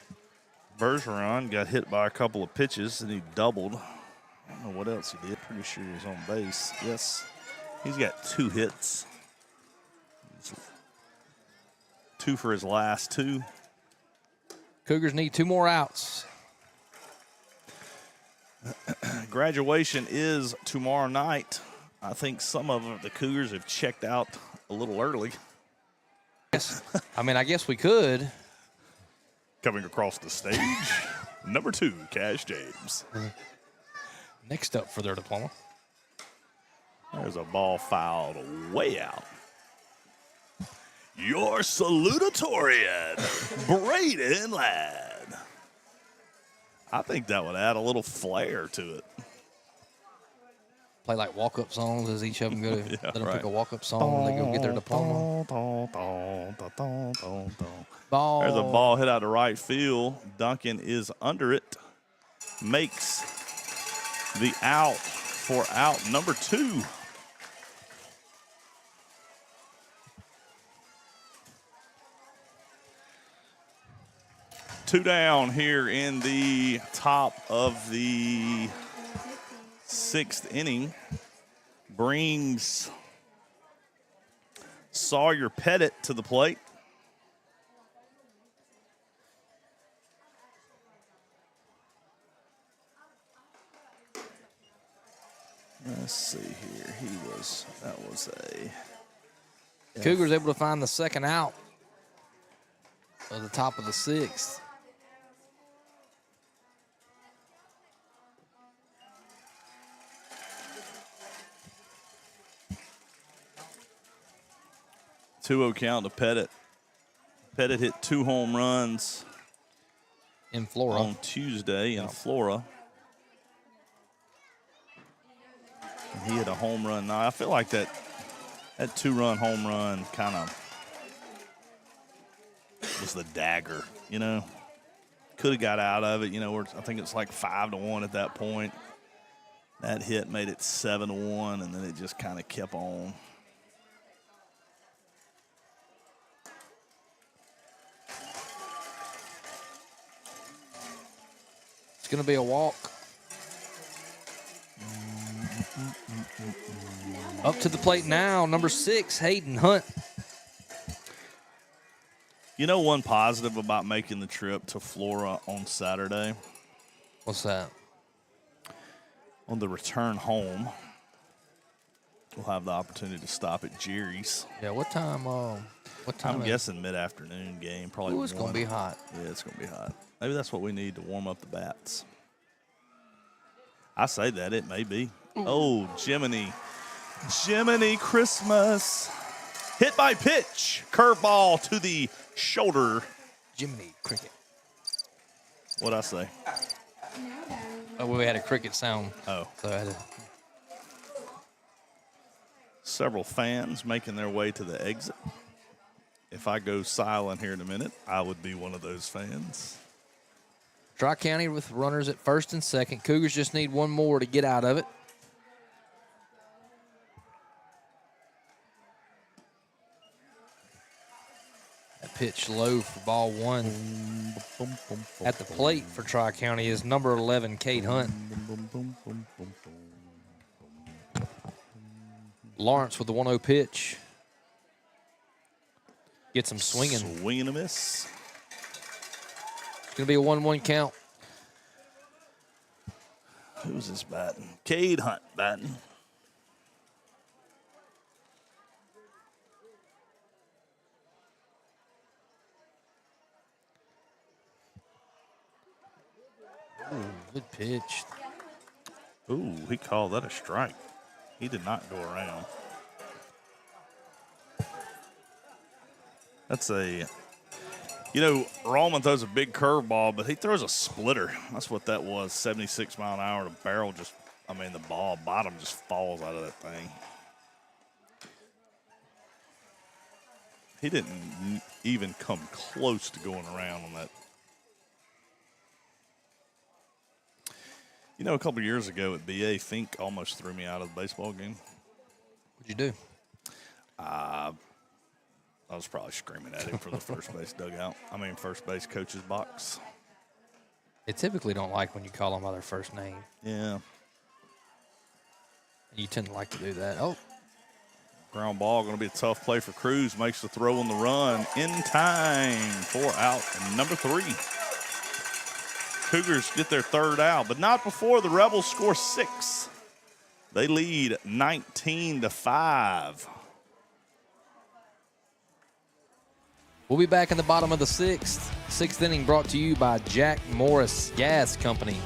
S2: Bergeron got hit by a couple of pitches, and he doubled. I don't know what else he did. Pretty sure he was on base. Yes, he's got 2 hits. 2 for his last 2.
S3: Cougars need 2 more outs.
S2: Graduation is tomorrow night. I think some of the Cougars have checked out a little early.
S3: I guess we could.
S2: Coming across the stage, number 2, Cash James.
S3: Next up for their diploma.
S2: There's a ball fouled way out. Your salutatorian, Braden Ladd. I think that would add a little flair to it.
S3: Play like walk-up songs as each of them go.
S2: Yeah,
S3: Let them
S2: right.
S3: pick a walk-up song when they go get their diploma. Ball.
S2: There's a ball hit out to right field. Duncan is under it. Makes the out for out number 2. Two down here in the top of the 6th inning. Brings Sawyer Pettit to the plate. Let's see here. That was a.
S3: Cougars able to find the second out of the top of the 6th.
S2: Two-0 count to Pettit. Pettit hit 2 home runs
S3: In Flora.
S2: on Tuesday in Flora. And he hit a home run. Now, I feel like that 2-run home run kind of was the dagger, you know. Could have got out of it, you know. I think it's like 5-1 at that point. That hit made it 7-1, and then it just kind of kept on.
S3: It's going to be a walk. Up to the plate now, number 6, Hayden Hunt.
S2: You know one positive about making the trip to Flora on Saturday?
S3: What's that?
S2: On the return home, we'll have the opportunity to stop at Jerry's.
S3: Yeah, what time?
S2: I'm guessing mid-afternoon game, probably.
S3: Ooh, it's going to be hot.
S2: Yeah, it's going to be hot. Maybe that's what we need to warm up the bats. I say that. It may be. Oh, Jiminy. Jiminy Christmas. Hit by pitch. Curveball to the shoulder.
S3: Jiminy Cricket.
S2: What'd I say?
S3: Oh, we had a cricket sound.
S2: Oh.
S3: So I had to.
S2: Several fans making their way to the exit. If I go silent here in a minute, I would be one of those fans.
S3: Tri-County with runners at first and second. Cougars just need one more to get out of it. That pitch low for ball 1. At the plate for Tri-County is number 11, Cade Hunt. Lawrence with the 1-0 pitch. Gets him swinging.
S2: Swing and a miss.
S3: It's going to be a 1-1 count.
S2: Who's this batting? Cade Hunt batting.
S3: Ooh, good pitch.
S2: Ooh, he called that a strike. He did not go around. That's a, you know, Rallman throws a big curveball, but he throws a splitter. That's what that was, 76 mile an hour. The barrel just, I mean, the ball bottom just falls out of that thing. He didn't even come close to going around on that. You know, a couple years ago at BA, Fink almost threw me out of the baseball game.
S3: What'd you do?
S2: I was probably screaming at him from the first base dugout. First base coach's box.
S3: They typically don't like when you call them by their first name.
S2: Yeah.
S3: You tend to like to do that. Oh,
S2: Ground ball going to be a tough play for Cruz. Makes the throw on the run in time for out number 3. Cougars get their 3rd out, but not before the Rebels score 6. They lead 19-5.
S3: we'll be back in the bottom of the 6th. 6th inning brought to you by Jack Morris Gas Company.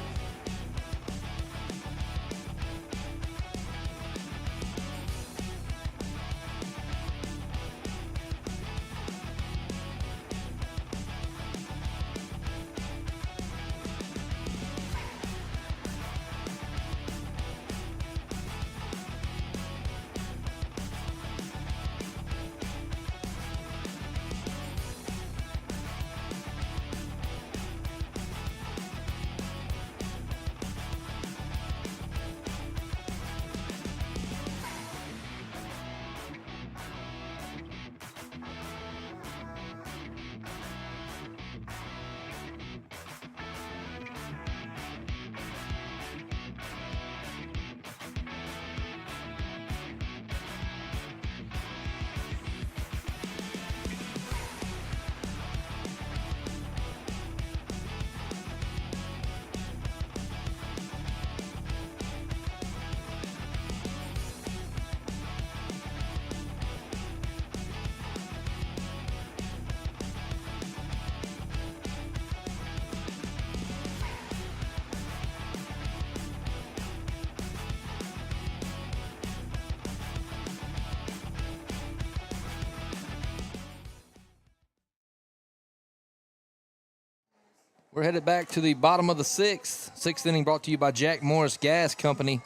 S3: We're headed back to the bottom of the 6th. 6th inning brought to you by Jack Morris Gas Company.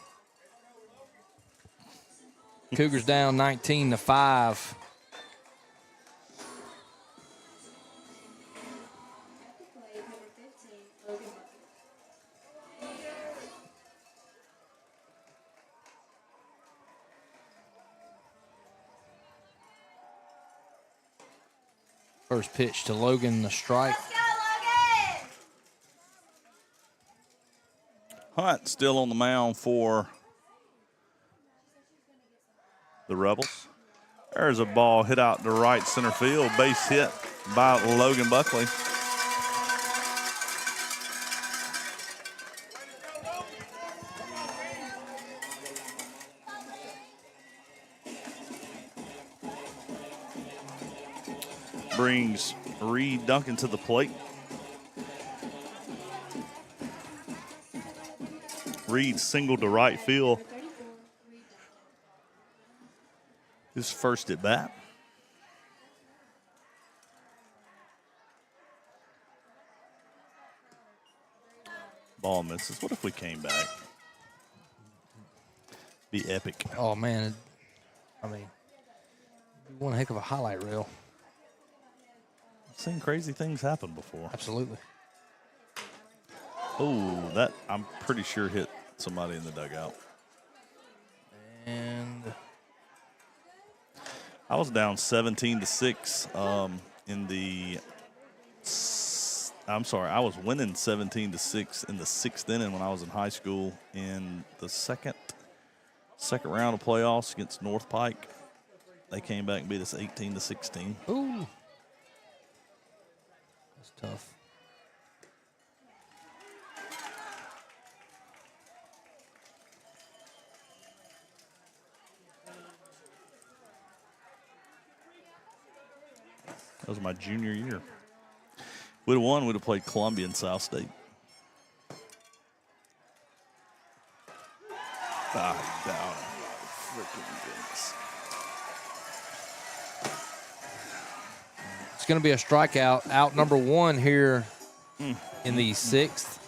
S3: Cougars down 19-5. First pitch to Logan, the strike.
S2: Hunt still on the mound for the Rebels. There's a ball hit out to right center field. Base hit by Logan Buckley. Brings Reed Duncan to the plate. Reed singled to right field. His first at bat. Ball misses. What if we came back? Be epic.
S3: Oh, man. One heck of a highlight reel.
S2: I've seen crazy things happen before.
S3: Absolutely.
S2: Oh, that I'm pretty sure hit somebody in the dugout.
S3: And
S2: I was down 17-6 in the. I'm sorry, I was winning 17-6 in the 6th inning when I was in high school in the second round of playoffs against North Pike. They came back and beat us 18-16.
S3: ooh, that's tough.
S2: That was my junior year. We'd have won, we'd have played Columbia and South State. Freaking goodness.
S3: It's going to be a strikeout, out number 1 here in the 6th.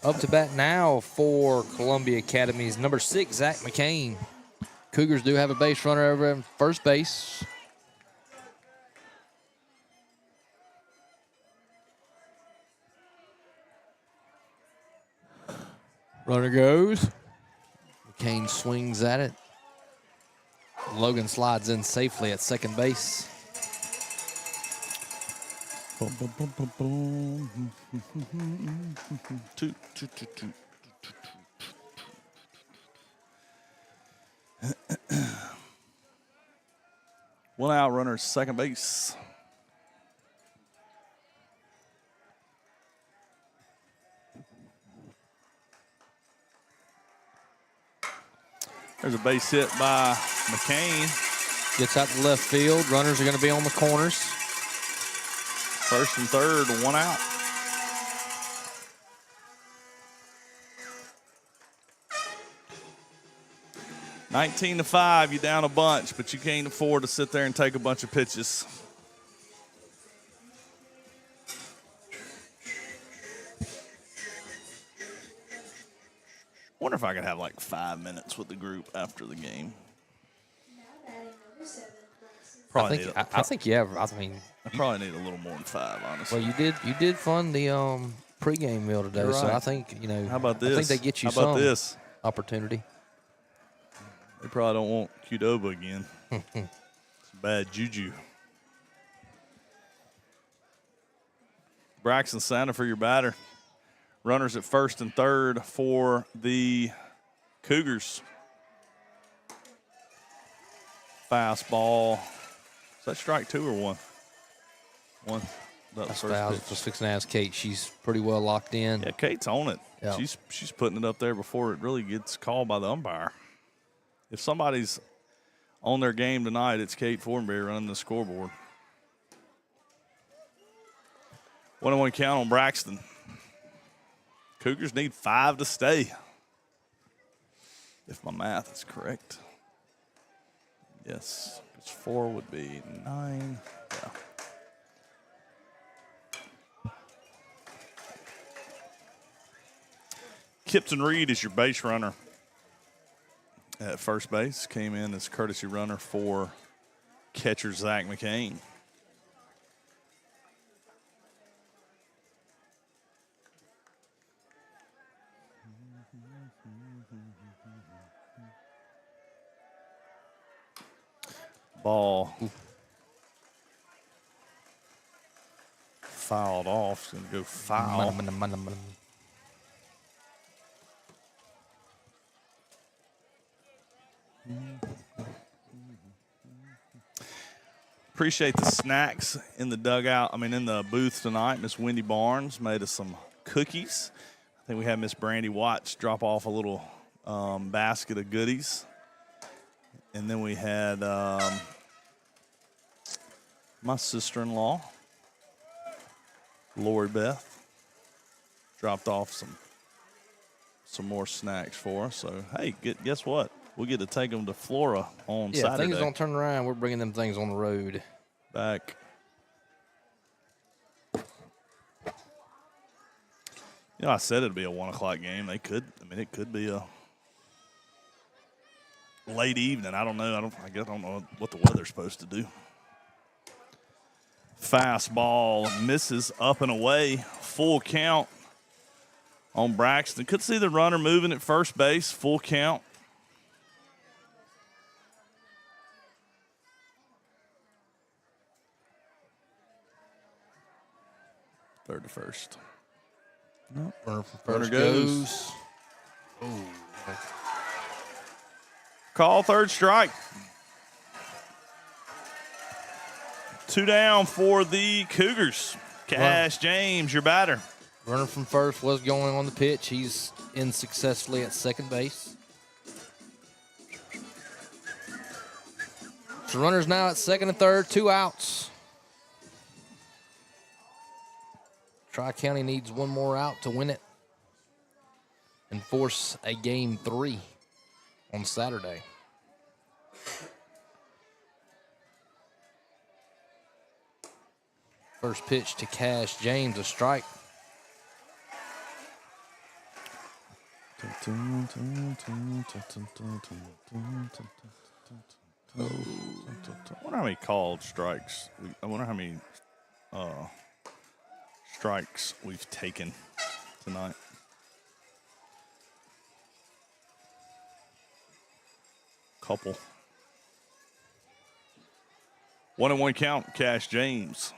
S3: Up to bat now for Columbia Academy's number 6, Zach McCain. Cougars do have a base runner over at first base. Runner goes. McCain swings at it. Logan slides in safely at second base.
S2: Two. 1 out, runner second base. There's a base hit by McCain.
S3: Gets out to left field. Runners are going to be on the corners.
S2: First and third, 1 out. (19-5). You down a bunch, but you can't afford to sit there and take a bunch of pitches. Wonder if I could have like 5 minutes with the group after the game. Probably
S3: I think yeah. I mean,
S2: I probably need a little more than 5, honestly.
S3: well, you did fund the pregame meal today,
S2: You're
S3: so
S2: right.
S3: I think
S2: How about this?
S3: I think they get you
S2: How about
S3: some
S2: this?
S3: opportunity.
S2: They probably don't want Qdoba again. It's bad juju. Braxton Santa for your batter. Runners at first and third for the Cougars. Fastball. Is that strike 2 or 1? 1. That
S3: That's
S2: first
S3: foul.
S2: pitch.
S3: Just fixing to ask Kate. She's pretty well locked in.
S2: Yeah, Kate's on it.
S3: Yeah.
S2: She's putting it up there before it really gets called by the umpire. If somebody's on their game tonight, it's Kate Fortenberry running the scoreboard. 1-1 count on Braxton. Cougars need 5 to stay, if my math is correct. Yes, because 4 would be 9. Yeah. Kipton Reed is your base runner at first base. Came in as courtesy runner for catcher Zach McCain. Ball fouled off. It's going to go foul. Appreciate the snacks in the dugout. I mean, in the booth tonight. Miss Wendy Barnes made us some cookies. I think we had Miss Brandy Watts drop off a little basket of goodies. And then we had my sister-in-law, Lori Beth, dropped off some more snacks for us. So, hey, guess what? We get to take them to Flora on
S3: Yeah,
S2: Saturday.
S3: things don't turn around. We're bringing them things on the road.
S2: Back. You know, I said it'd be a 1 o'clock game. It could be a late evening. I don't know. I don't know what the weather's supposed to do. Fastball misses up and away. Full count on Braxton. Could see the runner moving at first base. Full count. Third to first.
S3: Nope. Runner from
S2: Runner
S3: first
S2: goes.
S3: Ooh.
S2: Call third strike. 2 down for the Cougars. Cash James, your batter.
S3: Runner from first was going on the pitch. He's in successfully at second base. So runners now at second and third, 2 outs. Tri-County needs 1 more out to win it and force a game 3 on Saturday. First pitch to Cash James, a strike.
S2: I wonder how many called strikes. I wonder how many strikes we've taken tonight. couple. 1-1 count, Cash James.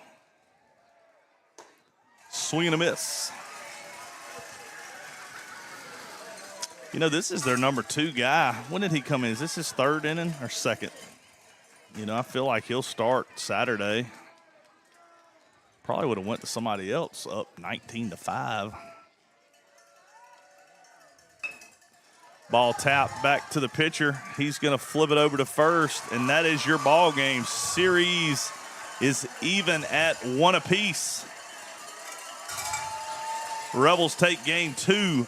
S2: Swing and a miss. You know, this is their number 2 guy. When did he come in? Is this his 3rd inning or 2nd? You know, I feel like he'll start Saturday. Probably would have went to somebody else up 19-5. Ball tapped back to the pitcher. He's going to flip it over to first, and that is your ball game. Series is even at 1 apiece. Rebels take game 2,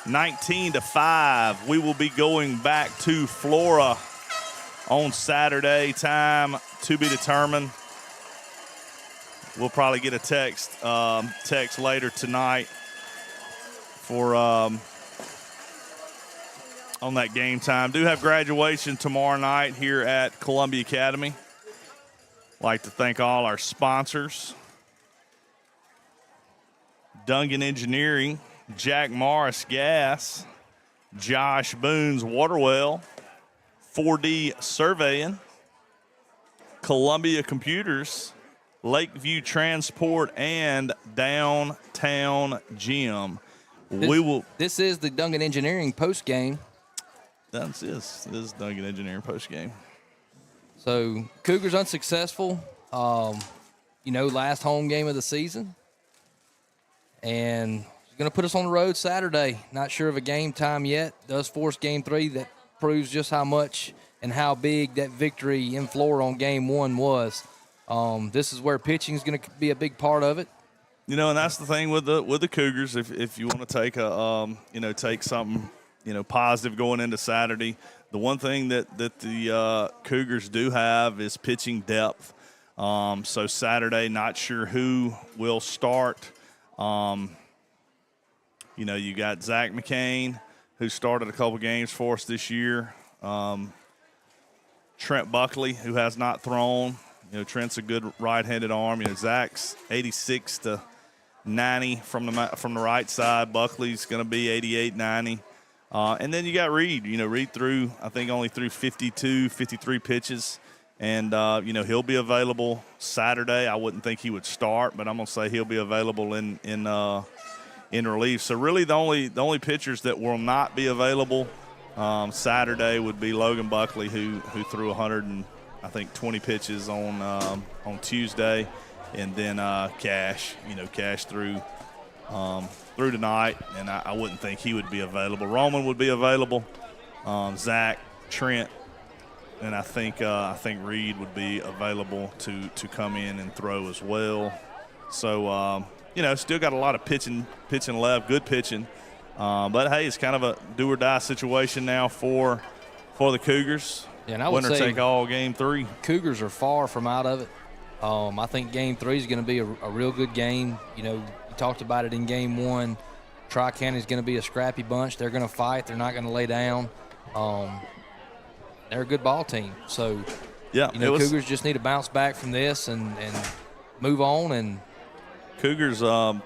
S2: 19-5. We will be going back to Flora on Saturday. Time to be determined. We'll probably get a text later tonight for on that game time. Do have graduation tomorrow night here at Columbia Academy. Like to thank all our sponsors. Dungan Engineering, Jack Morris Gas, Josh Boone's Waterwell, 4D Surveying, Columbia Computers, Lakeview Transport, and Downtown Gym.
S3: This is the Dungan Engineering post game.
S2: This is Dungan Engineering post game.
S3: So Cougars unsuccessful. Last home game of the season, and it's going to put us on the road Saturday. Not sure of a game time yet. Does force game 3. That proves just how much and how big that victory in Florida on game 1 was. This is where pitching is going to be a big part of it.
S2: You know, and that's the thing with the Cougars. If you want to take take something positive going into Saturday, the one thing that the Cougars do have is pitching depth. So Saturday, not sure who will start. You got Zach McCain, who started a couple games for us this year. Trent Buckley, who has not thrown. Trent's a good right-handed arm. Zach's 86-90 from the right side. Buckley's going to be 88-90. And then you got Reed. Reed threw, I think, only threw 52, 53 pitches. And, he'll be available Saturday. I wouldn't think he would start, but I'm going to say he'll be available in relief. So really the only pitchers that will not be available Saturday would be Logan Buckley, who threw 120 pitches on Tuesday. And then Cash. Cash threw tonight, and I wouldn't think he would be available. Roman would be available. Zach, Trent, and I think Reed would be available to come in and throw as well. So still got a lot of pitching left, good pitching. But hey, it's kind of a do or die situation now for the Cougars.
S3: Yeah, and I would
S2: Winner
S3: say
S2: take all game 3.
S3: Cougars are far from out of it. I think game 3 is going to be a real good game. We talked about it in game 1. Tri-County is going to be a scrappy bunch. They're going to fight. They're not going to lay down. They're a good ball team. So,
S2: yeah,
S3: Cougars just need to bounce back from this and move on. And
S2: Cougars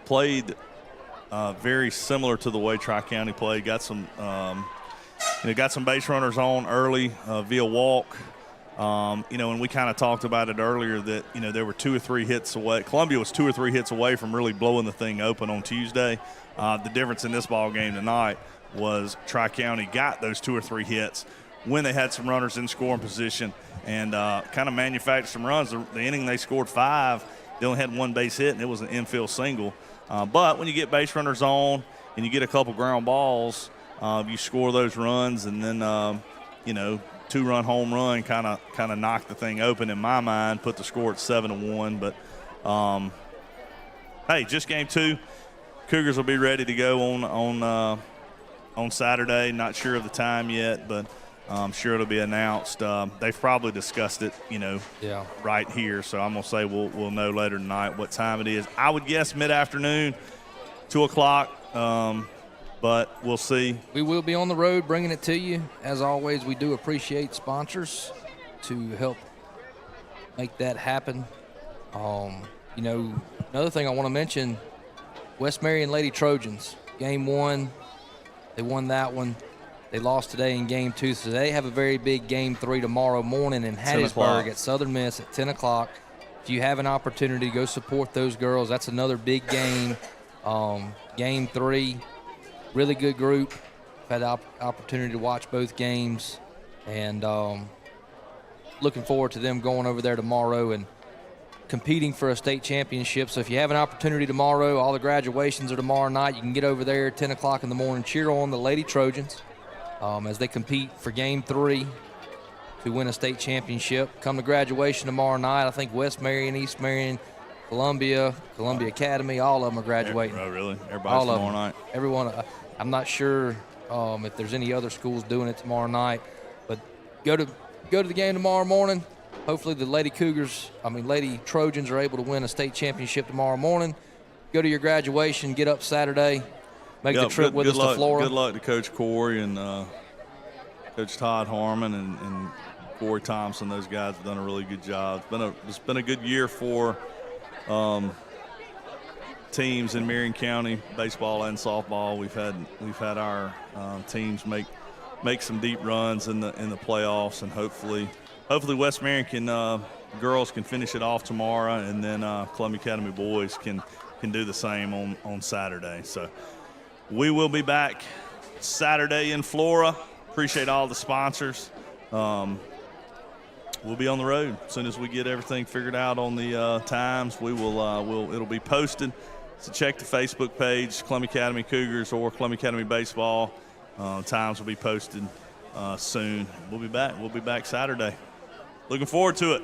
S2: played very similar to the way Tri-County played. Got some base runners on early via walk. And we kind of talked about it earlier that, there were 2 or 3 hits away. Columbia was 2 or 3 hits away from really blowing the thing open on Tuesday. The difference in this ball game tonight was Tri-County got those 2 or 3 hits when they had some runners in scoring position and kind of manufactured some runs. The inning they scored 5, they only had 1 base hit, and it was an infield single. But when you get base runners on and you get a couple ground balls, you score those runs, and then, 2-run home run kind of knocked the thing open in my mind, put the score at 7-1. But, hey, just game 2. Cougars will be ready to go on Saturday. Not sure of the time yet, but I'm sure it'll be announced. They've probably discussed it, right here. So I'm going to say we'll know later tonight what time it is. I would guess mid-afternoon, 2 o'clock. But we'll see.
S3: We will be on the road bringing it to you. As always, we do appreciate sponsors to help make that happen. Another thing I want to mention, West Marion Lady Trojans, game 1, they won that one. They lost today in game 2, so they have a very big game 3 tomorrow morning in Hattiesburg at Southern Miss at 10 o'clock. If you have an opportunity, go support those girls. That's another big game. Game 3, really good group. I've had the opportunity to watch both games, and looking forward to them going over there tomorrow and competing for a state championship. So if you have an opportunity tomorrow, all the graduations are tomorrow night. You can get over there at 10 o'clock in the morning, cheer on the Lady Trojans as they compete for Game 3 to win a state championship. Come to graduation tomorrow night. I think West Marion, East Marion, Columbia Academy, all of them are graduating.
S2: Oh, really? Everybody's
S3: all
S2: tomorrow night?
S3: Everyone. I'm not sure if there's any other schools doing it tomorrow night, but go to the game tomorrow morning. Hopefully the Lady Trojans are able to win a state championship tomorrow morning. Go to your graduation, get up Saturday, make the trip with us to Flora.
S2: Good luck to Coach Corey and Coach Todd Harmon and Corey Thompson. Those guys have done a really good job. It's been a good year for teams in Marion County, baseball and softball. We've had our teams make some deep runs in the playoffs, and hopefully West Marion girls can finish it off tomorrow, and then Columbia Academy boys can do the same on Saturday. So we will be back Saturday in Flora. Appreciate all the sponsors. We'll be on the road as soon as we get everything figured out on the times. It'll be posted. So check the Facebook page, Columbia Academy Cougars or Columbia Academy Baseball. Times will be posted soon. We'll be back. We'll be back Saturday. Looking forward to it.